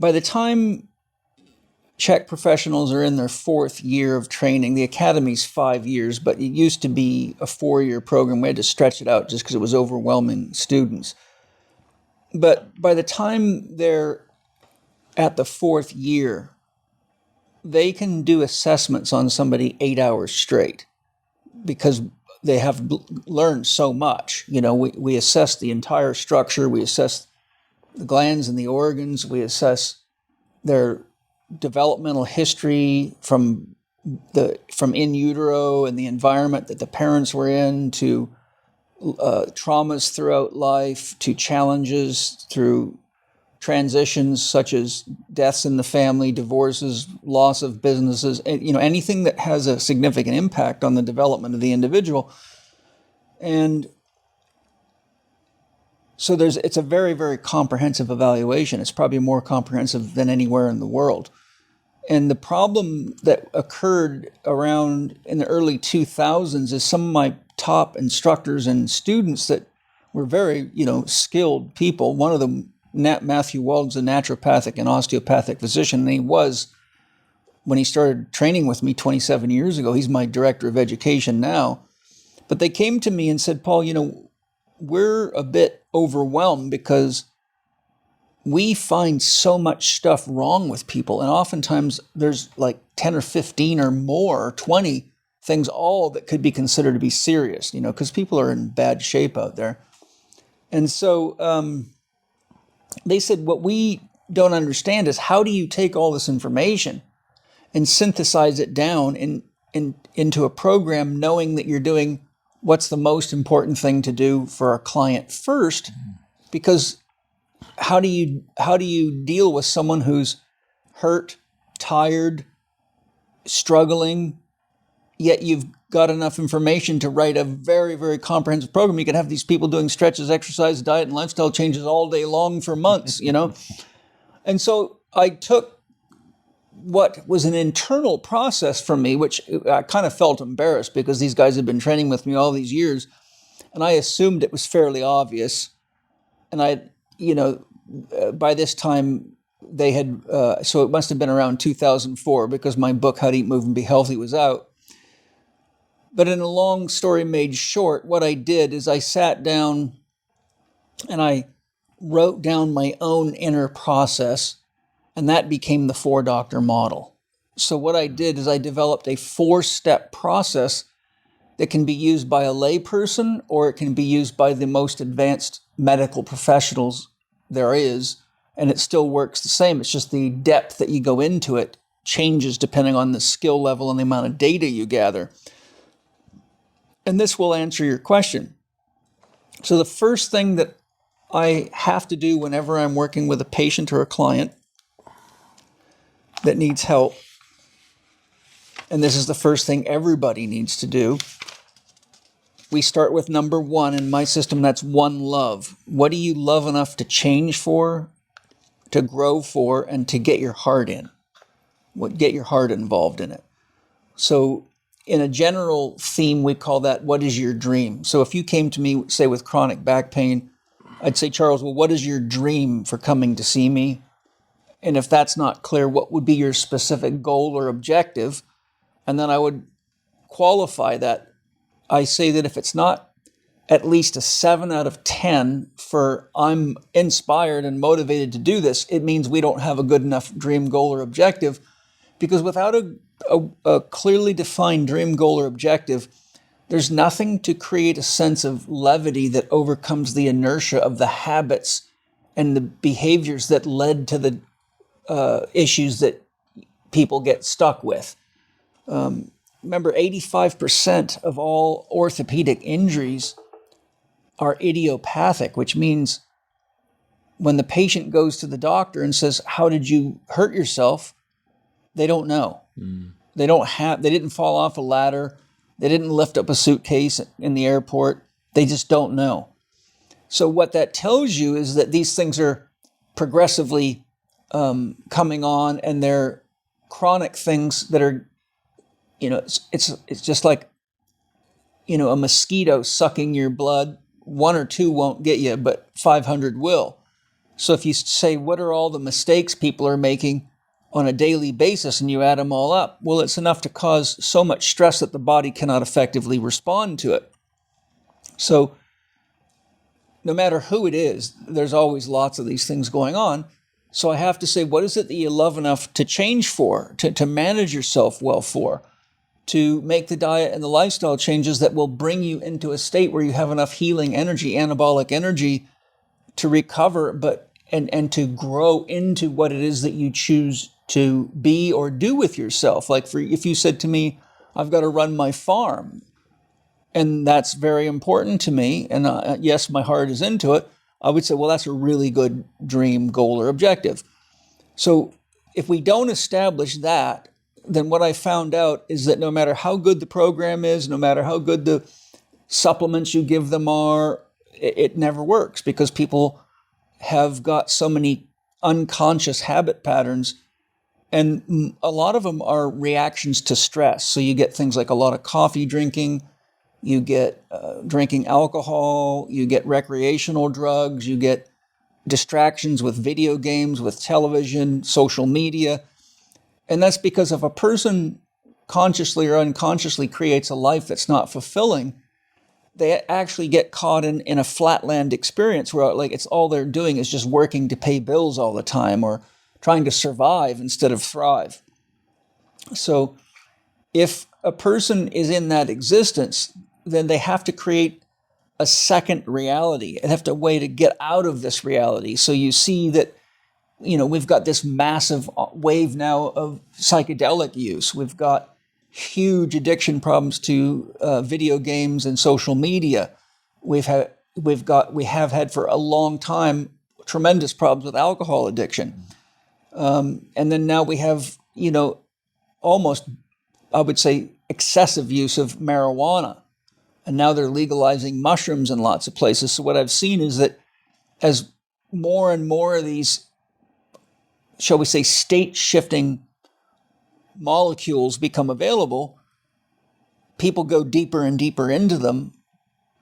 By the time Chek professionals are in their 4th year of training, the academy's 5 years, but it used to be a 4-year program. We had to stretch it out just because it was overwhelming students. But by the time they're at the 4th year, they can do assessments on somebody 8 hours straight because they have learned so much. We assess the entire structure, we assess the glands and the organs, we assess their developmental history from in utero and the environment that the parents were in, to traumas throughout life, to challenges through transitions such as deaths in the family, divorces, loss of businesses, anything that has a significant impact on the development of the individual. And so it's a very, very comprehensive evaluation. It's probably more comprehensive than anywhere in the world. And the problem that occurred around in the early 2000s is some of my top instructors and students that were very, skilled people. One of them, Matthew Wald's a naturopathic and osteopathic physician, and he was, when he started training with me 27 years ago, he's my director of education now. But they came to me and said, Paul, we're a bit overwhelmed because we find so much stuff wrong with people. And oftentimes there's like 10 or 15 or more, 20 things all that could be considered to be serious, because people are in bad shape out there. And so they said, what we don't understand is, how do you take all this information and synthesize it down into a program, knowing that you're doing what's the most important thing to do for our client first? Because how do you deal with someone who's hurt, tired, struggling, yet you've got enough information to write a very, very comprehensive program? You can have these people doing stretches, exercise, diet, and lifestyle changes all day long for months, And so I took what was an internal process for me, which I kind of felt embarrassed because these guys had been training with me all these years, and I assumed it was fairly obvious. And by this time, they had, so it must have been around 2004 because my book, How to Eat, Move, and Be Healthy was out. But in a long story made short, what I did is I sat down and I wrote down my own inner process, and that became the 4-doctor model. So what I did is I developed a 4-step process that can be used by a layperson, or it can be used by the most advanced medical professionals there is, and it still works the same. It's just the depth that you go into it changes depending on the skill level and the amount of data you gather. And this will answer your question. So the first thing that I have to do whenever I'm working with a patient or a client that needs help, and this is the first thing everybody needs to do, we start with number 1 in my system. That's one, love. What do you love enough to change for, to grow for, and to get your heart in? Get your heart involved in it. So in a general theme, we call that, what is your dream? So if you came to me, say, with chronic back pain, I'd say, Charles, well, what is your dream for coming to see me? And if that's not clear, what would be your specific goal or objective? And then I would qualify that. I say that if it's not at least a 7 out of 10 for I'm inspired and motivated to do this, it means we don't have a good enough dream, goal, or objective. Because without a clearly defined dream, goal, or objective, there's nothing to create a sense of levity that overcomes the inertia of the habits and the behaviors that led to the issues that people get stuck with. Remember, 85% of all orthopedic injuries are idiopathic, which means when the patient goes to the doctor and says, how did you hurt yourself? They don't know. They didn't fall off a ladder. They didn't lift up a suitcase in the airport. They just don't know. So what that tells you is that these things are progressively coming on, and they're chronic things that are, it's just like, a mosquito sucking your blood. 1 or 2 won't get you, but 500 will. So if you say, what are all the mistakes people are making on a daily basis, and you add them all up, well, it's enough to cause so much stress that the body cannot effectively respond to it. So no matter who it is, there's always lots of these things going on. So I have to say, what is it that you love enough to change for, to manage yourself well for, to make the diet and the lifestyle changes that will bring you into a state where you have enough healing energy, anabolic energy, to recover, and to grow into what it is that you choose to be or do with yourself. Like if you said to me, I've got to run my farm, and that's very important to me, and yes, my heart is into it, I would say, well, that's a really good dream, goal, or objective. So if we don't establish that, then what I found out is that no matter how good the program is, no matter how good the supplements you give them are, it never works, because people have got so many unconscious habit patterns, and a lot of them are reactions to stress. So you get things like a lot of coffee drinking, you get drinking alcohol, you get recreational drugs, you get distractions with video games, with television, social media. And that's because if a person consciously or unconsciously creates a life that's not fulfilling, they actually get caught in a flatland experience where, like, it's all they're doing is just working to pay bills all the time, or trying to survive instead of thrive. So if a person is in that existence, then they have to create a second reality. They have to way to get out of this reality. So you see that, we've got this massive wave now of psychedelic use. We've got huge addiction problems to video games and social media. We have had for a long time tremendous problems with alcohol addiction. And then now we have, almost, I would say, excessive use of marijuana. And now they're legalizing mushrooms in lots of places. So what I've seen is that as more and more of these, shall we say, state-shifting molecules become available, people go deeper and deeper into them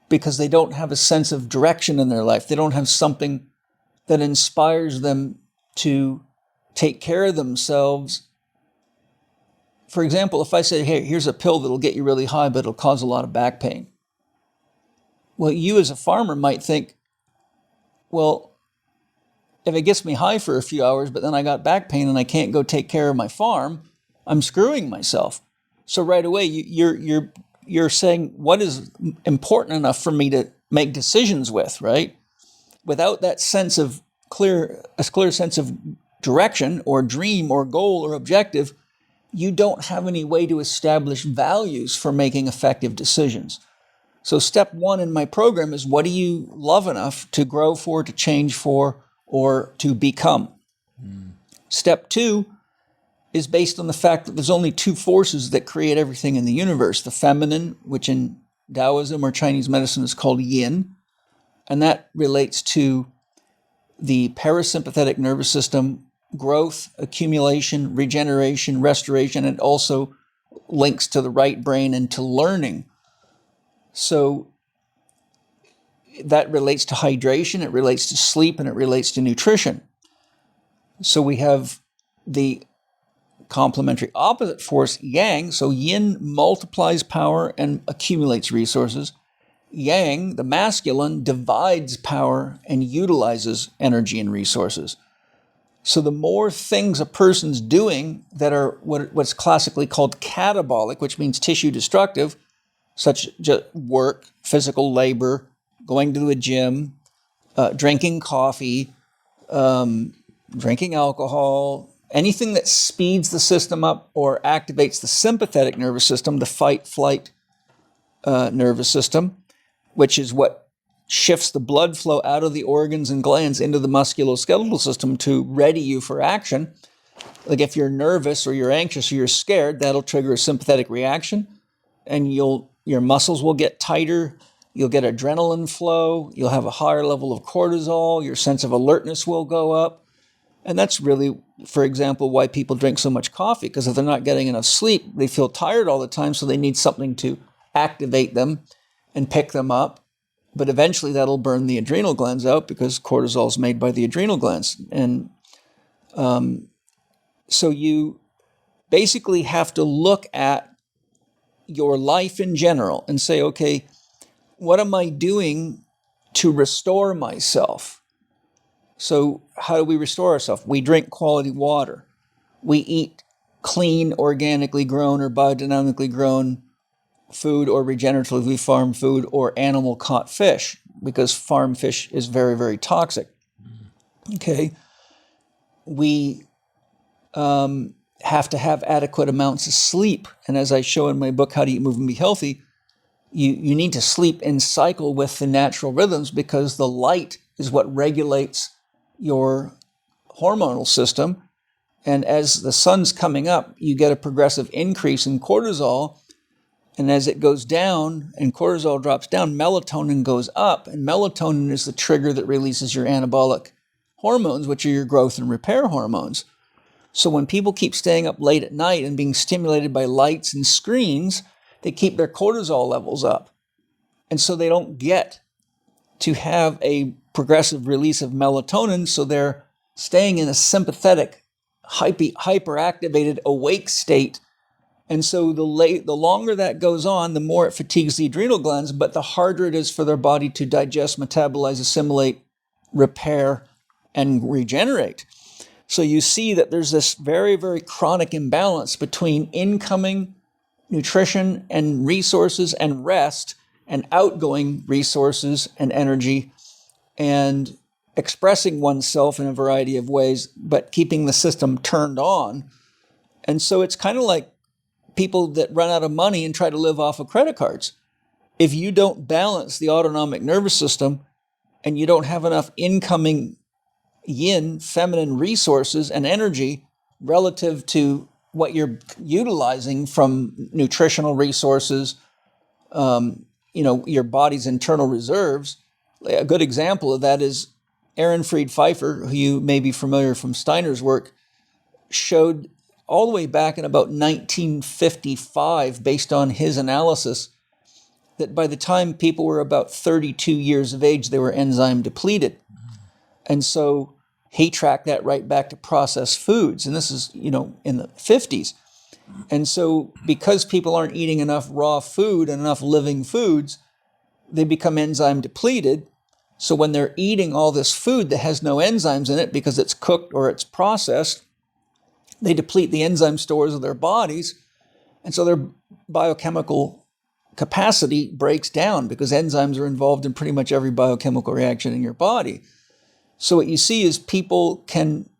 because they don't have a sense of direction in their life. They don't have something that inspires them to take care of themselves. For example, if I say, hey, here's a pill that'll get you really high, but it'll cause a lot of back pain. Well, you as a farmer might think, well, if it gets me high for a few hours, but then I got back pain and I can't go take care of my farm, I'm screwing myself. So right away, you're saying, what is important enough for me to make decisions with, right? Without that sense of clear sense of direction or dream or goal or objective, you don't have any way to establish values for making effective decisions. So step one in my program is, what do you love enough to grow for, to change for, or to become? Step two is based on the fact that there's only two forces that create everything in the universe. The feminine, which in Taoism or Chinese medicine is called yin, and that relates to the parasympathetic nervous system, growth, accumulation, regeneration, restoration, and also links to the right brain and to learning. So that relates to hydration, it relates to sleep, and it relates to nutrition. So we have the complementary opposite force, yang. So yin multiplies power and accumulates resources. Yang, the masculine, divides power and utilizes energy and resources. So the more things a person's doing that are what's classically called catabolic, which means tissue destructive, such as work, physical labor, going to a gym, drinking coffee, drinking alcohol, anything that speeds the system up or activates the sympathetic nervous system, the fight-flight nervous system, which is what shifts the blood flow out of the organs and glands into the musculoskeletal system to ready you for action. Like if you're nervous or you're anxious or you're scared, that'll trigger a sympathetic reaction, and your muscles will get tighter, you'll get adrenaline flow, you'll have a higher level of cortisol, your sense of alertness will go up. And that's really, for example, why people drink so much coffee, because if they're not getting enough sleep, they feel tired all the time, so they need something to activate them and pick them up. But eventually that'll burn the adrenal glands out, because cortisol is made by the adrenal glands. And so you basically have to look at your life in general and say, okay, what am I doing to restore myself? So how do we restore ourselves? We drink quality water. We eat clean, organically grown or biodynamically grown food, or regeneratively farmed food, or animal caught fish, because farm fish is very, very toxic. Okay. We have to have adequate amounts of sleep. And as I show in my book, How to Eat, Move, and Be Healthy, you need to sleep in cycle with the natural rhythms, because the light is what regulates your hormonal system. And as the sun's coming up, you get a progressive increase in cortisol. And as it goes down and cortisol drops down, melatonin goes up. And melatonin is the trigger that releases your anabolic hormones, which are your growth and repair hormones. So when people keep staying up late at night and being stimulated by lights and screens, they keep their cortisol levels up. And so they don't get to have a progressive release of melatonin, so they're staying in a sympathetic, hyperactivated, awake state. And so the longer that goes on, the more it fatigues the adrenal glands, but the harder it is for their body to digest, metabolize, assimilate, repair, and regenerate. So you see that there's this very, very chronic imbalance between incoming nutrition and resources and rest, and outgoing resources and energy, and expressing oneself in a variety of ways, but keeping the system turned on. And so it's kind of like people that run out of money and try to live off of credit cards. If you don't balance the autonomic nervous system and you don't have enough incoming yin, feminine resources and energy relative to what you're utilizing from nutritional resources, your body's internal reserves. A good example of that is Aaron Fried Pfeiffer, who you may be familiar from Steiner's work, showed all the way back in about 1955, based on his analysis, that by the time people were about 32 years of age, they were enzyme depleted. And so he tracked that right back to processed foods. And this is, in the 50s. And so because people aren't eating enough raw food and enough living foods, they become enzyme depleted. So when they're eating all this food that has no enzymes in it because it's cooked or it's processed, they deplete the enzyme stores of their bodies. And so their biochemical capacity breaks down because enzymes are involved in pretty much every biochemical reaction in your body. So what you see is people can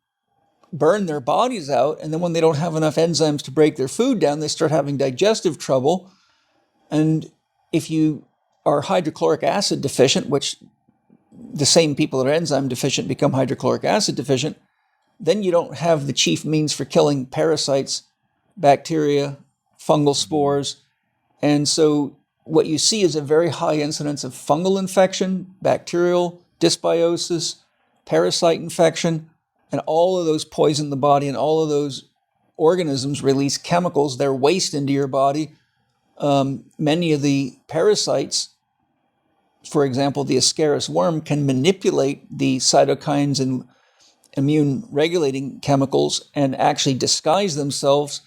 burn their bodies out, and then when they don't have enough enzymes to break their food down, they start having digestive trouble. And if you are hydrochloric acid deficient, which the same people that are enzyme deficient become hydrochloric acid deficient, then you don't have the chief means for killing parasites, bacteria, fungal spores. And so what you see is a very high incidence of fungal infection, bacterial dysbiosis, parasite infection, and all of those poison the body, and all of those organisms release chemicals, they're waste into your body. Many of the parasites, for example, the Ascaris worm, can manipulate the cytokines and immune regulating chemicals and actually disguise themselves.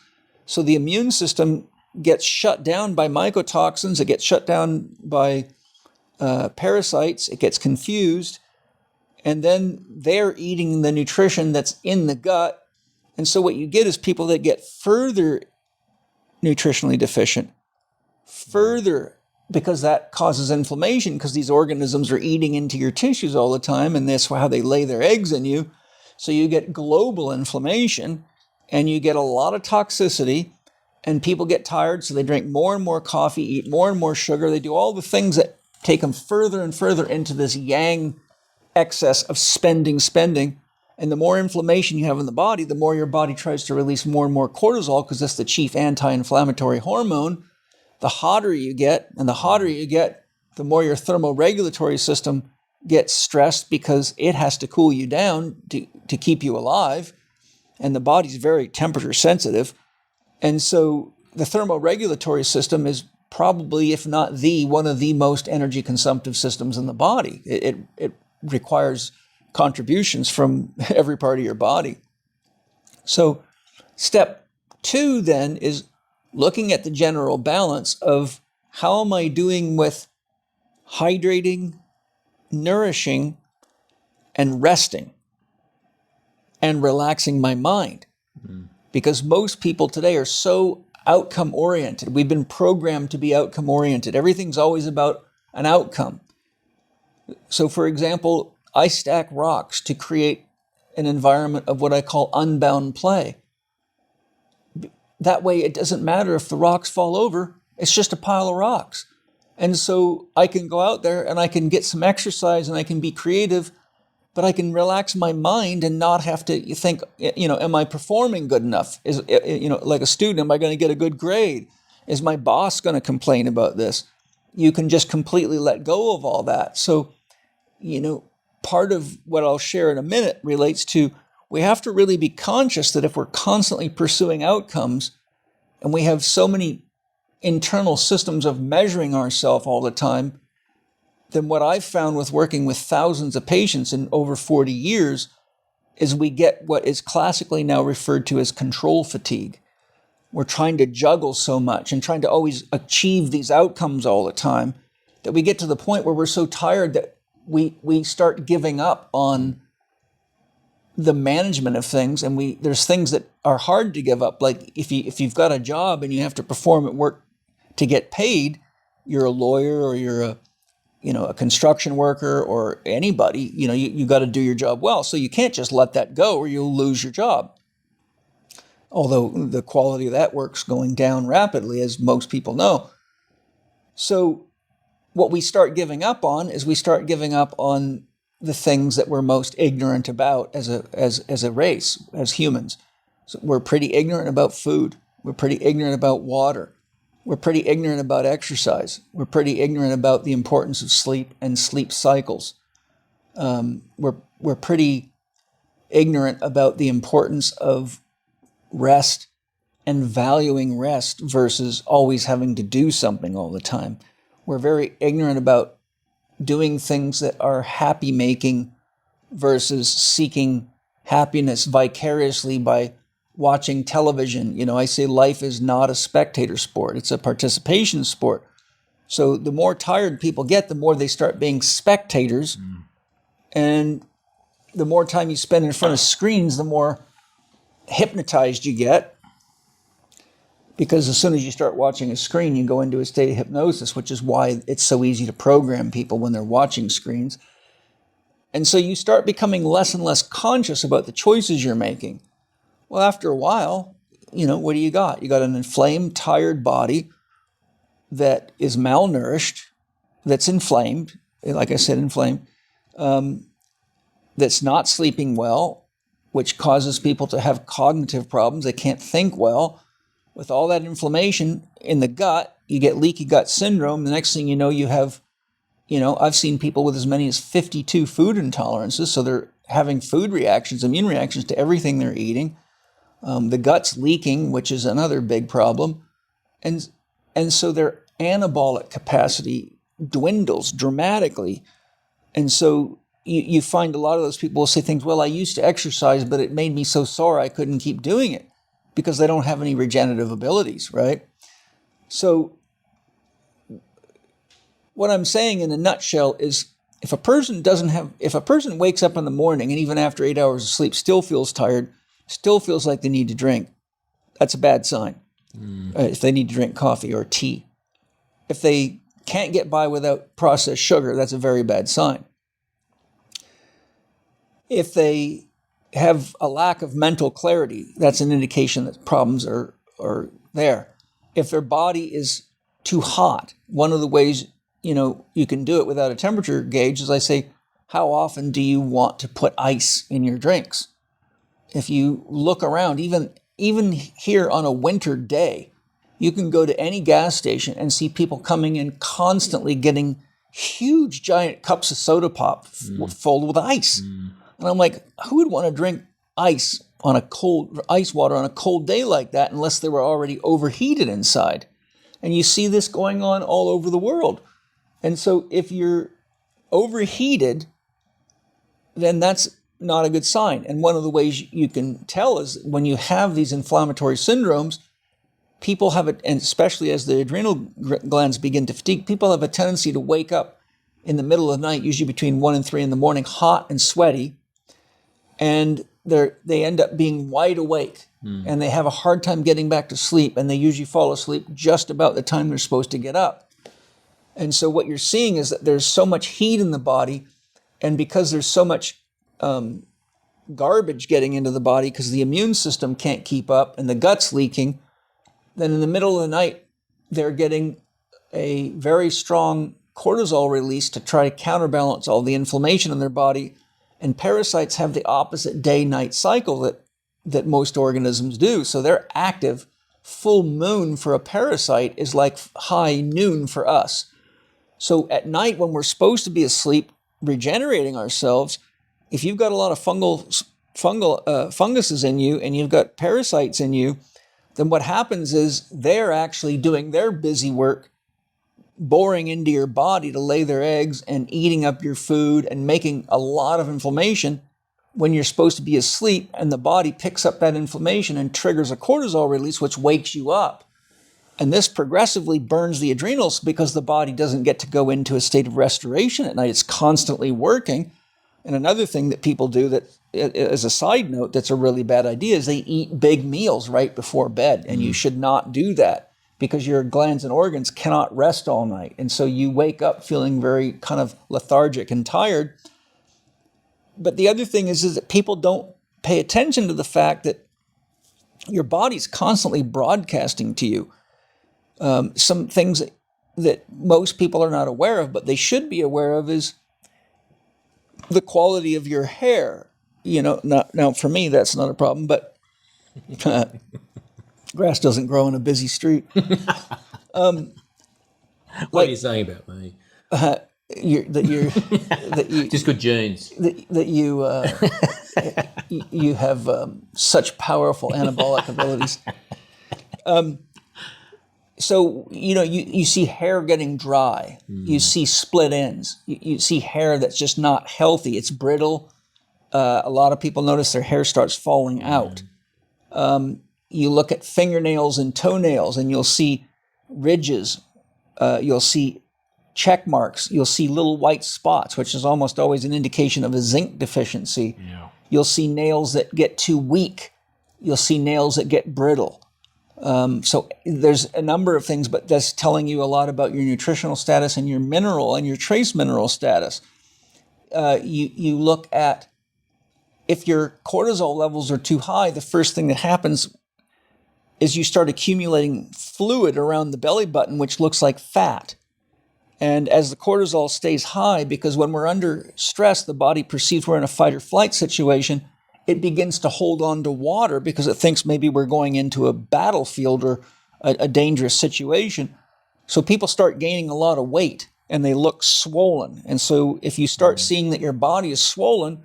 So the immune system gets shut down by mycotoxins, it gets shut down by parasites, it gets confused, and then they're eating the nutrition that's in the gut. And so what you get is people that get further nutritionally deficient, further, because that causes inflammation, because these organisms are eating into your tissues all the time, and that's how they lay their eggs in you. So you get global inflammation, and you get a lot of toxicity, and people get tired, so they drink more and more coffee, eat more and more sugar. They do all the things that take them further and further into this yang excess of spending. And the more inflammation you have in the body, the more your body tries to release more and more cortisol, because that's the chief anti-inflammatory hormone. The hotter you get, and the hotter you get, the more your thermoregulatory system gets stressed, because it has to cool you down to keep you alive. And the body's very temperature sensitive. And so the thermoregulatory system is probably, if not one of the most energy consumptive systems in the body. It requires contributions from every part of your body. So step 2 then is looking at the general balance of how am I doing with hydrating, nourishing, and resting, and relaxing my mind. Because most people today are so outcome oriented. We've been programmed to be outcome oriented. Everything's always about an outcome. So for example, I stack rocks to create an environment of what I call unbound play. That way it doesn't matter if the rocks fall over, it's just a pile of rocks. And so I can go out there and I can get some exercise and I can be creative, but I can relax my mind and not have to think, am I performing good enough? Like a student, am I going to get a good grade? Is my boss going to complain about this? You can just completely let go of all that. So, part of what I'll share in a minute relates to, we have to really be conscious that if we're constantly pursuing outcomes and we have so many internal systems of measuring ourselves all the time, then what I've found with working with thousands of patients in over 40 years is we get what is classically now referred to as control fatigue. We're trying to juggle so much and trying to always achieve these outcomes all the time that we get to the point where we're so tired that we start giving up on the management of things, and there's things that are hard to give up. Like if you've got a job and you have to perform at work to get paid, you're a lawyer or you're a construction worker or anybody, you got to do your job well. So you can't just let that go or you'll lose your job. Although the quality of that work's going down rapidly, as most people know. So what we start giving up on is we start giving up on the things that we're most ignorant about as a race, as humans. So we're pretty ignorant about food. We're pretty ignorant about water. We're pretty ignorant about exercise. We're pretty ignorant about the importance of sleep and sleep cycles. We're pretty ignorant about the importance of rest and valuing rest versus always having to do something all the time. We're very ignorant about doing things that are happy making versus seeking happiness vicariously by watching television. You know, I say life is not a spectator sport. It's a participation sport. So the more tired people get, the more they start being spectators. And the more time you spend in front of screens, the more hypnotized you get. Because as soon as you start watching a screen, you go into a state of hypnosis, which is why it's so easy to program people when they're watching screens. And so you start becoming less and less conscious about the choices you're making. Well, after a while, you know, what do you got? You got an inflamed, tired body that is malnourished, that's inflamed, like I said, inflamed, that's not sleeping well, which causes people to have cognitive problems. They can't think well. With all that inflammation in the gut, you get leaky gut syndrome. The next thing you know, you have, you know, I've seen people with as many as 52 food intolerances. So they're having food reactions, immune reactions to everything they're eating. The gut's leaking, which is another big problem. And so their anabolic capacity dwindles dramatically. And so you find a lot of those people will say things, well, I used to exercise, but it made me so sore I couldn't keep doing it, because they don't have any regenerative abilities, right? So what I'm saying in a nutshell is, if a person wakes up in the morning and even after 8 hours of sleep still feels tired, still feels like they need to drink, that's a bad sign. If they need to drink coffee or tea. If they can't get by without processed sugar, that's a very bad sign. If they have a lack of mental clarity, that's an indication that problems are there. If their body is too hot, one of the ways, you know, you can do it without a temperature gauge is I say, how often do you want to put ice in your drinks? If you look around, even here on a winter day, you can go to any gas station and see people coming in constantly getting huge giant cups of soda pop filled with ice. And I'm like, who would want to drink ice water on a cold day like that unless they were already overheated inside? And you see this going on all over the world. And so if you're overheated, then that's not a good sign. And one of the ways you can tell is when you have these inflammatory syndromes, people have it, and especially as the adrenal glands begin to fatigue, people have a tendency to wake up in the middle of the night, usually between 1 and 3 in the morning, hot and sweaty, and they end up being wide awake, and they have a hard time getting back to sleep, and they usually fall asleep just about the time they're supposed to get up. And so what you're seeing is that there's so much heat in the body, and because there's so much garbage getting into the body because the immune system can't keep up and the gut's leaking, then in the middle of the night, they're getting a very strong cortisol release to try to counterbalance all the inflammation in their body. And parasites have the opposite day-night cycle that most organisms do. So they're active. Full moon for a parasite is like high noon for us. So at night when we're supposed to be asleep, regenerating ourselves, if you've got a lot of funguses in you and you've got parasites in you, then what happens is they're actually doing their busy work, boring into your body to lay their eggs and eating up your food and making a lot of inflammation when you're supposed to be asleep, and the body picks up that inflammation and triggers a cortisol release, which wakes you up. And this progressively burns the adrenals because the body doesn't get to go into a state of restoration at night. It's constantly working. And another thing that people do that, as a side note, that's a really bad idea is they eat big meals right before bed. And you should not do that because your glands and organs cannot rest all night. And so you wake up feeling very kind of lethargic and tired. But the other thing is that people don't pay attention to the fact that your body's constantly broadcasting to you some things that most people are not aware of, but they should be aware of is the quality of your hair. You know, now for me, that's not a problem, but grass doesn't grow in a busy street. What are you saying about me? That you Just good genes. that you have such powerful anabolic abilities. So, you know, you see hair getting dry. You see split ends. You see hair that's just not healthy. It's brittle. A lot of people notice their hair starts falling out. You look at fingernails and toenails, and you'll see ridges. You'll see check marks. You'll see little white spots, which is almost always an indication of a zinc deficiency. Yeah. You'll see nails that get too weak. You'll see nails that get brittle. So there's a number of things, but that's telling you a lot about your nutritional status and your mineral and your trace mineral status. You look at, if your cortisol levels are too high, the first thing that happens is you start accumulating fluid around the belly button, which looks like fat. And as the cortisol stays high, because when we're under stress, the body perceives we're in a fight or flight situation, it begins to hold on to water because it thinks maybe we're going into a battlefield or a dangerous situation. So people start gaining a lot of weight and they look swollen. And so if you start seeing that your body is swollen,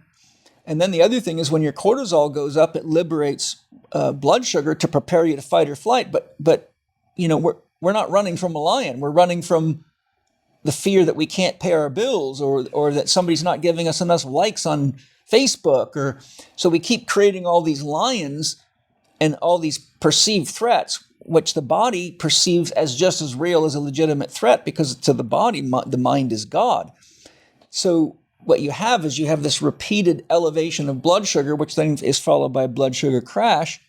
and then the other thing is when your cortisol goes up, it liberates blood sugar to prepare you to fight or flight. But we're not running from a lion. We're running from the fear that we can't pay our bills, or that somebody's not giving us enough likes on Facebook, so we keep creating all these lions and all these perceived threats, which the body perceives as just as real as a legitimate threat, because to the body, the mind is God. So what you have is this repeated elevation of blood sugar, which then is followed by a blood sugar crash.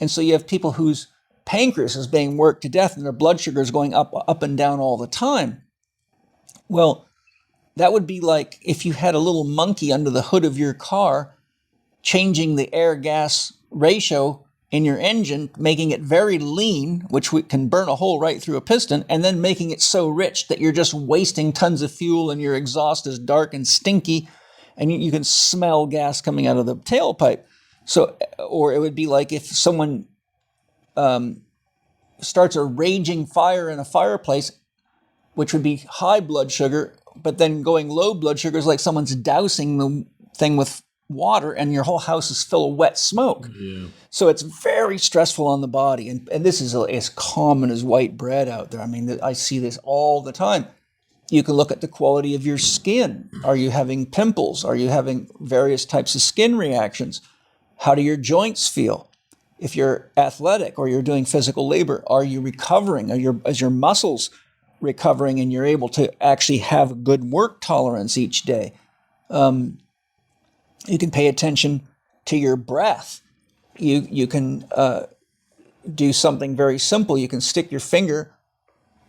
And so you have people whose pancreas is being worked to death and their blood sugar is going up and down all the time. Well, that would be like if you had a little monkey under the hood of your car, changing the air-gas ratio in your engine, making it very lean, which can burn a hole right through a piston, and then making it so rich that you're just wasting tons of fuel and your exhaust is dark and stinky, and you can smell gas coming out of the tailpipe. So, or it would be like if someone starts a raging fire in a fireplace, which would be high blood sugar, but then going low blood sugar is like someone's dousing the thing with water and your whole house is full of wet smoke. Yeah. So it's very stressful on the body. And this is as common as white bread out there. I mean, I see this all the time. You can look at the quality of your skin. Are you having pimples? Are you having various types of skin reactions? How do your joints feel? If you're athletic or you're doing physical labor, are you recovering? Is your muscles recovering and you're able to actually have good work tolerance each day? You can pay attention to your breath. You can do something very simple. You can stick your finger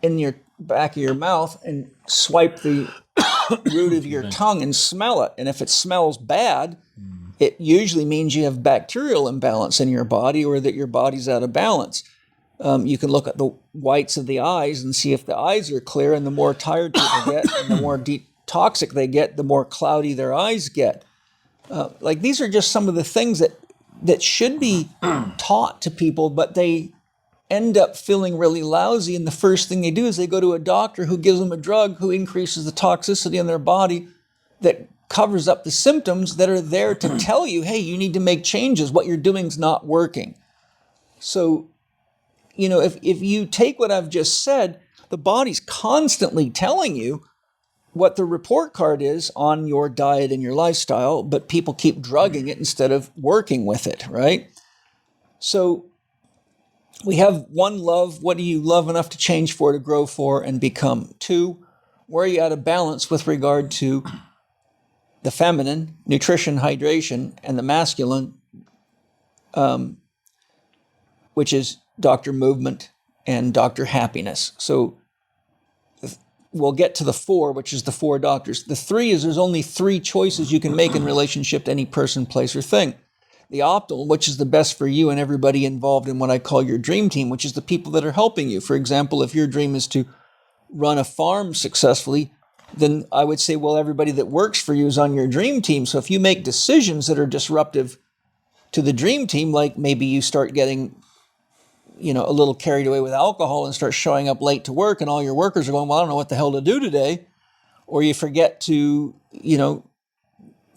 in your back of your mouth and swipe the root of your tongue and smell it. And if it smells bad, it usually means you have bacterial imbalance in your body or that your body's out of balance. You can look at the whites of the eyes and see if the eyes are clear, and the more tired people get and the more toxic they get, the more cloudy their eyes get. These are just some of the things that should be taught to people, but they end up feeling really lousy, and the first thing they do is they go to a doctor who gives them a drug who increases the toxicity in their body that covers up the symptoms that are there to tell you, hey, you need to make changes. What you're doing is not working. So, if you take what I've just said, the body's constantly telling you what the report card is on your diet and your lifestyle, but people keep drugging it instead of working with it, right? So we have 1, love. What do you love enough to change for, to grow for, and become? 2, where are you out of balance with regard to the feminine, nutrition, hydration, and the masculine, which is Dr. Movement and Dr. Happiness. So we'll get to the 4, which is the 4 doctors. The 3 is there's only 3 choices you can make in relationship to any person, place, or thing. The optimal, which is the best for you and everybody involved in what I call your dream team, which is the people that are helping you. For example, if your dream is to run a farm successfully, then I would say, well, everybody that works for you is on your dream team. So if you make decisions that are disruptive to the dream team, like maybe you start getting a little carried away with alcohol and start showing up late to work and all your workers are going, well, I don't know what the hell to do today. Or you forget to,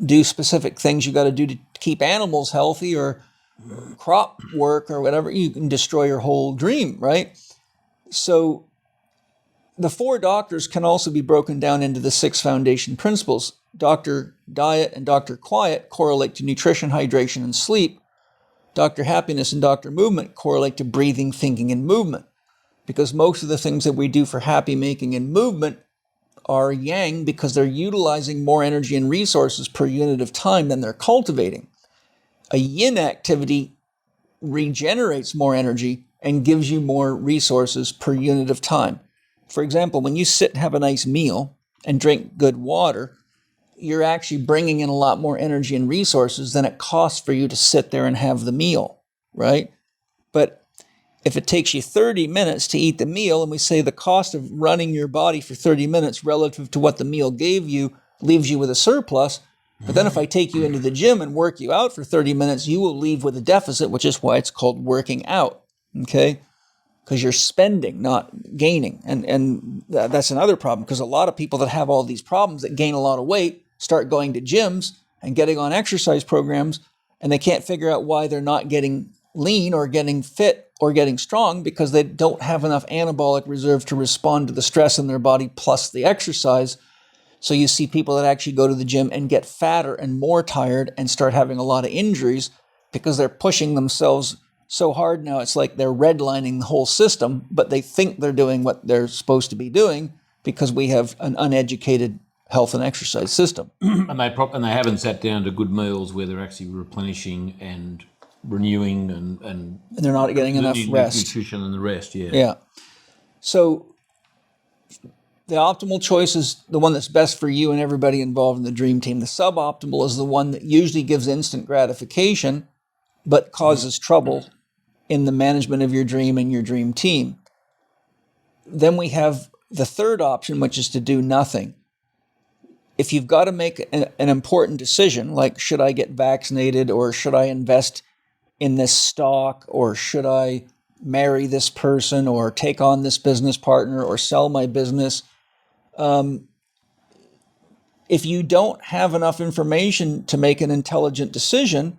do specific things you got to do to keep animals healthy or crop work or whatever, you can destroy your whole dream, right? So The 4 doctors can also be broken down into the 6 foundation principles. Dr. Diet and Dr. Quiet correlate to nutrition, hydration, and sleep. Dr. Happiness and Dr. Movement correlate to breathing, thinking, and movement. Because most of the things that we do for happy making and movement are yang, because they're utilizing more energy and resources per unit of time than they're cultivating. A yin activity regenerates more energy and gives you more resources per unit of time. For example, when you sit and have a nice meal and drink good water, you're actually bringing in a lot more energy and resources than it costs for you to sit there and have the meal, right? But if it takes you 30 minutes to eat the meal, and we say the cost of running your body for 30 minutes relative to what the meal gave you leaves you with a surplus, but then if I take you into the gym and work you out for 30 minutes, you will leave with a deficit, which is why it's called working out, okay? Because you're spending, not gaining. And that's another problem, because a lot of people that have all these problems that gain a lot of weight start going to gyms and getting on exercise programs, and they can't figure out why they're not getting lean or getting fit or getting strong, because they don't have enough anabolic reserve to respond to the stress in their body plus the exercise. So you see people that actually go to the gym and get fatter and more tired and start having a lot of injuries because they're pushing themselves so hard now. It's like they're redlining the whole system, but they think they're doing what they're supposed to be doing because we have an uneducated health and exercise system. And they haven't sat down to good meals where they're actually replenishing and renewing and they're not getting enough rest. Nutrition and the rest, yeah. Yeah. So the optimal choice is the one that's best for you and everybody involved in the dream team. The suboptimal is the one that usually gives instant gratification but causes trouble in the management of your dream and your dream team. Then we have the third option, which is to do nothing. If you've got to make an important decision, like should I get vaccinated, or should I invest in this stock, or should I marry this person, or take on this business partner, or sell my business, if you don't have enough information to make an intelligent decision,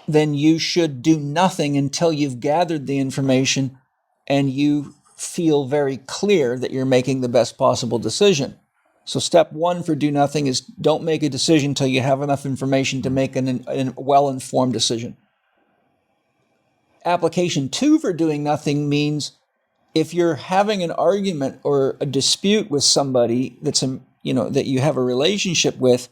then you should do nothing until you've gathered the information and you feel very clear that you're making the best possible decision. So step 1 for do nothing is don't make a decision until you have enough information to make a well-informed decision. Application 2 for doing nothing means if you're having an argument or a dispute with somebody that you have a relationship with,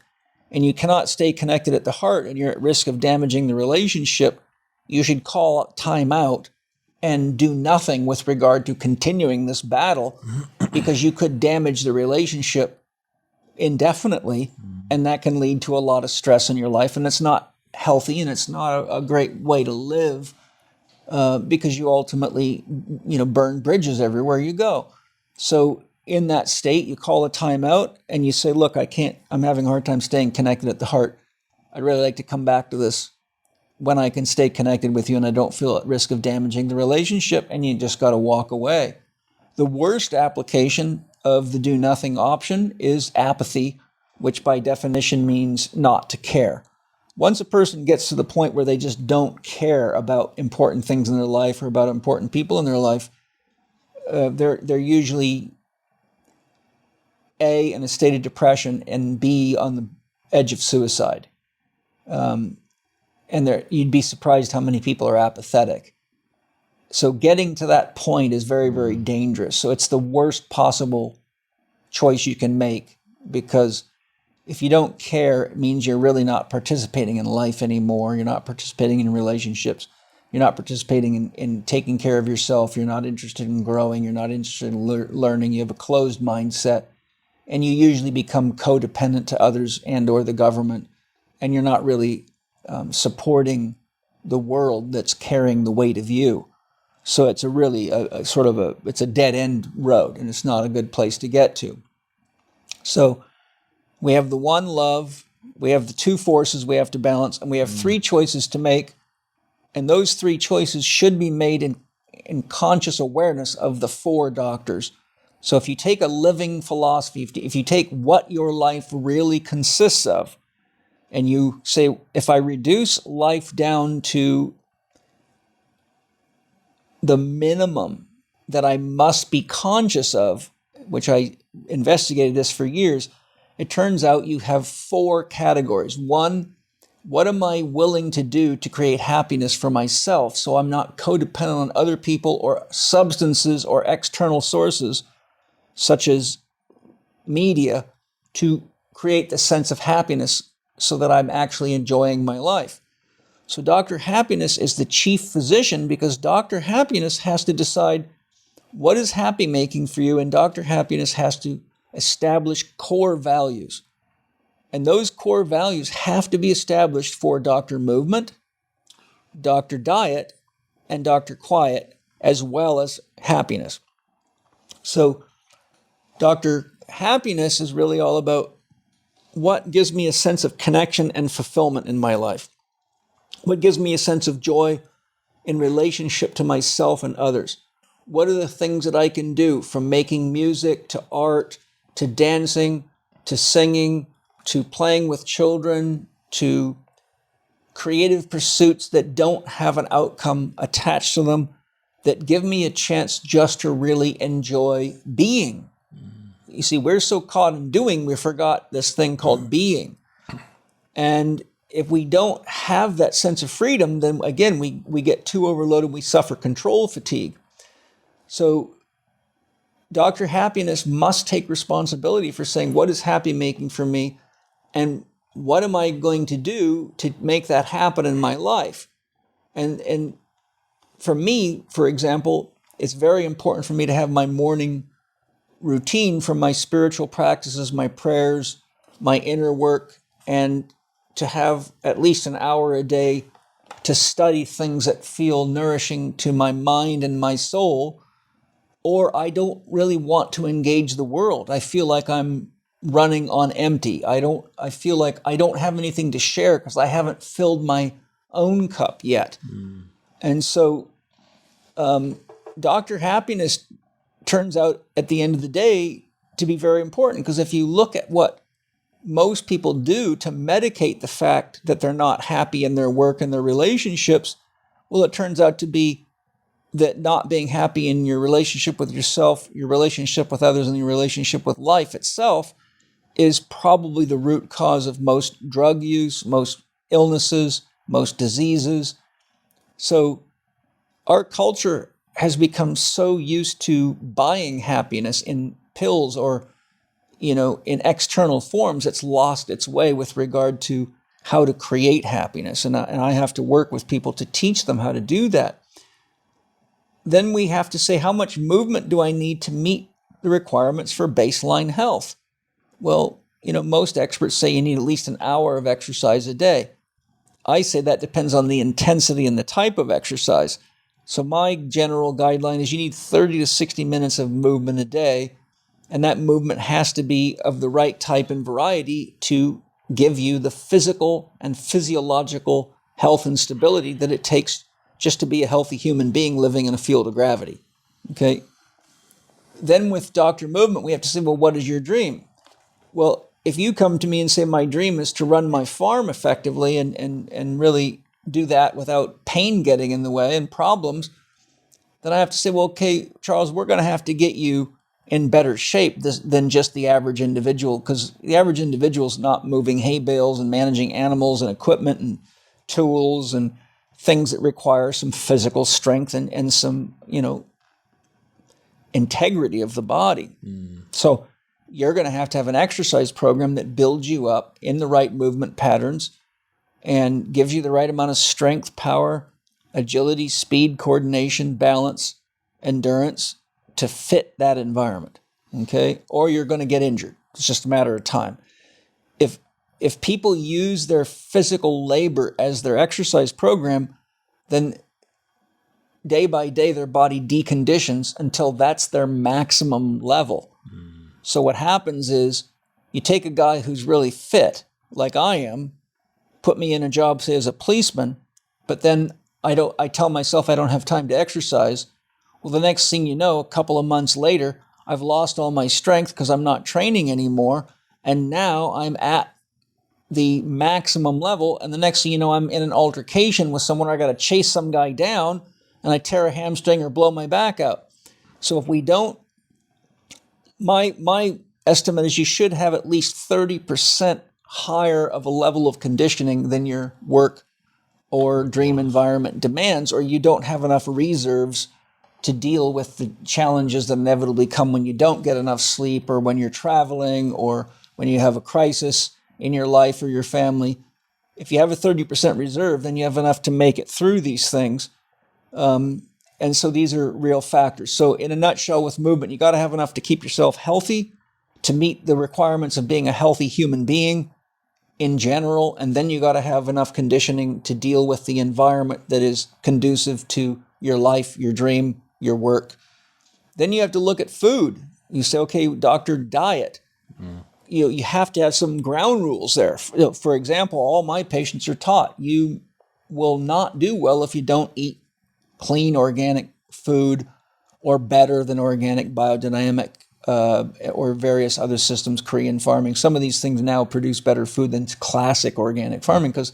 and you cannot stay connected at the heart and you're at risk of damaging the relationship, you should call time out and do nothing with regard to continuing this battle, because you could damage the relationship indefinitely, and that can lead to a lot of stress in your life, and it's not healthy, and it's not a great way to live, because you ultimately burn bridges everywhere you go. So in that state, you call a timeout and you say, look, I'm having a hard time staying connected at the heart. I'd really like to come back to this when I can stay connected with you and I don't feel at risk of damaging the relationship, and you just got to walk away. The worst application of the do nothing option is apathy, which by definition means not to care. Once a person gets to the point where they just don't care about important things in their life or about important people in their life, they're usually A, in a state of depression, and B, on the edge of suicide. And you'd be surprised how many people are apathetic. So getting to that point is very, very dangerous. So it's the worst possible choice you can make, because if you don't care, it means you're really not participating in life anymore. You're not participating in relationships. You're not participating in taking care of yourself. You're not interested in growing. You're not interested in learning. You have a closed mindset. And you usually become codependent to others and or the government. And you're not really supporting the world that's carrying the weight of you. So it's it's a dead end road, and it's not a good place to get to. So we have the one love, we have the two forces we have to balance, and we have 3 choices to make. And those 3 choices should be made in conscious awareness of the 4 doctors. So if you take a living philosophy, if you take what your life really consists of, and you say, if I reduce life down to the minimum that I must be conscious of, which I investigated this for years, it turns out you have 4 categories. One, what am I willing to do to create happiness for myself so I'm not codependent on other people or substances or external sources, such as media, to create the sense of happiness so that I'm actually enjoying my life. So Dr. Happiness is the chief physician because Dr. Happiness has to decide what is happy making for you, and Dr. Happiness has to establish core values. And those core values have to be established for Dr. Movement, Dr. Diet, and Dr. Quiet, as well as happiness. So Dr. Happiness is really all about what gives me a sense of connection and fulfillment in my life. What gives me a sense of joy in relationship to myself and others? What are the things that I can do, from making music to art to dancing to singing to playing with children to creative pursuits that don't have an outcome attached to them, that give me a chance just to really enjoy being? You see, we're so caught in doing, we forgot this thing called being. And if we don't have that sense of freedom, then again, we get too overloaded, we suffer control fatigue. So Dr. Happiness must take responsibility for saying, what is happy making for me? And what am I going to do to make that happen in my life? And for me, for example, it's very important for me to have my morning routine for my spiritual practices, my prayers, my inner work, and to have at least an hour a day to study things that feel nourishing to my mind and my soul, or I don't really want to engage the world. I feel like I'm running on empty. I feel like I don't have anything to share because I haven't filled my own cup yet. And so Dr. Happiness turns out at the end of the day to be very important, because if you look at what most people do to medicate the fact that they're not happy in their work and their relationships, well, it turns out to be that not being happy in your relationship with yourself, your relationship with others, and your relationship with life itself is probably the root cause of most drug use, most illnesses, most diseases. So our culture has become so used to buying happiness in pills or, in external forms, it's lost its way with regard to how to create happiness. And I have to work with people to teach them how to do that. Then we have to say, how much movement do I need to meet the requirements for baseline health? Well, most experts say you need at least an hour of exercise a day. I say that depends on the intensity and the type of exercise. So my general guideline is you need 30 to 60 minutes of movement a day, and that movement has to be of the right type and variety to give you the physical and physiological health and stability that it takes just to be a healthy human being living in a field of gravity. Okay. Then with Dr. Movement, we have to say, well, what is your dream? Well, if you come to me and say my dream is to run my farm effectively and really do that without pain getting in the way and problems, then I have to say, well, okay, Charles, we're going to have to get you in better shape than just the average individual, because the average individual is not moving hay bales and managing animals and equipment and tools and things that require some physical strength and some, integrity of the body. So you're going to have an exercise program that builds you up in the right movement patterns and gives you the right amount of strength, power, agility, speed, coordination, balance, endurance to fit that environment. Okay? Or you're going to get injured. It's just a matter of time. If people use their physical labor as their exercise program, then day by day their body deconditions until that's their maximum level. So what happens is you take a guy who's really fit, like I am, put me in a job, say as a policeman, but then I tell myself I don't have time to exercise. Well, the next thing you know, a couple of months later, I've lost all my strength because I'm not training anymore, and now I'm at the maximum level, and the next thing you know, I'm in an altercation with someone, or I got to chase some guy down, and I tear a hamstring or blow my back out. So if we don't my estimate is you should have at least 30% higher of a level of conditioning than your work or dream environment demands, or you don't have enough reserves to deal with the challenges that inevitably come when you don't get enough sleep, or when you're traveling, or when you have a crisis in your life or your family. If you have a 30% reserve, then you have enough to make it through these things. And so these are real factors. So in a nutshell, with movement, you got to have enough to keep yourself healthy, to meet the requirements of being a healthy human being in general, and then you got to have enough conditioning to deal with the environment that is conducive to your life, your dream, your work. Then you have to look at food. You say, okay, doctor, diet. You have to have some ground rules there. For example, all my patients are taught you will not do well if you don't eat clean organic food or better than organic biodynamic or various other systems, Korean farming. Some of these things now produce better food than classic organic farming because,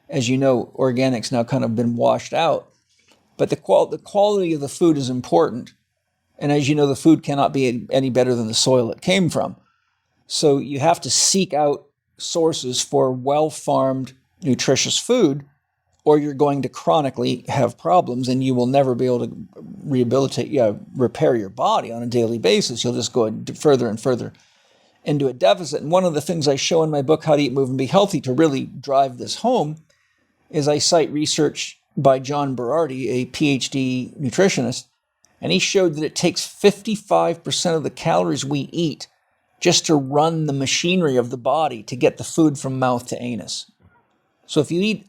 as you know, organic's now kind of been washed out. But the quality of the food is important. And as you know, the food cannot be any better than the soil it came from. So you have to seek out sources for well-farmed, nutritious food, or you're going to chronically have problems and you will never be able to repair your body on a daily basis. You'll just go further and further into a deficit. And one of the things I show in my book, How to Eat, Move, and Be Healthy, to really drive this home, is I cite research by John Berardi, a PhD nutritionist, and he showed that it takes 55% of the calories we eat just to run the machinery of the body to get the food from mouth to anus. So if you eat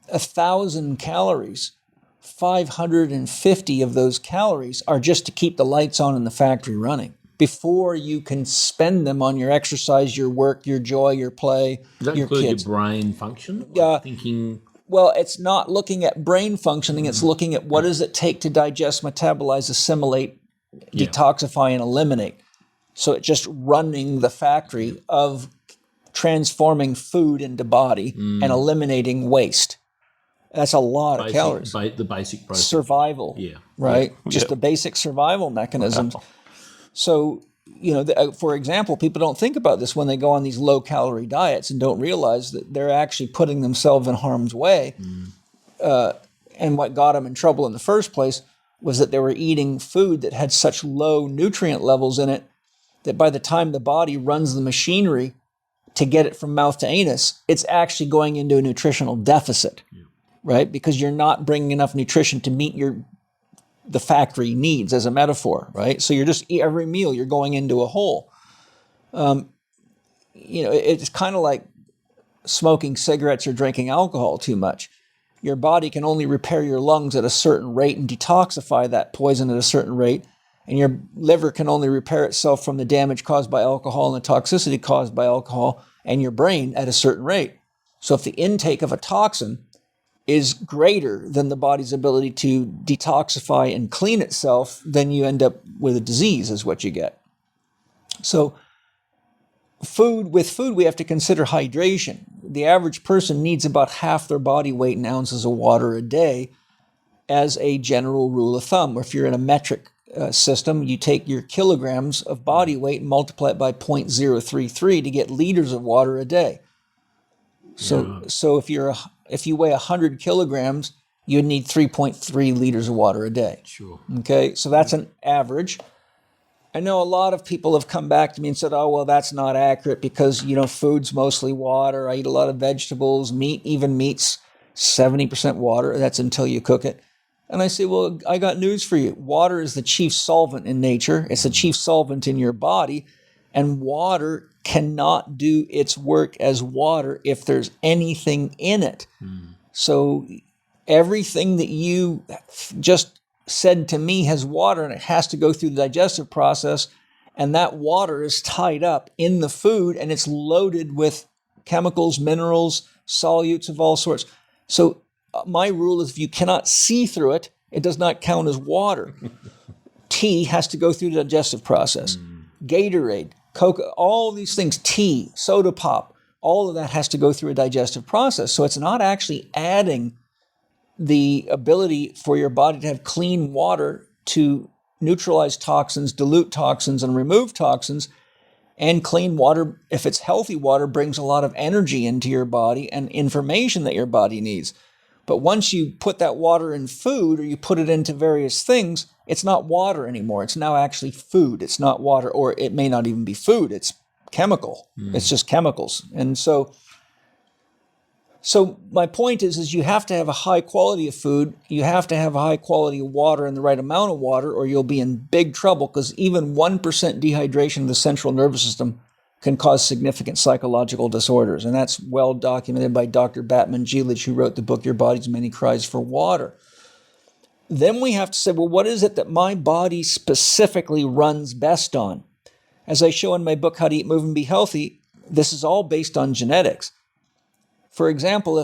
1,000 calories, 550 of those calories are just to keep the lights on in the factory running before you can spend them on your exercise, your work, your joy, your play, Does that your include kids. your brain function? Like thinking. Well, it's not looking at brain functioning. It's looking at what does it take to digest, metabolize, assimilate, detoxify, and eliminate. So it's just running the factory of transforming food into body and eliminating waste. That's a lot of calories. The basic process. Survival. Yeah. Right? Yeah. Just the basic survival mechanisms. So, for example, people don't think about this when they go on these low-calorie diets and don't realize that they're actually putting themselves in harm's way. And what got them in trouble in the first place was that they were eating food that had such low nutrient levels in it that by the time the body runs the machinery to get it from mouth to anus, it's actually going into a nutritional deficit, right? Because you're not bringing enough nutrition to meet the factory needs, as a metaphor, right? So you're just, every meal, you're going into a hole. It's kind of like smoking cigarettes or drinking alcohol too much. Your body can only repair your lungs at a certain rate and detoxify that poison at a certain rate. And your liver can only repair itself from the damage caused by alcohol and the toxicity caused by alcohol, and your brain at a certain rate. So if the intake of a toxin is greater than the body's ability to detoxify and clean itself, then you end up with a disease, is what you get. So with food, we have to consider hydration. The average person needs about half their body weight in ounces of water a day as a general rule of thumb. Or if you're in a metric system, you take your kilograms of body weight and multiply it by 0.033 to get liters of water a day. So if you weigh 100 kilograms, you'd need 3.3 liters of water a day. Sure. Okay, so that's an average. I know a lot of people have come back to me and said, oh, well, that's not accurate because, food's mostly water. I eat a lot of vegetables, meat's 70% water. That's until you cook it. And I say, well, I got news for you. Water is the chief solvent in nature. It's the chief solvent in your body. And water cannot do its work as water if there's anything in it. So everything that you just said to me has water, and it has to go through the digestive process. And that water is tied up in the food, and it's loaded with chemicals, minerals, solutes of all sorts. So my rule is if you cannot see through it, it does not count as water. Tea has to go through the digestive process. Gatorade, Coca, all these things, tea, soda pop, all of that has to go through a digestive process. So it's not actually adding the ability for your body to have clean water to neutralize toxins, dilute toxins, and remove toxins. And clean water, if it's healthy water, brings a lot of energy into your body and information that your body needs. But once you put that water in food or you put it into various things, it's not water anymore. It's now actually food. It's not water, or it may not even be food. It's chemical. It's just chemicals. And so my point is you have to have a high quality of food. You have to have a high quality of water and the right amount of water, or you'll be in big trouble, because even 1% dehydration of the central nervous system can cause significant psychological disorders. And that's well documented by Dr. Batman Gilich, who wrote the book, Your Body's Many Cries for Water. Then we have to say, well, what is it that my body specifically runs best on? As I show in my book, How to Eat, Move, and Be Healthy, this is all based on genetics. For example,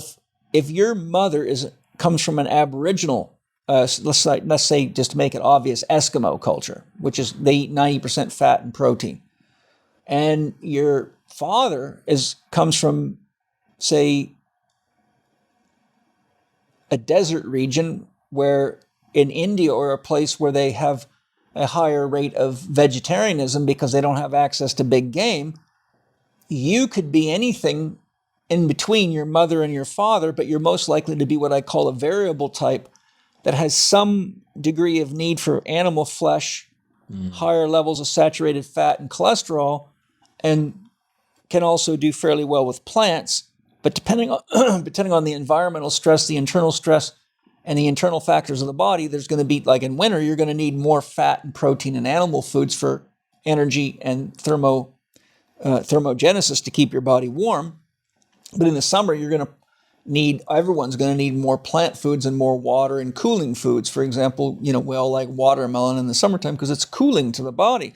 if your mother comes from an Aboriginal, let's say, just to make it obvious, Eskimo culture, which is they eat 90% fat and protein, and your father comes from, say, a desert region where in India, or a place where they have a higher rate of vegetarianism because they don't have access to big game, you could be anything in between your mother and your father, but you're most likely to be what I call a variable type that has some degree of need for animal flesh, higher levels of saturated fat and cholesterol, and can also do fairly well with plants. But depending on the environmental stress, the internal stress, and the internal factors of the body, there's going to be, like in winter, you're going to need more fat and protein and animal foods for energy and thermogenesis to keep your body warm. But in the summer, everyone's going to need more plant foods and more water and cooling foods. For example, we all like watermelon in the summertime because it's cooling to the body.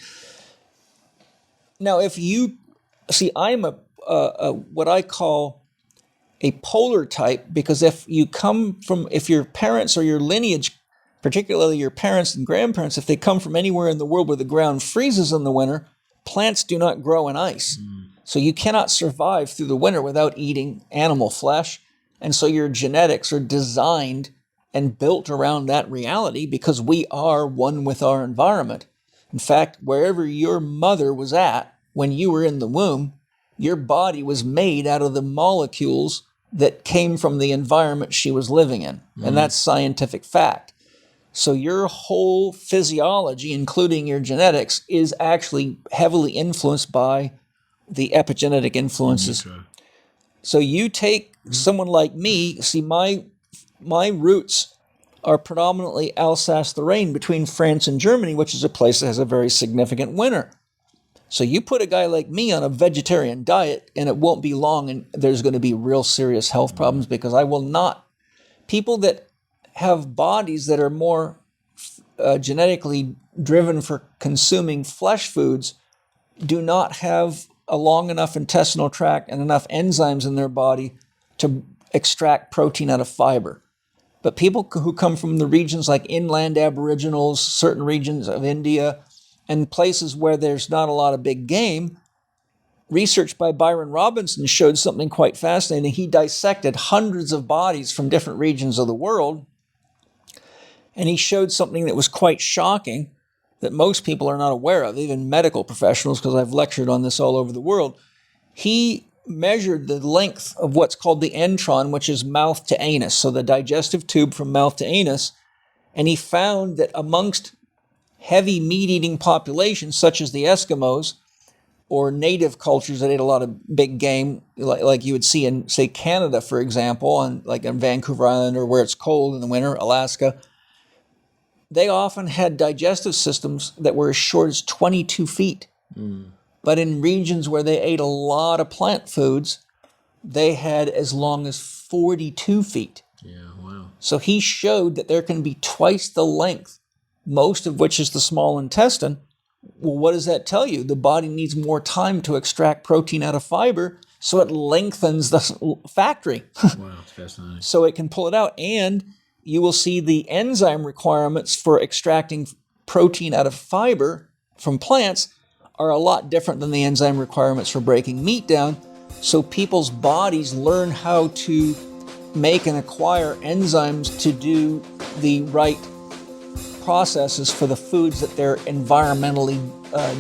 Now, if you see, I'm what I call a polar type, because if your parents or your lineage, particularly your parents and grandparents, if they come from anywhere in the world where the ground freezes in the winter, plants do not grow in ice. So you cannot survive through the winter without eating animal flesh. And so your genetics are designed and built around that reality, because we are one with our environment. In fact, wherever your mother was at when you were in the womb, your body was made out of the molecules that came from the environment she was living in. And that's scientific fact. So your whole physiology, including your genetics, is actually heavily influenced by the epigenetic influences. Okay. So you take someone like me, see, my roots are predominantly Alsace-Lorraine, between France and Germany, which is a place that has a very significant winter. So you put a guy like me on a vegetarian diet, and it won't be long, and there's going to be real serious health problems, because people that have bodies that are more genetically driven for consuming flesh foods do not have a long enough intestinal tract and enough enzymes in their body to extract protein out of fiber. But people who come from the regions like inland aboriginals, certain regions of India, and places where there's not a lot of big game, research by Byron Robinson showed something quite fascinating. He dissected hundreds of bodies from different regions of the world, and he showed something that was quite shocking, that most people are not aware of, even medical professionals, because I've lectured on this all over the world. He measured the length of what's called the entron, which is mouth to anus, so the digestive tube from mouth to anus, and he found that amongst heavy meat-eating populations, such as the Eskimos, or native cultures that ate a lot of big game, like you would see in, say, Canada, for example, like on Vancouver Island, or where it's cold in the winter, Alaska, they often had digestive systems that were as short as 22 feet. But in regions where they ate a lot of plant foods, they had as long as 42 feet. Yeah, wow. So he showed that there can be twice the length, most of which is the small intestine. Well, what does that tell you? The body needs more time to extract protein out of fiber, so it lengthens the factory. Wow, it's fascinating. So it can pull it out, and you will see the enzyme requirements for extracting protein out of fiber from plants are a lot different than the enzyme requirements for breaking meat down. So people's bodies learn how to make and acquire enzymes to do the right processes for the foods that they're environmentally,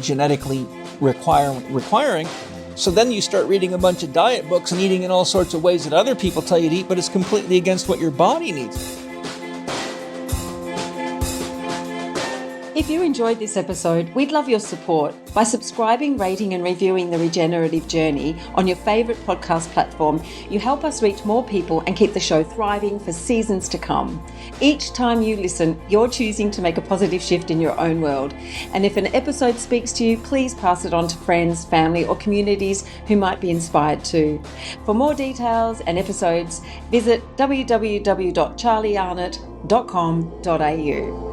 genetically requiring. So then you start reading a bunch of diet books and eating in all sorts of ways that other people tell you to eat, but it's completely against what your body needs. If you enjoyed this episode, we'd love your support by subscribing, rating and reviewing The Regenerative Journey on your favourite podcast platform. You help us reach more people and keep the show thriving for seasons to come. Each time you listen, you're choosing to make a positive shift in your own world. And if an episode speaks to you, please pass it on to friends, family or communities who might be inspired too. For more details and episodes, visit www.charliearnott.com.au.